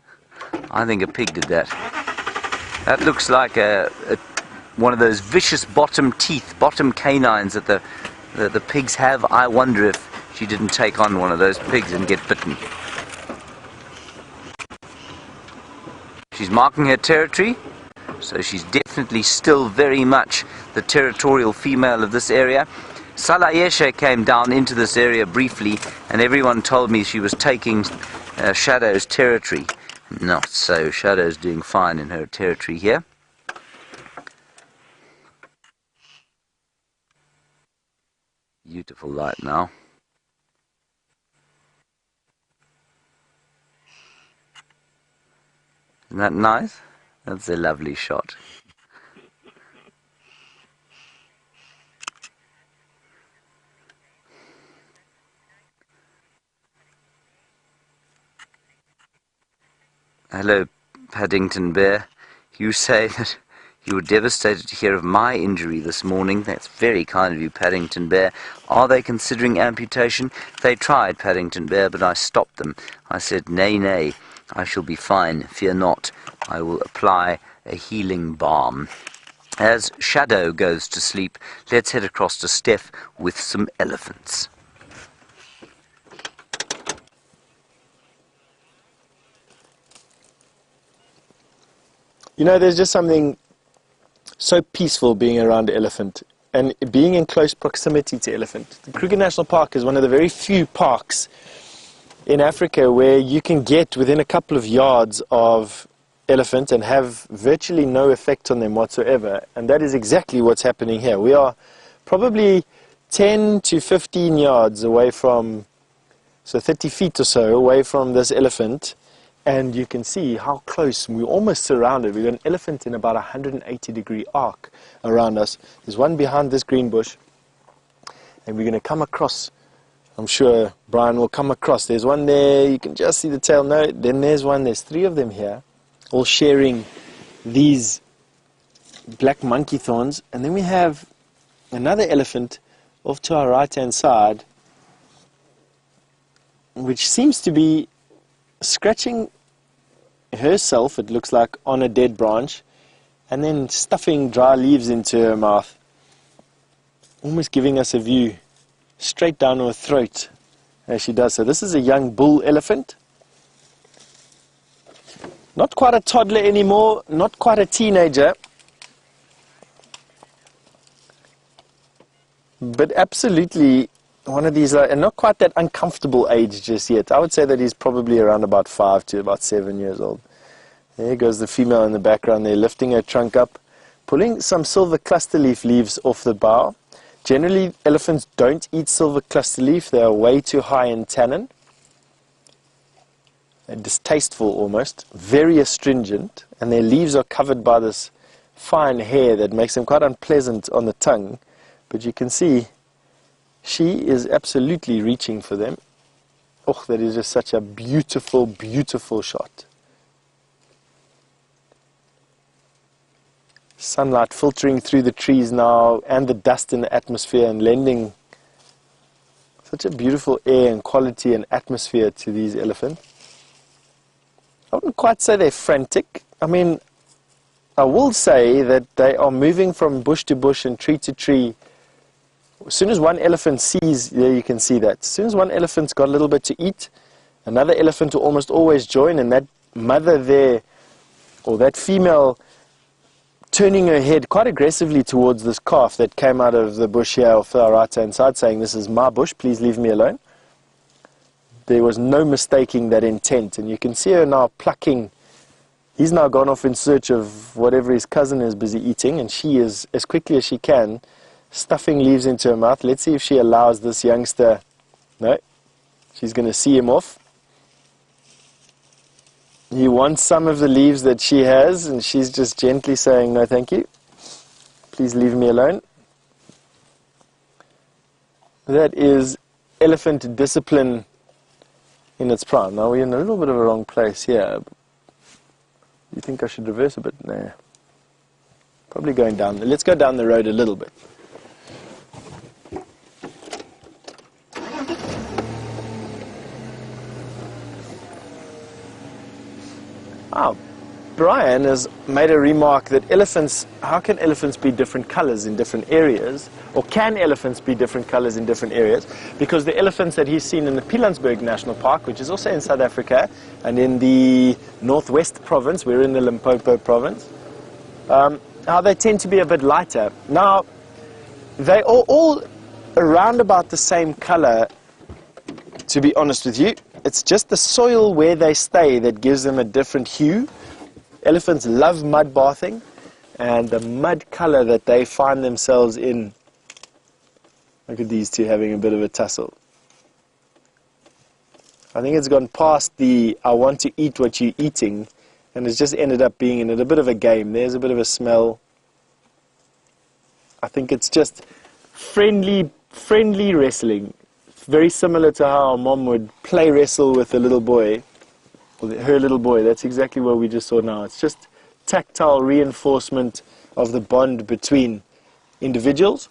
I think a pig did that. That looks like one of those vicious bottom canines that the pigs have. I wonder if she didn't take on one of those pigs and get bitten. She's marking her territory, so she's definitely still very much the territorial female of this area. Salayeshe came down into this area briefly, and everyone told me she was taking Shadow's territory. Not so. Shadow's doing fine in her territory here. Beautiful light now. Isn't that nice? That's a lovely shot. Hello, Paddington Bear. You say that you were devastated to hear of my injury this morning. That's very kind of you, Paddington Bear. Are they considering amputation? They tried, Paddington Bear, but I stopped them. I said, nay, nay, I shall be fine. Fear not. I will apply a healing balm. As Shadow goes to sleep, let's head across to Stef with some elephants. You know, there's just something so peaceful being around an elephant and being in close proximity to elephant. The Kruger National Park is one of the very few parks in Africa where you can get within a couple of yards of elephant and have virtually no effect on them whatsoever, and that is exactly what's happening here. We are probably 10 to 15 yards away from, so 30 feet or so away from this elephant, and you can see how close we're almost surrounded. We've got an elephant in about a 180-degree arc around us. There's one behind this green bush, and we're going to come across. I'm sure Brian will come across. There's one there, you can just see the tail. No, then there's one, there's three of them here, all sharing these black monkey thorns. And then we have another elephant off to our right-hand side, which seems to be scratching herself, it looks like, on a dead branch, and then stuffing dry leaves into her mouth, almost giving us a view straight down her throat as she does so. This is a young bull elephant. Not quite a toddler anymore, not quite a teenager, but absolutely one of these, and not quite that uncomfortable age just yet. I would say that he's probably around about 5 to about 7 years old. There goes the female in the background there, lifting her trunk up, pulling some silver cluster leaf leaves off the bough. Generally, elephants don't eat silver cluster leaf. They are way too high in tannin. They're distasteful almost, very astringent, and their leaves are covered by this fine hair that makes them quite unpleasant on the tongue. But you can see she is absolutely reaching for them. Oh, that is just such a beautiful, beautiful shot. Sunlight filtering through the trees now and the dust in the atmosphere and lending such a beautiful air and quality and atmosphere to these elephants. I wouldn't quite say they're frantic. I mean, I will say that they are moving from bush to bush and tree to tree. As soon as one elephant sees, there you can see that. As soon as one elephant's got a little bit to eat, another elephant will almost always join, and that mother there, or that female, turning her head quite aggressively towards this calf that came out of the bush here off our right-hand side, saying, "This is my bush, please leave me alone." There was no mistaking that intent, and you can see her now plucking. He's now gone off in search of whatever his cousin is busy eating, and she is, as quickly as she can, stuffing leaves into her mouth. Let's see if she allows this youngster. No, she's going to see him off. He wants some of the leaves that she has, and she's just gently saying, "No, thank you. Please leave me alone." That is elephant discipline in its prime. Now we're in a little bit of a wrong place here. You think I should reverse a bit? Nah. Probably going down. Let's go down the road a little bit. Oh, Brian has made a remark that elephants, how can elephants be different colors in different areas? Or can elephants be different colors in different areas? Because the elephants that he's seen in the Pilanesberg National Park, which is also in South Africa, and in the Northwest Province, we're in the Limpopo Province, how they tend to be a bit lighter. Now, they are all around about the same color, to be honest with you. It's just the soil where they stay that gives them a different hue. Elephants love mud bathing, and the mud color that they find themselves in. Look at these two having a bit of a tussle. I think it's gone past the "I want to eat what you're eating," and it's just ended up being in it a bit of a game. There's a bit of a smell. I think it's just friendly wrestling. Very similar to how a mom would play wrestle with a little boy, or her little boy. That's exactly what we just saw now. It's just tactile reinforcement of the bond between individuals.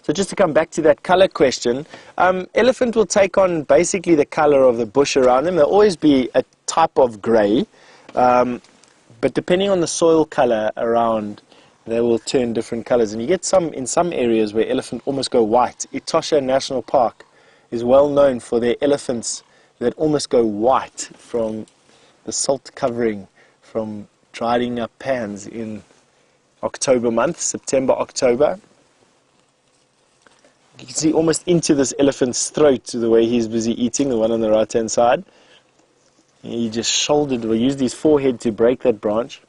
So just to come back to that color question, elephant will take on basically the color of the bush around them. There'll always be a type of gray, but depending on the soil color around they will turn different colors. And you get some in some areas where elephant almost go white. Etosha National Park is well known for their elephants that almost go white from the salt covering from drying up pans in October month, September, October. You can see almost into this elephant's throat the way he's busy eating, the one on the right hand side. He just shouldered, or used his forehead to break that branch.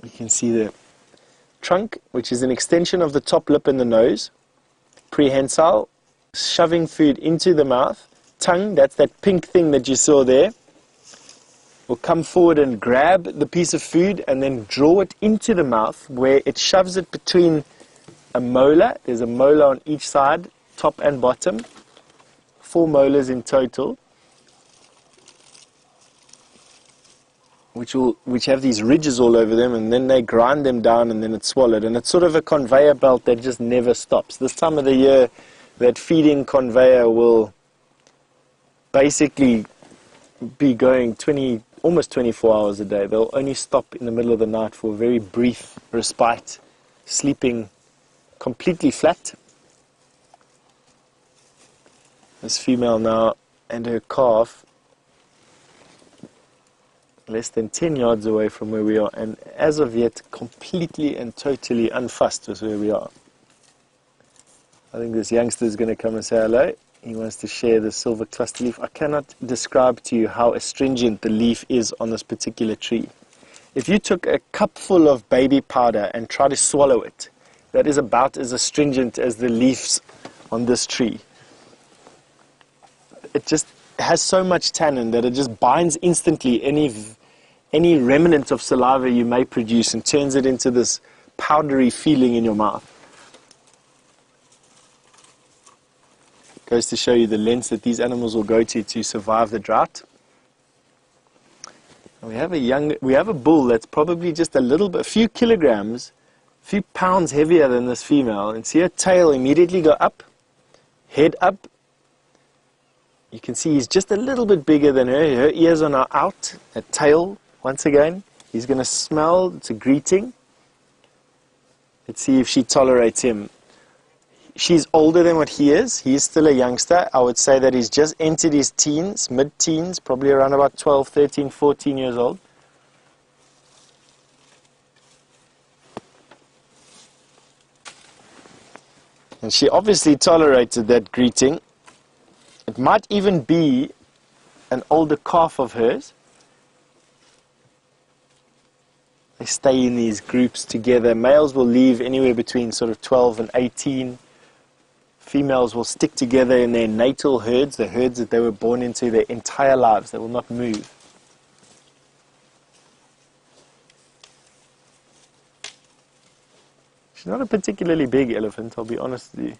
You can see the trunk, which is an extension of the top lip and the nose. Prehensile, shoving food into the mouth. Tongue, that's that pink thing that you saw there, will come forward and grab the piece of food and then draw it into the mouth, where it shoves it between a molar. There's a molar on each side, top and bottom. 4 molars in total, which have these ridges all over them, and then they grind them down and then it's swallowed. And it's sort of a conveyor belt that just never stops. This time of the year, that feeding conveyor will basically be going almost 24 hours a day. They'll only stop in the middle of the night for a very brief respite, sleeping completely flat. This female now and her calf less than 10 yards away from where we are, and as of yet completely and totally unfussed with where we are. I think this youngster is going to come and say hello. He wants to share the silver cluster leaf. I cannot describe to you how astringent the leaf is on this particular tree. If you took a cup full of baby powder and tried to swallow it, that is about as astringent as the leaves on this tree. It just has so much tannin that it just binds instantly any remnant of saliva you may produce and turns it into this powdery feeling in your mouth. Goes to show you the lengths that these animals will go to survive the drought. And we have a bull that's probably just a few kilograms, a few pounds heavier than this female, and see her tail immediately go up, head up. You can see he's just a little bit bigger than her. Her ears are now out. Her tail, once again, he's going to smell. It's a greeting. Let's see if she tolerates him. She's older than what he is. He's still a youngster. I would say that he's just entered his teens, mid-teens, probably around about 12, 13, 14 years old. And she obviously tolerated that greeting. It might even be an older calf of hers. They stay in these groups together. Males will leave anywhere between sort of 12 and 18. Females will stick together in their natal herds, the herds that they were born into their entire lives. They will not move. She's not a particularly big elephant, I'll be honest with you.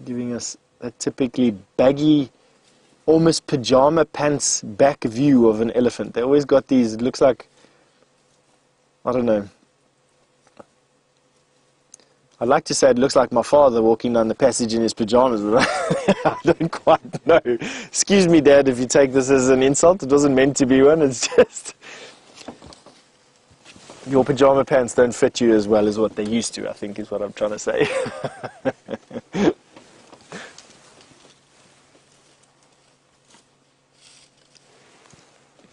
Giving us a typically baggy, almost pajama pants back view of an elephant. They always got these, it looks like, I don't know. I'd like to say it looks like my father walking down the passage in his pajamas, but I don't quite know. Excuse me, Dad, if you take this as an insult. It wasn't meant to be one. It's just your pajama pants don't fit you as well as what they used to, I think is what I'm trying to say.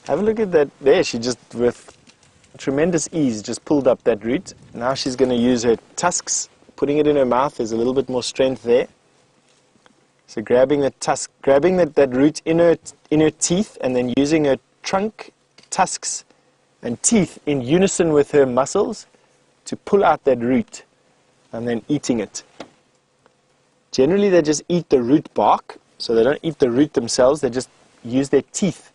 Have a look at that. There, she just, with tremendous ease, just pulled up that root. Now she's going to use her tusks, putting it in her mouth. There's a little bit more strength there. So grabbing the tusk, grabbing that root in her teeth, and then using her trunk, tusks, and teeth in unison with her muscles to pull out that root, and then eating it. Generally, they just eat the root bark, so they don't eat the root themselves. They just use their teeth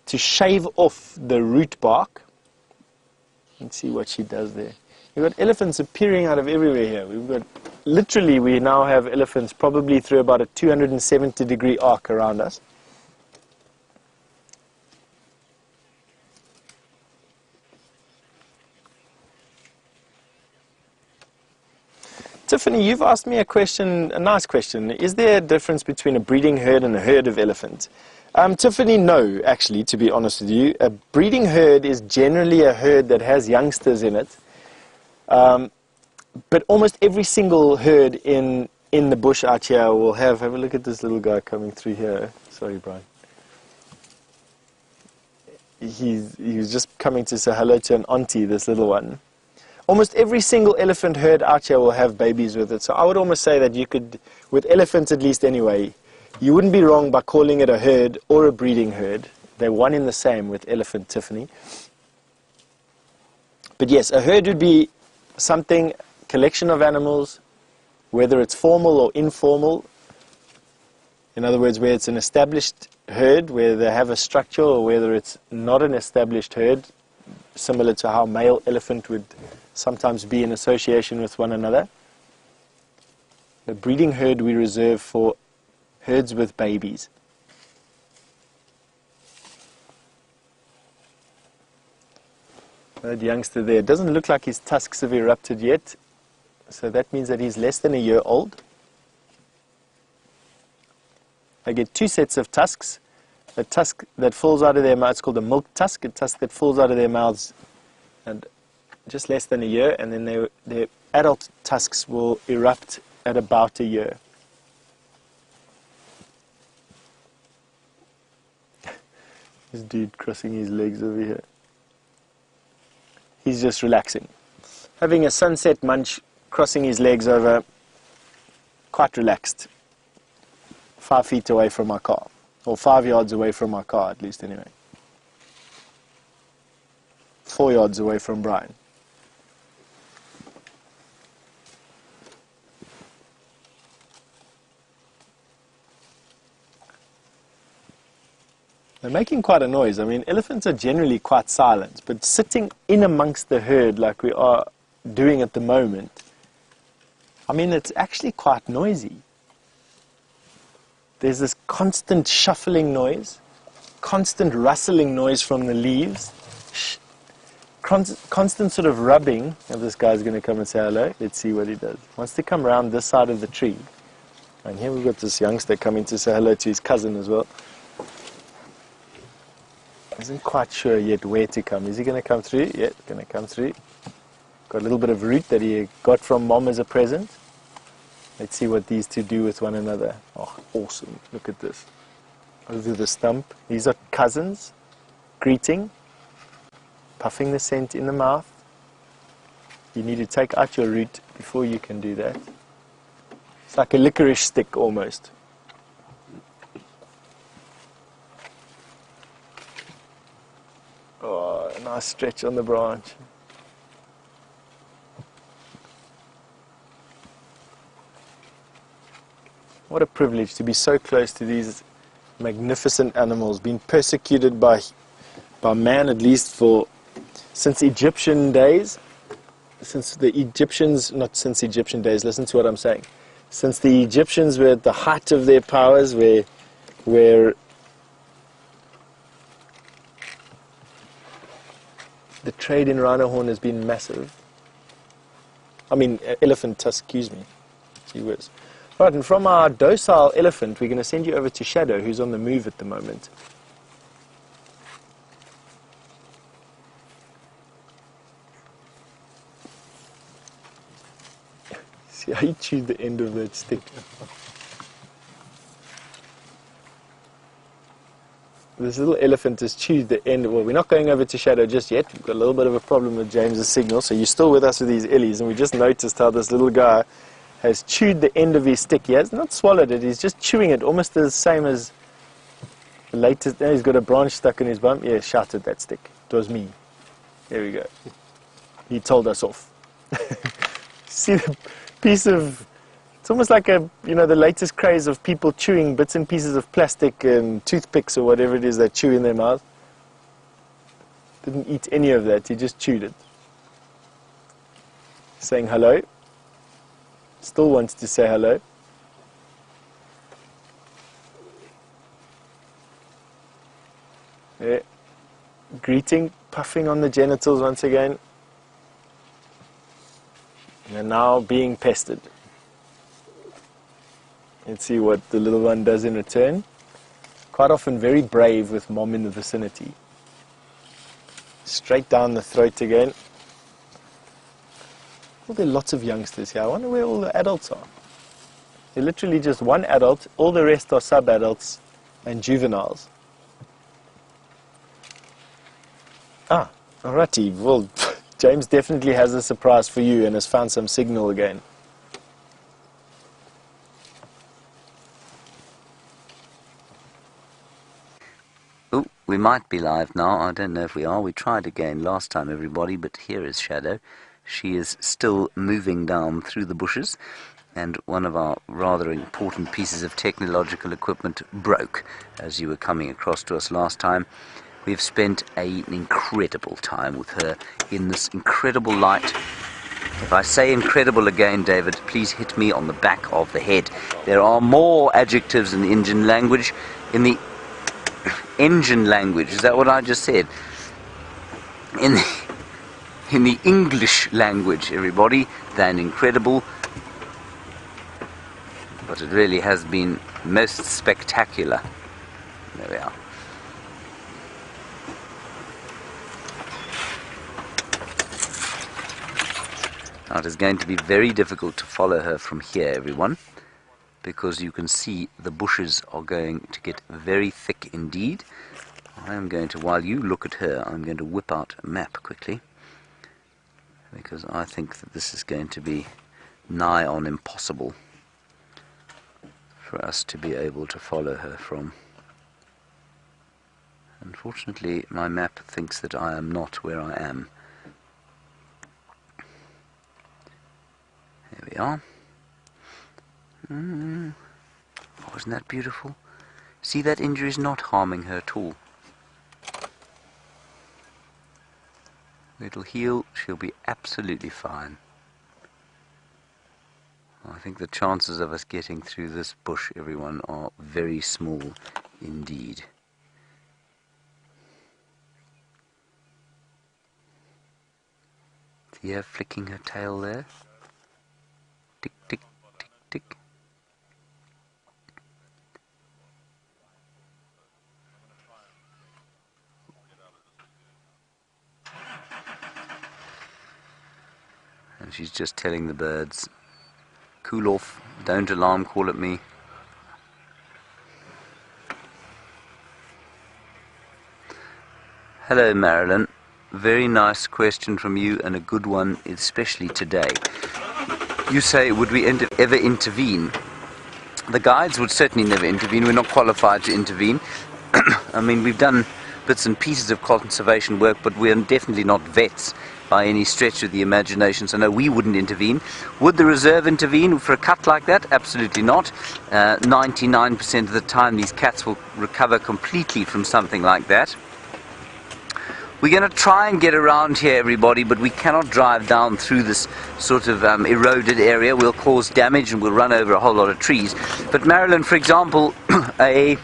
to shave off the root bark. Let's see what she does there. We've got elephants appearing out of everywhere here. We've got, literally, we now have elephants probably through about a 270-degree arc around us. Tiffany, you've asked me a question, a nice question. Is there a difference between a breeding herd and a herd of elephants? Tiffany, no, actually, to be honest with you. A breeding herd is generally a herd that has youngsters in it. But almost every single herd in the bush out here will have a look at this little guy coming through here. Sorry, Brian. He was just coming to say hello to an auntie, this little one. Almost every single elephant herd out here will have babies with it. So I would almost say that you could, with elephants at least anyway, you wouldn't be wrong by calling it a herd or a breeding herd. They're one in the same with elephant, Tiffany. But yes, a herd would be something, collection of animals, whether it's formal or informal. In other words, where it's an established herd, where they have a structure, or whether it's not an established herd, similar to how male elephant would sometimes be in association with one another. The breeding herd we reserve for herds with babies. That youngster there, doesn't look like his tusks have erupted yet, so that means that he's less than a year old. They get 2 sets of tusks. A tusk that falls out of their mouth, it's called a milk tusk, a tusk that falls out of their mouths and just less than a year, and then their adult tusks will erupt at about a year. This dude crossing his legs over here. He's just relaxing. Having a sunset munch, crossing his legs over, quite relaxed. 5 feet away from my car. Or 5 yards away from my car, at least anyway. 4 yards away from Brian. They're making quite a noise. I mean, elephants are generally quite silent, but sitting in amongst the herd like we are doing at the moment, I mean, it's actually quite noisy. There's this constant shuffling noise, constant rustling noise from the leaves, constant sort of rubbing. And this guy's going to come and say hello. Let's see what he does. He wants to come around this side of the tree. And here we've got this youngster coming to say hello to his cousin as well. Isn't quite sure yet where to come. Is he going to come through? Yeah, going to come through. Got a little bit of root that he got from mom as a present. Let's see what these two do with one another. Oh, awesome. Look at this. Over the stump. These are cousins. Greeting. Puffing the scent in the mouth. You need to take out your root before you can do that. It's like a licorice stick almost. Oh, a nice stretch on the branch. What a privilege to be so close to these magnificent animals, being persecuted by man, at least since Egyptian days. Since the Egyptians, not since Egyptian days, listen to what I'm saying. Since the Egyptians were at the height of their powers, where the trade in rhino horn has been massive. I mean, elephant tusk, excuse me. Gee whiz. Right, and from our docile elephant, we're going to send you over to Shadow, who's on the move at the moment. See how he chewed the end of that stick. This little elephant has chewed the end. Well, we're not going over to Shadow just yet. We've got a little bit of a problem with James's signal, so you're still with us with these ellies, and we just noticed how this little guy has chewed the end of his stick. He has not swallowed it, he's just chewing it, almost the same as the latest. Now he's got a branch stuck in his bum. Yeah, shouted that stick. It was me. There we go. He told us off. See the piece of... It's almost like the latest craze of people chewing bits and pieces of plastic and toothpicks or whatever it is they chew in their mouth. Didn't eat any of that, he just chewed it. Saying hello. Still wants to say hello. Yeah. Greeting, puffing on the genitals once again. And now being pestered. Let's see what the little one does in return. Quite often very brave with mom in the vicinity. Straight down the throat again. Well, there are lots of youngsters here. I wonder where all the adults are. They're literally just one adult, all the rest are sub-adults and juveniles. Ah, alrighty. Well, James definitely has a surprise for you and has found some signal again. Oh, we might be live now. I don't know if we are. We tried again last time, everybody, but here is Shadow. She is still moving down through the bushes, and one of our rather important pieces of technological equipment broke as you were coming across to us last time. We've spent an incredible time with her in this incredible light. If I say incredible again, David, please hit me on the back of the head. There are more adjectives in the engine language. In the engine language, is that what I just said? In the English language, everybody, than incredible. But it really has been most spectacular. There we are. Now it is going to be very difficult to follow her from here, everyone, because you can see the bushes are going to get very thick indeed. I am going to, while you look at her, I'm going to whip out a map quickly, because I think that this is going to be nigh on impossible for us to be able to follow her from. Unfortunately, my map thinks that I am not where I am. There we are. Oh, isn't that beautiful? See, that injury is not harming her at all. It'll heal, she'll be absolutely fine. I think the chances of us getting through this bush, everyone, are very small indeed. See her flicking her tail there? Tick, tick, tick, tick. And she's just telling the birds, cool off, don't alarm call at me. Hello Marilyn, very nice question from you and a good one, especially today. You say, would we ever intervene? The guides would certainly never intervene. We're not qualified to intervene. I mean, we've done bits and pieces of conservation work, but we're definitely not vets by any stretch of the imagination, so no, we wouldn't intervene. Would the reserve intervene for a cut like that? Absolutely not. 99% of the time these cats will recover completely from something like that. We're going to try and get around here, everybody, but we cannot drive down through this sort of eroded area. We'll cause damage and we'll run over a whole lot of trees. But Marilyn, for example, an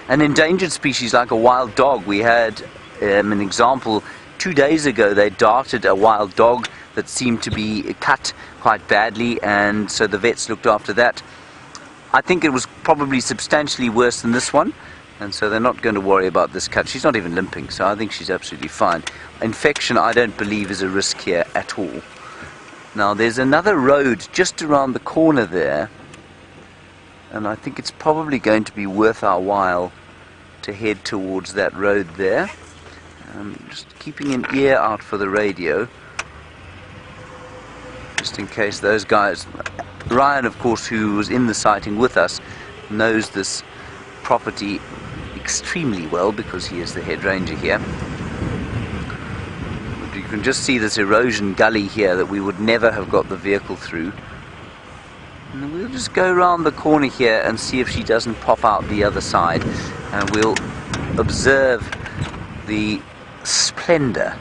endangered species like a wild dog, we had an example 2 days ago. They darted a wild dog that seemed to be cut quite badly, and so the vets looked after that. I think it was probably substantially worse than this one, and so they're not going to worry about this cut. She's not even limping, so I think she's absolutely fine. Infection, I don't believe, is a risk here at all. Now, there's another road just around the corner there, and I think it's probably going to be worth our while to head towards that road there. Just keeping an ear out for the radio, just in case those guys... Ryan, of course, who was in the sighting with us, knows this property extremely well because he is the head ranger here. But you can just see this erosion gully here that we would never have got the vehicle through. And we'll just go around the corner here and see if she doesn't pop out the other side, and we'll observe the splendor,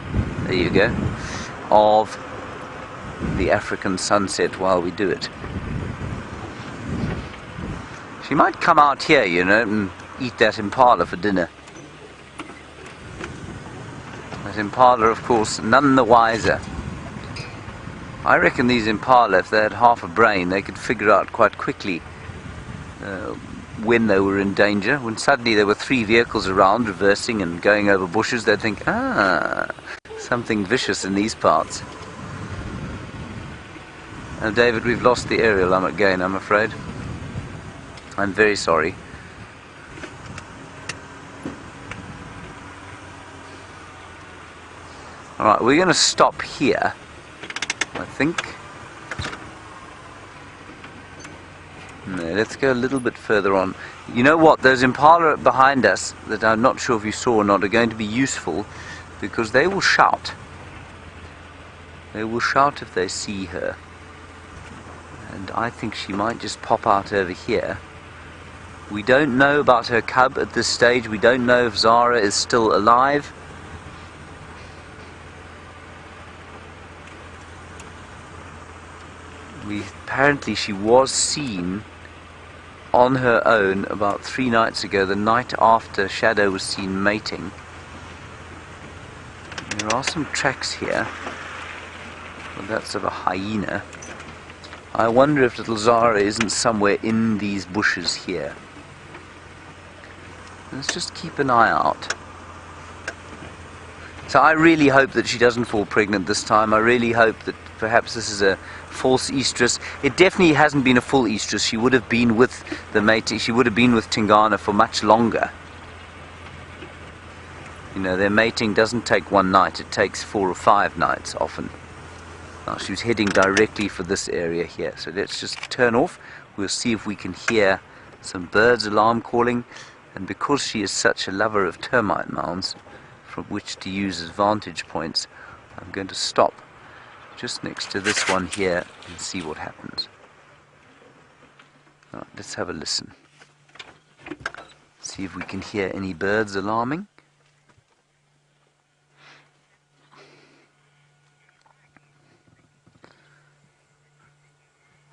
there you go, of the African sunset while we do it. She might come out here, you know, and eat that impala for dinner. That impala, of course, none the wiser. I reckon these impala, if they had half a brain, they could figure out quite quickly when they were in danger. When suddenly there were 3 vehicles around, reversing and going over bushes, they'd think, ah, something vicious in these parts. Now, David, we've lost the aerial again, I'm afraid. I'm very sorry. Alright, we're going to stop here, I think. No, let's go a little bit further on. You know what, those impala behind us, that I'm not sure if you saw or not, are going to be useful, because they will shout. They will shout if they see her. And I think she might just pop out over here. We don't know about her cub at this stage. We don't know if Zara is still alive. Apparently she was seen on her own about 3 nights ago, the night after Shadow was seen mating. There are some tracks here. Well, that's of a hyena. I wonder if little Zara isn't somewhere in these bushes here. Let's just keep an eye out. So I really hope that she doesn't fall pregnant this time. I really hope that perhaps this is a false estrus. It definitely hasn't been a full estrus. She would have been with the mate. She would have been with Tingana for much longer. You know, their mating doesn't take 1 night. It takes 4 or 5 nights often. Now she was heading directly for this area here. So let's just turn off. We'll see if we can hear some birds alarm calling. And because she is such a lover of termite mounds from which to use as vantage points, I'm going to stop just next to this one here and see what happens. Right, let's have a listen. See if we can hear any birds alarming.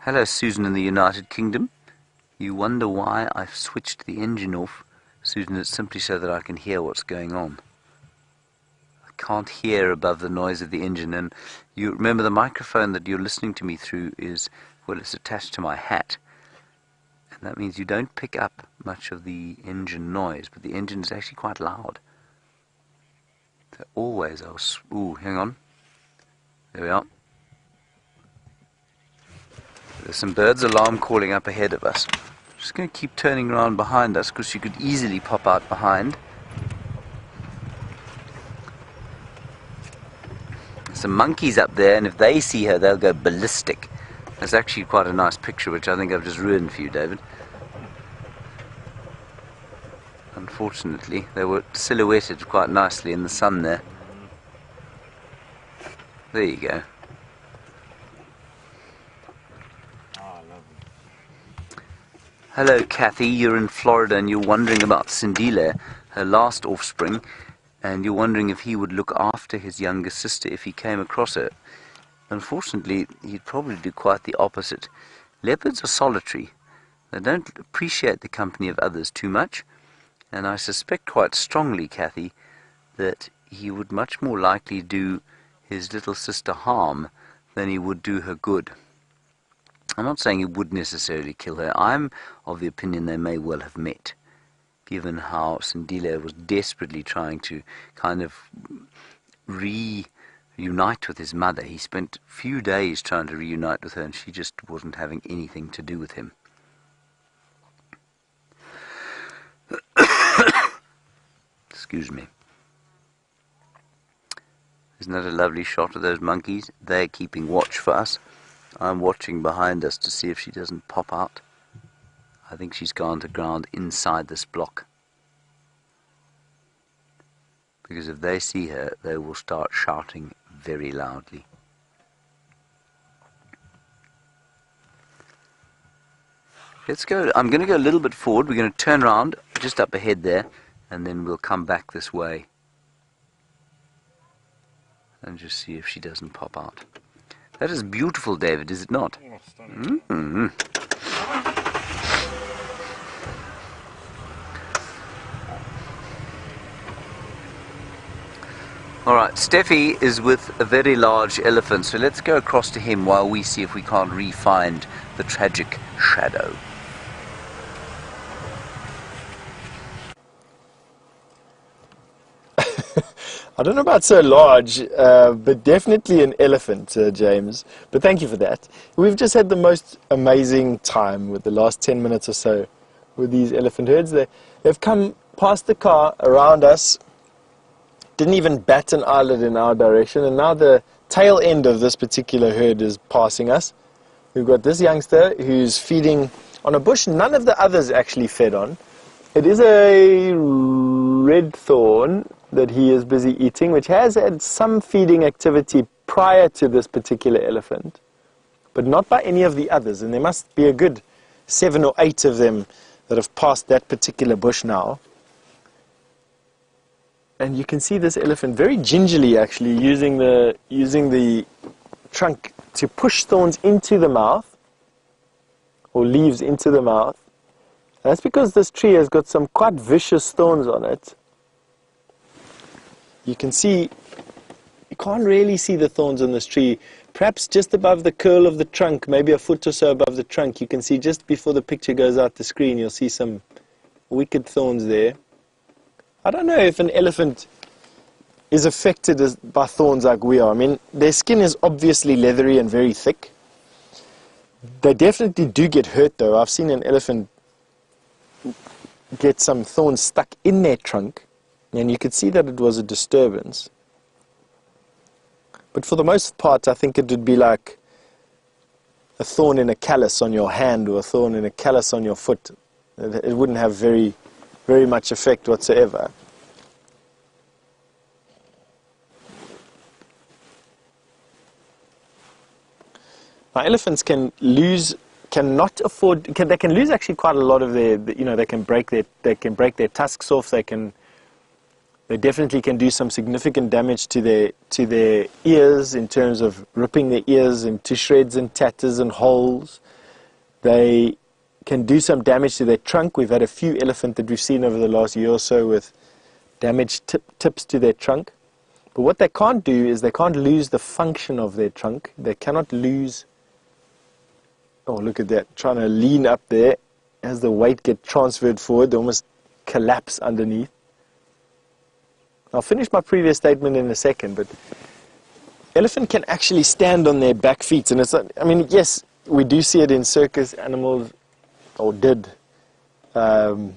Hello, Susan in the United Kingdom. You wonder why I've switched the engine off. Susan, it's simply so that I can hear what's going on. I can't hear above the noise of the engine, and you remember the microphone that you're listening to me through is, well, it's attached to my hat. And that means you don't pick up much of the engine noise, but the engine is actually quite loud. So always ooh, hang on. There we are. There's some birds alarm calling up ahead of us. I'm just going to keep turning around behind us because she could easily pop out behind. There's some monkeys up there, and if they see her, they'll go ballistic. There's actually quite a nice picture, which I think I've just ruined for you, David. Unfortunately, they were silhouetted quite nicely in the sun there. There you go. Hello, Kathy. You're in Florida and you're wondering about Sindile, her last offspring, and you're wondering if he would look after his younger sister if he came across her. Unfortunately, he'd probably do quite the opposite. Leopards are solitary. They don't appreciate the company of others too much, and I suspect quite strongly, Kathy, that he would much more likely do his little sister harm than he would do her good. I'm not saying he would necessarily kill her. I'm of the opinion they may well have met, given how Sindile was desperately trying to kind of reunite with his mother. He spent a few days trying to reunite with her, and she just wasn't having anything to do with him. Excuse me. Isn't that a lovely shot of those monkeys? They're keeping watch for us. I'm watching behind us to see if she doesn't pop out. I think she's gone to ground inside this block. Because if they see her, they will start shouting very loudly. Let's go. I'm going to go a little bit forward. We're going to turn around just up ahead there, and then we'll come back this way. And just see if she doesn't pop out. That is beautiful, David, is it not? Oh, stunning. Mm-hmm. Alright, Steffi is with a very large elephant, so let's go across to him while we see if we can't re-find the tragic Shadow. I don't know about so large, but definitely an elephant, James. But thank you for that. We've just had the most amazing time with the last 10 minutes or so with these elephant herds. They've come past the car, around us, didn't even bat an eyelid in our direction, and now the tail end of this particular herd is passing us. We've got this youngster who's feeding on a bush none of the others actually fed on. It is a red thorn that he is busy eating, which has had some feeding activity prior to this particular elephant, but not by any of the others, and there must be a good 7 or 8 of them that have passed that particular bush now. And you can see this elephant very gingerly actually using the trunk to push thorns into the mouth, or leaves into the mouth. That's because this tree has got some quite vicious thorns on it. You can see, you can't really see the thorns on this tree. Perhaps just above the curl of the trunk, maybe a foot or so above the trunk, you can see just before the picture goes out the screen, you'll see some wicked thorns there. I don't know if an elephant is affected by thorns like we are. I mean, their skin is obviously leathery and very thick. They definitely do get hurt though. I've seen an elephant get some thorns stuck in their trunk, and you could see that it was a disturbance. But for the most part, I think it would be like a thorn in a callus on your hand or a thorn in a callus on your foot. It wouldn't have very much effect whatsoever. Now, elephants can lose they can lose actually quite a lot of their, they can break their tusks off. They definitely can do some significant damage to their ears in terms of ripping their ears into shreds and tatters and holes. They can do some damage to their trunk. We've had a few elephants that we've seen over the last year or so with damaged tips to their trunk. But what they can't do is they can't lose the function of their trunk. They cannot lose. Oh, look at that, trying to lean up there. As the weight gets transferred forward, they almost collapse underneath. I'll finish my previous statement in a second, but elephant can actually stand on their back feet. And yes, we do see it in circus animals, or did, to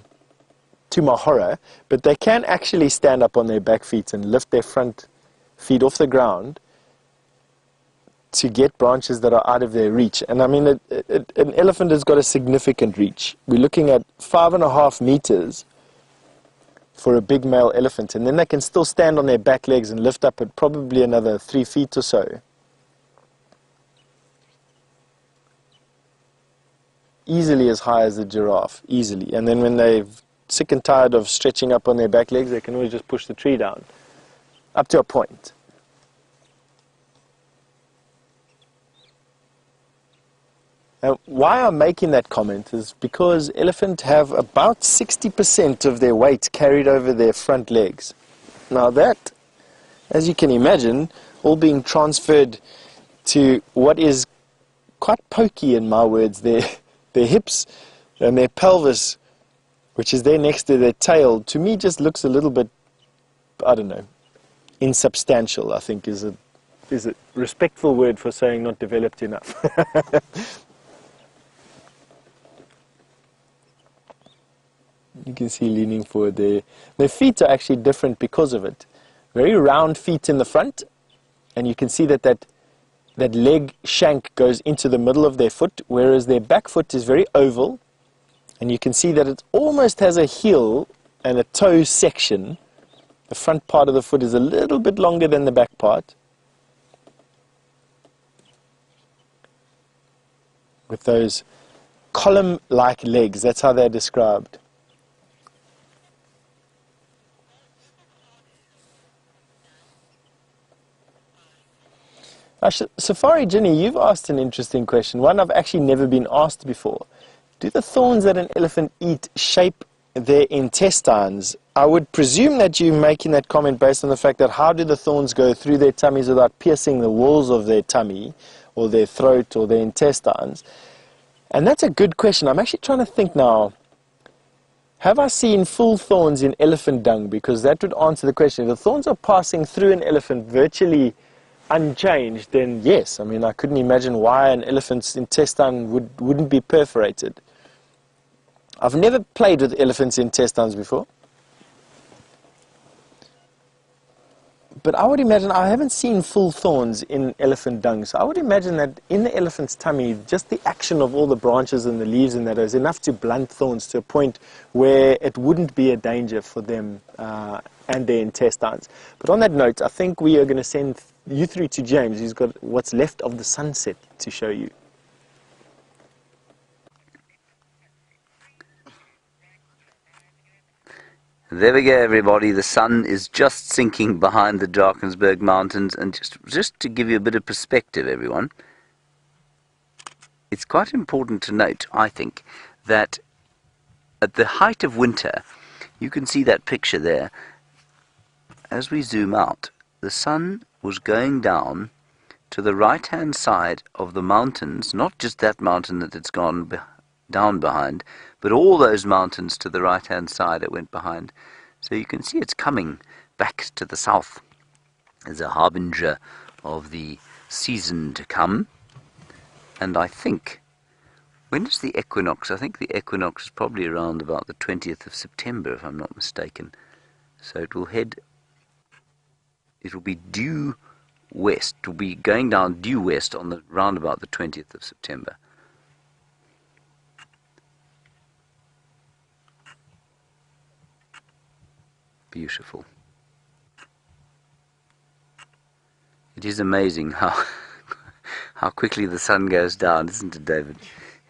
my horror, but they can actually stand up on their back feet and lift their front feet off the ground to get branches that are out of their reach. And I mean, an elephant has got a significant reach. We're looking at 5.5 meters for a big male elephant, and then they can still stand on their back legs and lift up at probably another 3 feet or so. Easily as high as a giraffe, easily. And then when they're sick and tired of stretching up on their back legs, they can always just push the tree down, up to a point. Why I'm making that comment is because elephants have about 60% of their weight carried over their front legs. Now that, as you can imagine, all being transferred to what is quite pokey, in my words, their hips and their pelvis, which is there next to their tail, to me just looks a little bit, I don't know, insubstantial, I think is a respectful word for saying not developed enough. You can see leaning forward there. Their feet are actually different because of it. Very round feet in the front, and you can see that leg shank goes into the middle of their foot, whereas their back foot is very oval, and you can see that it almost has a heel and a toe section. The front part of the foot is a little bit longer than the back part, with those column-like legs. That's how they're described. Safari Ginny, you've asked an interesting question, one I've actually never been asked before. Do the thorns that an elephant eat shape their intestines? I would presume that you're making that comment based on the fact that how do the thorns go through their tummies without piercing the walls of their tummy or their throat or their intestines? And that's a good question. I'm actually trying to think now. Have I seen full thorns in elephant dung? Because that would answer the question. If the thorns are passing through an elephant virtually unchanged, then yes. I mean, I couldn't imagine why an elephant's intestine wouldn't be perforated. I've never played with elephants' intestines before. But I would imagine, I haven't seen full thorns in elephant dung, so I would imagine that in the elephant's tummy, just the action of all the branches and the leaves and that is enough to blunt thorns to a point where it wouldn't be a danger for them and their intestines. But on that note, I think we are going to send you through to James, who's got what's left of the sunset to show you. There we go, everybody. The sun is just sinking behind the Drakensberg Mountains, and just to give you a bit of perspective, everyone, it's quite important to note, I think, that at the height of winter, you can see that picture there. As we zoom out, the sun was going down to the right-hand side of the mountains, not just that mountain that it's gone down behind, but all those mountains to the right-hand side it went behind. So you can see it's coming back to the south as a harbinger of the season to come. And I think, when is the equinox? I think the equinox is probably around about the 20th of September, if I'm not mistaken. So it will be due west. It will be going down due west on round about the 20th of September. Beautiful. It is amazing how quickly the sun goes down, isn't it, David?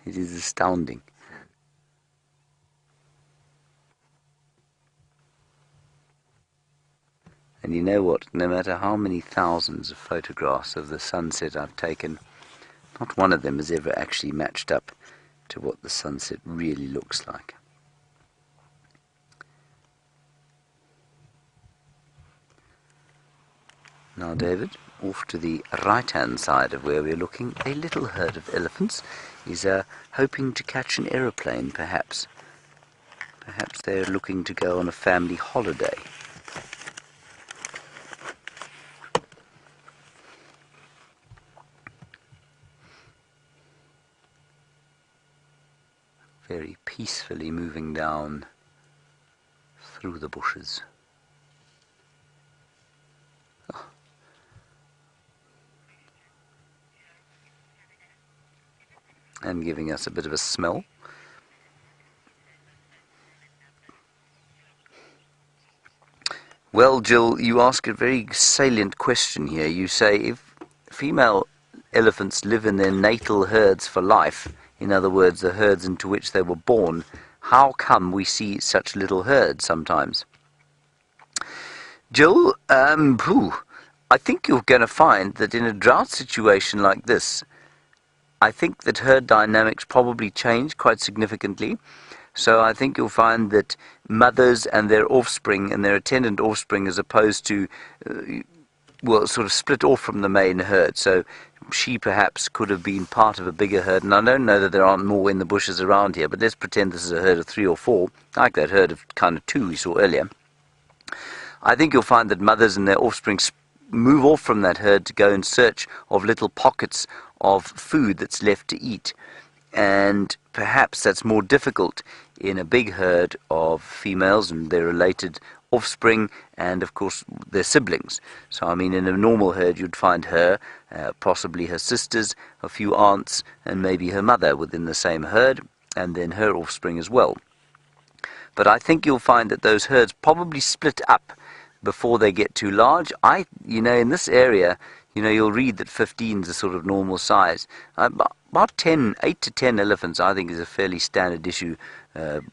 It is astounding. And you know what? No matter how many thousands of photographs of the sunset I've taken, not one of them has ever actually matched up to what the sunset really looks like. Now, David, off to the right-hand side of where we're looking, a little herd of elephants is hoping to catch an aeroplane, perhaps. Perhaps they're looking to go on a family holiday. Very peacefully moving down through the bushes. And giving us a bit of a smell. Well, Jill, you ask a very salient question here. You say if female elephants live in their natal herds for life, in other words, the herds into which they were born, how come we see such little herds sometimes? Jill, I think you're going to find that in a drought situation like this, I think that herd dynamics probably change quite significantly. So I think you'll find that mothers and their offspring and their attendant offspring, as opposed to, sort of split off from the main herd. So she perhaps could have been part of a bigger herd. And I don't know that there aren't more in the bushes around here, but let's pretend this is a herd of 3 or 4, like that herd of kind of 2 we saw earlier. I think you'll find that mothers and their offspring move off from that herd to go in search of little pockets of food that's left to eat, and perhaps that's more difficult in a big herd of females and their related offspring and of course their siblings. So I mean, in a normal herd you'd find her, possibly her sisters, a few aunts, and maybe her mother within the same herd, and then her offspring as well. But I think you'll find that those herds probably split up before they get too large. In this area, you'll read that 15 is a sort of normal size. About 8 to 10 elephants, I think, is a fairly standard issue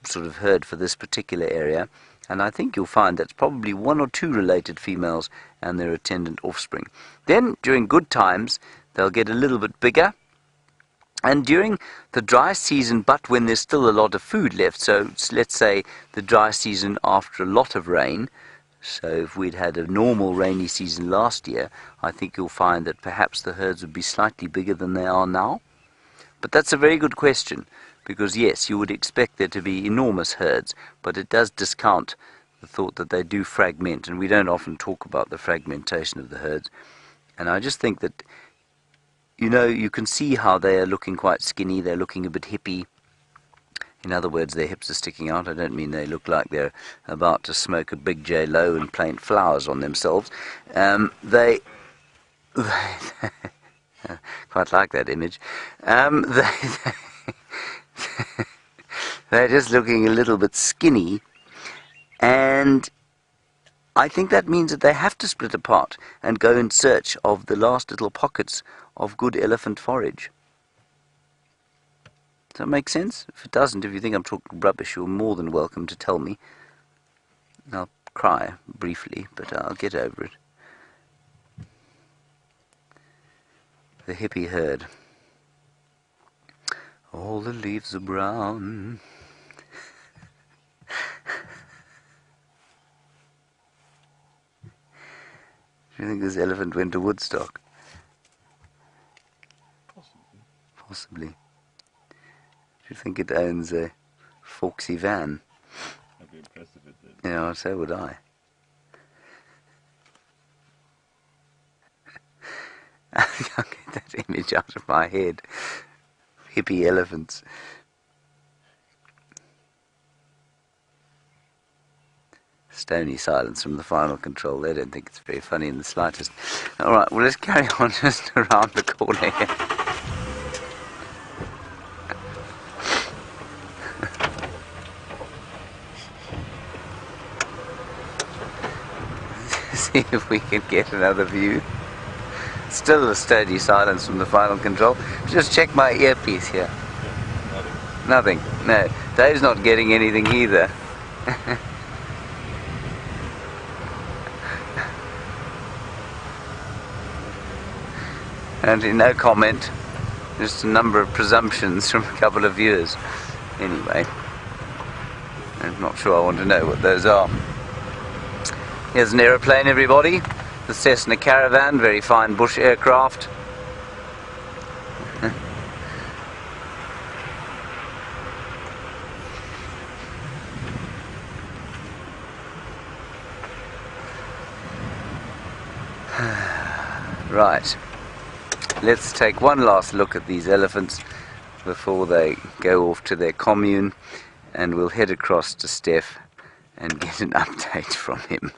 sort of herd for this particular area. And I think you'll find that's probably 1 or 2 related females and their attendant offspring. Then, during good times, they'll get a little bit bigger. And during the dry season, but when there's still a lot of food left, so let's say the dry season after a lot of rain, so if we'd had a normal rainy season last year, I think you'll find that perhaps the herds would be slightly bigger than they are now. But that's a very good question. Because yes, you would expect there to be enormous herds, but it does discount the thought that they do fragment, and we don't often talk about the fragmentation of the herds. And I just think that, you know, you can see how they are looking quite skinny, they're looking a bit hippie. In other words, their hips are sticking out. I don't mean they look like they're about to smoke a big J-Lo and paint flowers on themselves. They quite like that image. They're just looking a little bit skinny, and I think that means that they have to split apart and go in search of the last little pockets of good elephant forage. Does that make sense? If it doesn't, if you think I'm talking rubbish, you're more than welcome to tell me. I'll cry briefly, but I'll get over it. The hippie herd. All the leaves are brown. Do you think this elephant went to Woodstock? Possibly. Do you think it owns a folksy van? I'd be impressed if it did. Yeah, so would I. I can't get that image out of my head. Hippie elephants. Stony silence from the final control. They don't think it's very funny in the slightest. Alright, well, let's carry on just around the corner here. See if we can get another view. Still a steady silence from the final control. Just check my earpiece here. Nothing. No. Dave's not getting anything either. And no comment. Just a number of presumptions from a couple of viewers. Anyway. I'm not sure I want to know what those are. Here's an aeroplane, everybody. The Cessna Caravan, very fine bush aircraft. Right, let's take one last look at these elephants before they go off to their commune, and we'll head across to Stef and get an update from him.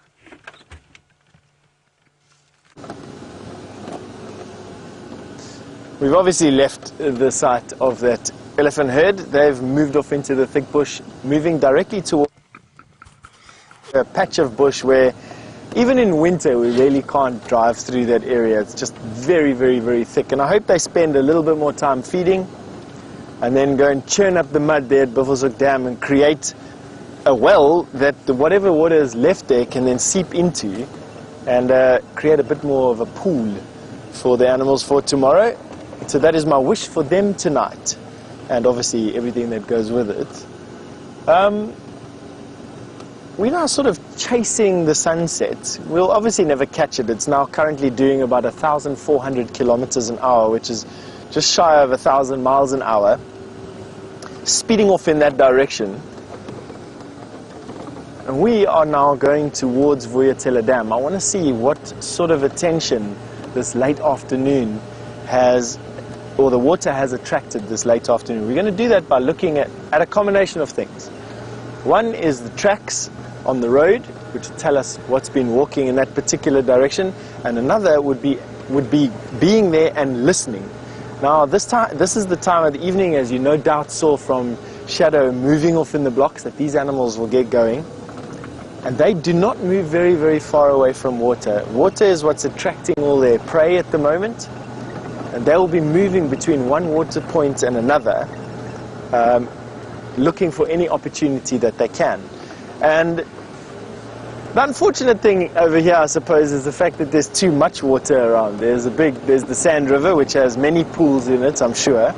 We've obviously left the site of that elephant herd. They've moved off into the thick bush, moving directly toward a patch of bush where even in winter we really can't drive through that area. It's just very, very, very thick. And I hope they spend a little bit more time feeding and then go and churn up the mud there at Buffelshoek Dam and create a well that whatever water is left there can then seep into and create a bit more of a pool for the animals for tomorrow. So that is my wish for them tonight, and obviously everything that goes with it. We're now sort of chasing the sunset. We'll obviously never catch it. It's now currently doing about 1,400 kilometers an hour, which is just shy of 1,000 miles an hour, speeding off in that direction. And we are now going towards Vuyatela Dam. I want to see what sort of attention this late afternoon has, or the water has attracted this late afternoon. We're going to do that by looking at a combination of things. One is the tracks on the road, which tell us what's been walking in that particular direction, and another would be being there and listening. Now this is the time of the evening, as you no doubt saw from Shadow moving off in the blocks, that these animals will get going. And they do not move very, very far away from water. Water is what's attracting all their prey at the moment. And they will be moving between one water point and another, looking for any opportunity that they can. And the unfortunate thing over here, I suppose, is the fact that there's too much water around. There's the Sand River, which has many pools in it, I'm sure.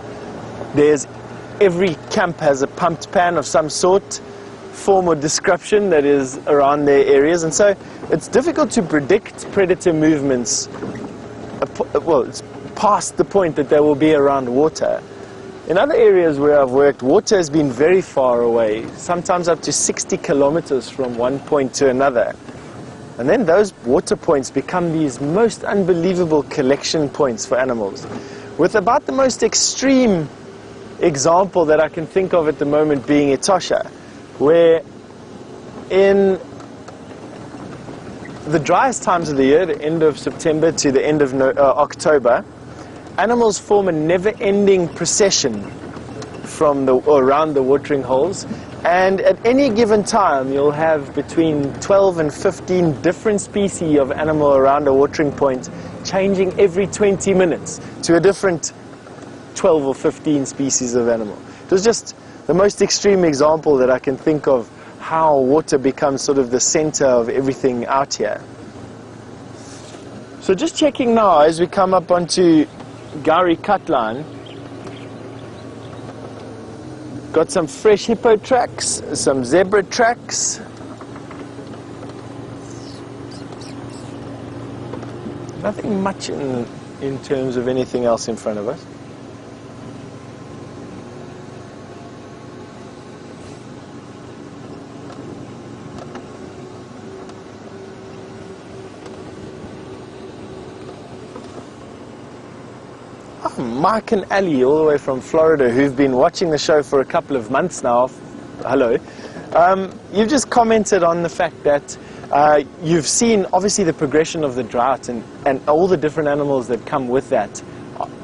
Every camp has a pumped pan of some sort, form or description that is around their areas. And so it's difficult to predict predator movements. Well, it's past the point that they will be around water. In other areas where I've worked, water has been very far away, sometimes up to 60 kilometers from one point to another. And then those water points become these most unbelievable collection points for animals. With about the most extreme example that I can think of at the moment being Etosha, where in the driest times of the year, the end of September to the end of October, animals form a never-ending procession from around the watering holes, and at any given time you'll have between 12 and 15 different species of animal around a watering point, changing every 20 minutes to a different 12 or 15 species of animal. It was just the most extreme example that I can think of how water becomes sort of the center of everything out here. So just checking now as we come up onto Gowrie Cut Line. Got some fresh hippo tracks, some zebra tracks. Nothing much in terms of anything else in front of us. Mike and Ali, all the way from Florida, who've been watching the show for a couple of months now. Hello. You've just commented on the fact that you've seen, obviously, the progression of the drought and all the different animals that come with that.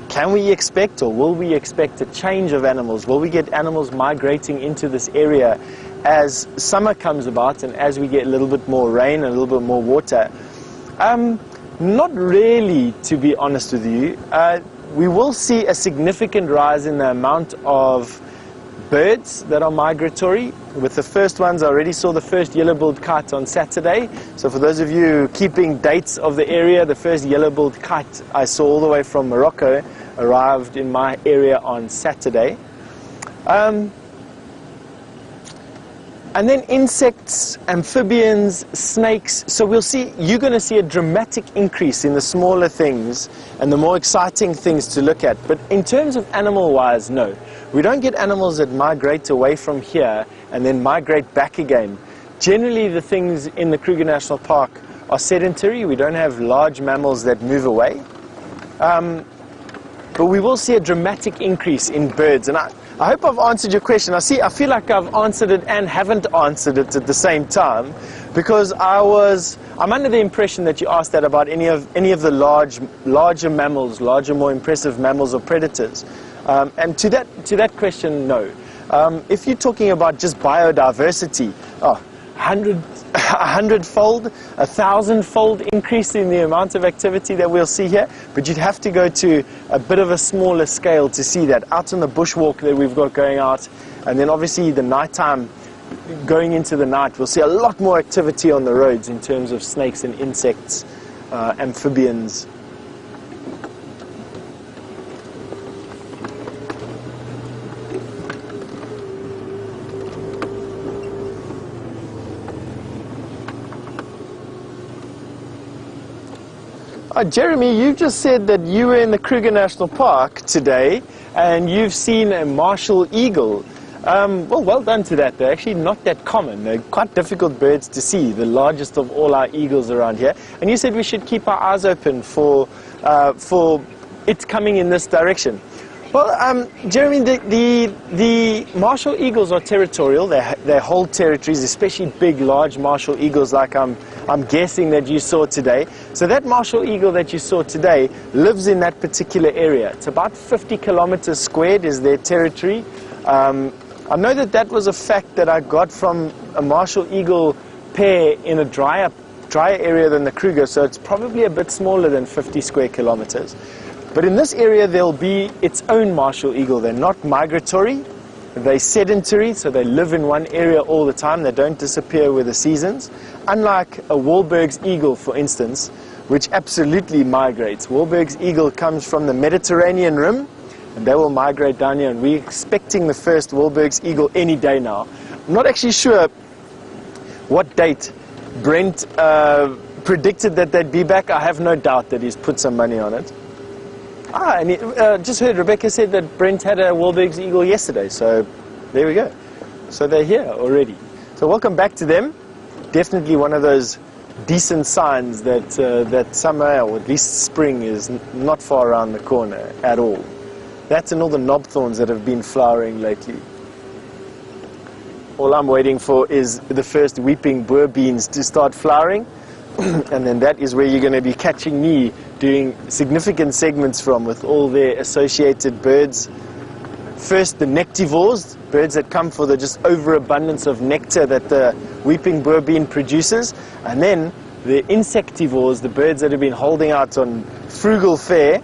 Can we expect, or will we expect, a change of animals? Will we get animals migrating into this area as summer comes about and as we get a little bit more rain and a little bit more water? Not really, to be honest with you. We will see a significant rise in the amount of birds that are migratory. With the first ones, I already saw the first yellow-billed kite on Saturday. So for those of you keeping dates of the area, the first yellow-billed kite I saw all the way from Morocco arrived in my area on Saturday. And then insects, amphibians, snakes. So you're going to see a dramatic increase in the smaller things and the more exciting things to look at. But in terms of animal-wise, no. We don't get animals that migrate away from here and then migrate back again. Generally, the things in the Kruger National Park are sedentary. We don't have large mammals that move away. But we will see a dramatic increase in birds. And I hope I've answered your question. I feel like I've answered it and haven't answered it at the same time, because I'm under the impression that you asked that about any of the larger mammals, larger, more impressive mammals or predators. And to that question, no. If you're talking about just biodiversity, 100-fold, 1,000-fold increase in the amount of activity that we'll see here, but you'd have to go to a bit of a smaller scale to see that. Out on the bushwalk that we've got going out, and then obviously the nighttime, going into the night, we'll see a lot more activity on the roads in terms of snakes and insects, amphibians. Jeremy, you just said that you were in the Kruger National Park today and you've seen a martial eagle. Well done to that. They're actually not that common. They're quite difficult birds to see, the largest of all our eagles around here. And you said we should keep our eyes open for it coming in this direction. Well, Jeremy, the martial eagles are territorial. They hold territories, especially big, large martial eagles like I'm guessing that you saw today. So that martial eagle that you saw today lives in that particular area. It's about 50 kilometers squared is their territory. I know that was a fact that I got from a martial eagle pair in a drier area than the Kruger, so it's probably a bit smaller than 50 square kilometers. But in this area, there'll be its own martial eagle. They're not migratory. They're sedentary, so they live in one area all the time. They don't disappear with the seasons. Unlike a Wahlberg's eagle, for instance, which absolutely migrates. Wahlberg's eagle comes from the Mediterranean rim, and they will migrate down here. And we're expecting the first Wahlberg's eagle any day now. I'm not actually sure what date Brent predicted that they'd be back. I have no doubt that he's put some money on it. And just heard Rebecca said that Brent had a WildEarth eagle yesterday, so there we go. So they're here already. So welcome back to them. Definitely one of those decent signs that that summer, or at least spring, is not far around the corner at all. That's and all the knobthorns that have been flowering lately. All I'm waiting for is the first weeping boer beans to start flowering, and then that is where you're going to be catching me doing significant segments from, with all their associated birds. First, the nectivores, birds that come for the just overabundance of nectar that the weeping boer bean produces, and then the insectivores, the birds that have been holding out on frugal fare.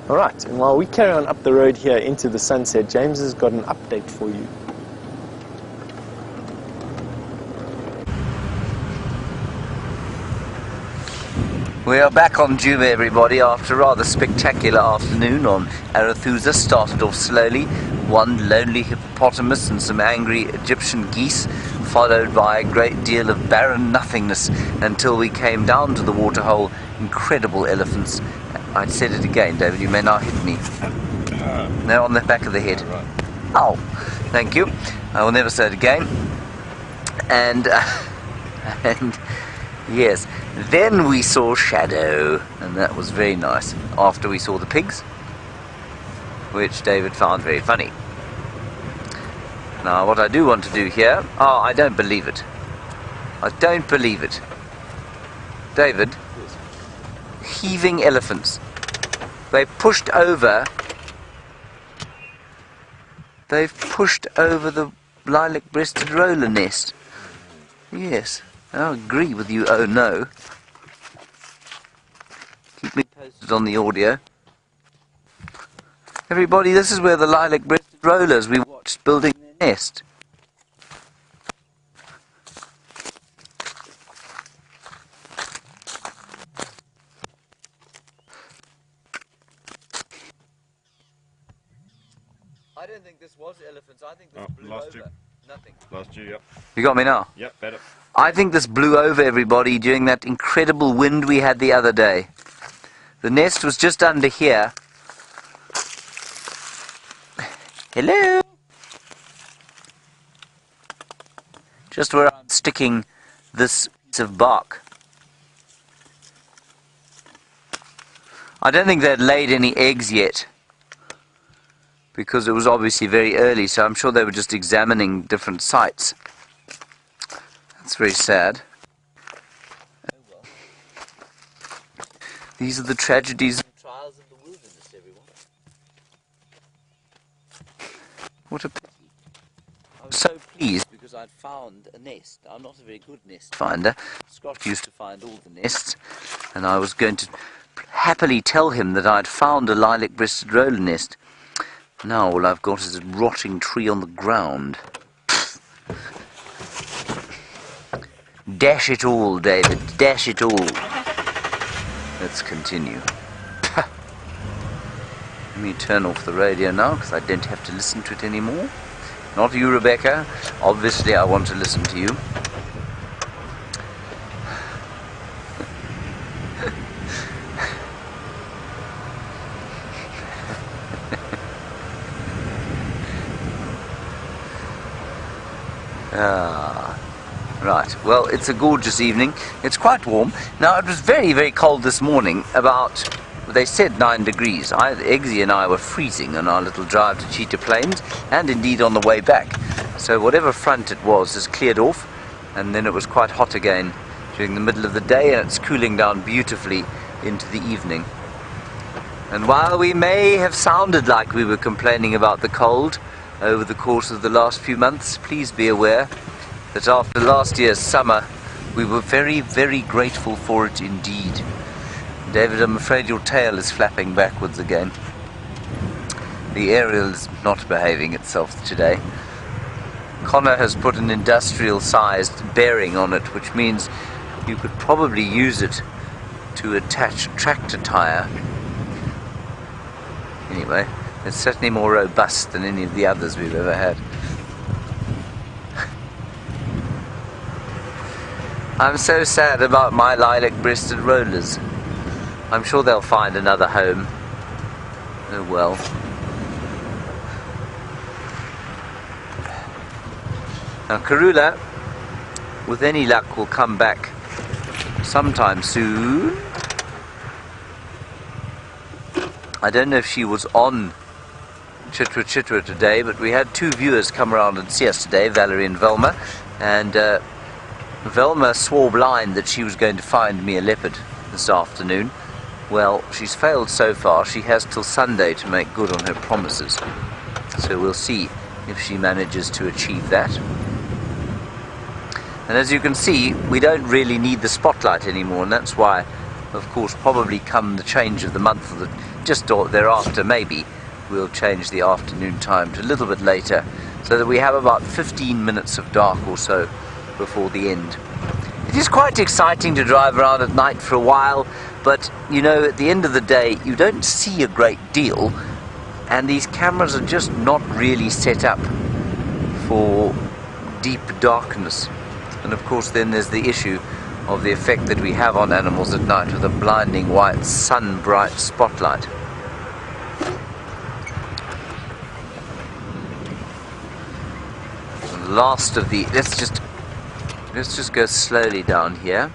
All right, and while we carry on up the road here into the sunset, James has got an update for you. We are back on Juba, everybody, after a rather spectacular afternoon on Arethusa. Started off slowly, one lonely hippopotamus and some angry Egyptian geese, followed by a great deal of barren nothingness until we came down to the waterhole. Incredible elephants. I said it again, David, you may now hit me. No, on the back of the head. Oh, thank you. I will never say it again. And yes, then we saw shadow, and that was very nice, after we saw the pigs, which David found very funny. Now, what I do want to do here, I don't believe it. I don't believe it. David, heaving elephants. They've pushed over the lilac-breasted roller nest. Yes, I agree with you, oh no. Keep me posted on the audio. Everybody, this is where the lilac-breasted rollers we watched building their nest. I don't think this was elephants, I think this blew lost over. you. Nothing. Lost you, yep. You got me now? Yep, better. I think this blew over everybody during that incredible wind we had the other day. The nest was just under here. Hello? Just where I'm sticking this piece of bark. I don't think they'd laid any eggs yet, because it was obviously very early, so I'm sure they were just examining different sites. That's very sad. Oh well. These are the tragedies and trials of the wilderness, everyone. What a pity. I was so pleased because I'd found a nest. I'm not a very good nest finder. Scott used to find all the nests, and I was going to happily tell him that I'd found a lilac-breasted roller nest. Now all I've got is a rotting tree on the ground. Dash it all, David, dash it all. Let's continue. Let me turn off the radio now, because I don't have to listen to it anymore. Not you, Rebecca. Obviously I want to listen to you. Right, well, it's a gorgeous evening. It's quite warm. Now, it was very, very cold this morning, about, they said 9 degrees. Eggsy and I were freezing on our little drive to Cheetah Plains, and indeed on the way back. So whatever front it was has cleared off, and then it was quite hot again during the middle of the day, and it's cooling down beautifully into the evening. And while we may have sounded like we were complaining about the cold over the course of the last few months, please be aware that after last year's summer, we were very, very grateful for it indeed. David, I'm afraid your tail is flapping backwards again. The aerial is not behaving itself today. Connor has put an industrial-sized bearing on it, which means you could probably use it to attach a tractor tire. Anyway, it's certainly more robust than any of the others we've ever had. I'm so sad about my lilac-breasted rollers. I'm sure they'll find another home. Oh well. Now Karula, with any luck, will come back sometime soon. I don't know if she was on Chitra today, but we had two viewers come around and see us today, Valerie and Velma, and Velma swore blind that she was going to find me a leopard this afternoon. Well, she's failed so far. She has till Sunday to make good on her promises. So we'll see if she manages to achieve that. And as you can see, we don't really need the spotlight anymore, and that's why, of course, probably come the change of the month, or just thereafter maybe, we'll change the afternoon time to a little bit later, so that we have about 15 minutes of dark or so before the end. It is quite exciting to drive around at night for a while, but you know, at the end of the day you don't see a great deal, and these cameras are just not really set up for deep darkness. And of course then there's the issue of the effect that we have on animals at night with a blinding white sun bright spotlight. Last of the, let's just go slowly down here.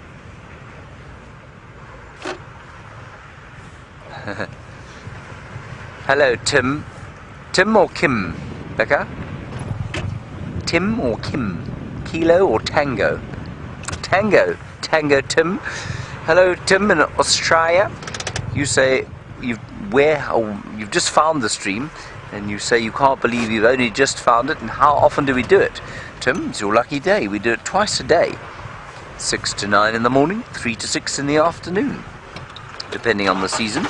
Hello Tim. Tim or Kim, Becca? Tim or Kim? Kilo or Tango? Tango. Tango Tim. Hello Tim in Australia. You say you've just found the stream, and you say you can't believe you've only just found it, and how often do we do it? Tim, it's your lucky day. We do it twice a day. 6 to 9 in the morning, 3 to 6 in the afternoon, depending on the season.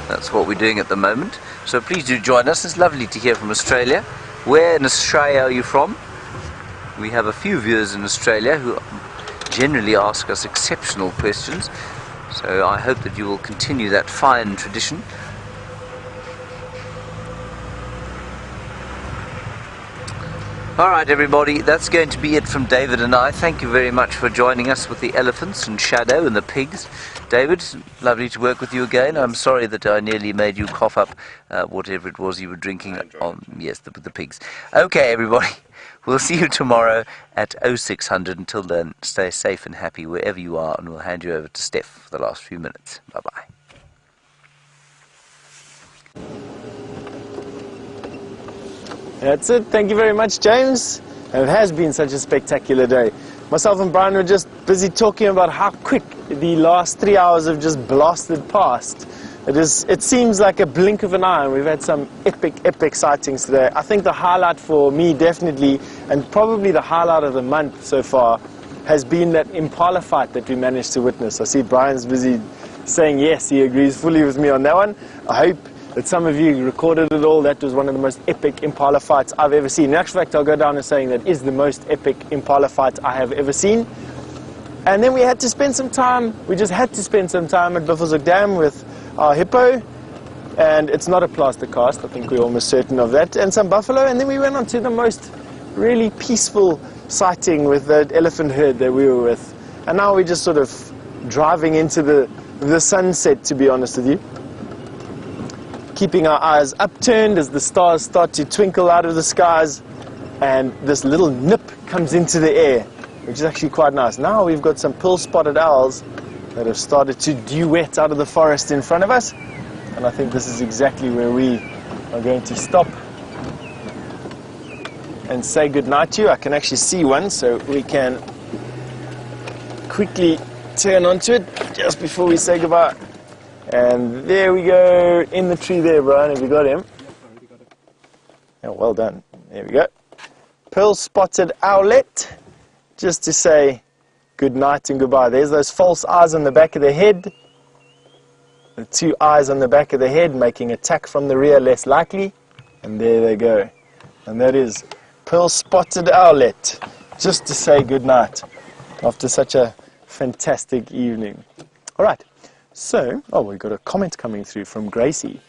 That's what we're doing at the moment. So please do join us. It's lovely to hear from Australia. Where in Australia are you from? We have a few viewers in Australia who generally ask us exceptional questions. So I hope that you will continue that fine tradition. Alright everybody, that's going to be it from David and I. Thank you very much for joining us with the elephants and Shadow and the pigs. David, lovely to work with you again. I'm sorry that I nearly made you cough up whatever it was you were drinking on, yes, the pigs. Okay everybody, we'll see you tomorrow at 0600. Until then, stay safe and happy wherever you are, and we'll hand you over to Stef for the last few minutes. Bye-bye. That's it. Thank you very much, James. And it has been such a spectacular day. Myself and Brian were just busy talking about how quick the last 3 hours have just blasted past. It seems like a blink of an eye, and we've had some epic sightings today. I think the highlight for me, definitely, and probably the highlight of the month so far, has been that impala fight that we managed to witness. I see Brian's busy saying yes, he agrees fully with me on that one. I hope that some of you recorded it all. That was one of the most epic impala fights I've ever seen. In actual fact, I'll go down as saying that is the most epic impala fight I have ever seen. And then we had to spend some time, we just had to spend some time at Buffelshoek Dam with our hippo. And it's not a plaster cast, I think we're almost certain of that. And some buffalo. And then we went on to the most really peaceful sighting with that elephant herd that we were with. And now we're just sort of driving into the sunset, to be honest with you. Keeping our eyes upturned as the stars start to twinkle out of the skies, and this little nip comes into the air, which is actually quite nice. Now we've got some pearl-spotted owls that have started to duet out of the forest in front of us, and I think this is exactly where we are going to stop and say goodnight to you. I can actually see one, so we can quickly turn onto it just before we say goodbye. And there we go, in the tree there, Brian. Have you got him? Yeah, well done. There we go. Pearl-spotted owlet, just to say good night and goodbye. There's those false eyes on the back of the head. The two eyes on the back of the head making attack from the rear less likely. And there they go. And that is pearl-spotted owlet, just to say good night after such a fantastic evening. All right. So, we've got a comment coming through from Gracie,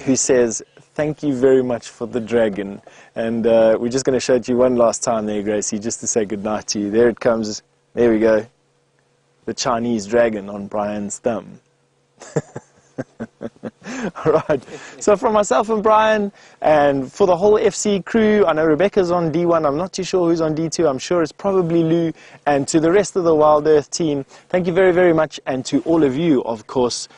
who says, thank you very much for the dragon. And we're just going to show it to you one last time there, Gracie, just to say goodnight to you. There it comes. There we go. The Chinese dragon on Brian's thumb. Alright, so from myself and Brian, and for the whole FC crew, I know Rebecca's on D1, I'm not too sure who's on D2, I'm sure it's probably Lou, and to the rest of the WildEarth team, thank you very, very much, and to all of you, of course,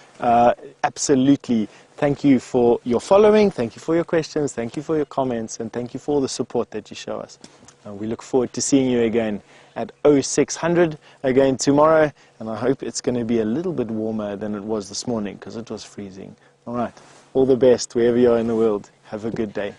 absolutely, thank you for your following, thank you for your questions, thank you for your comments, and thank you for all the support that you show us. We look forward to seeing you again at 0600 again tomorrow, and I hope it's going to be a little bit warmer than it was this morning because it was freezing. All right, all the best wherever you are in the world. Have a good day.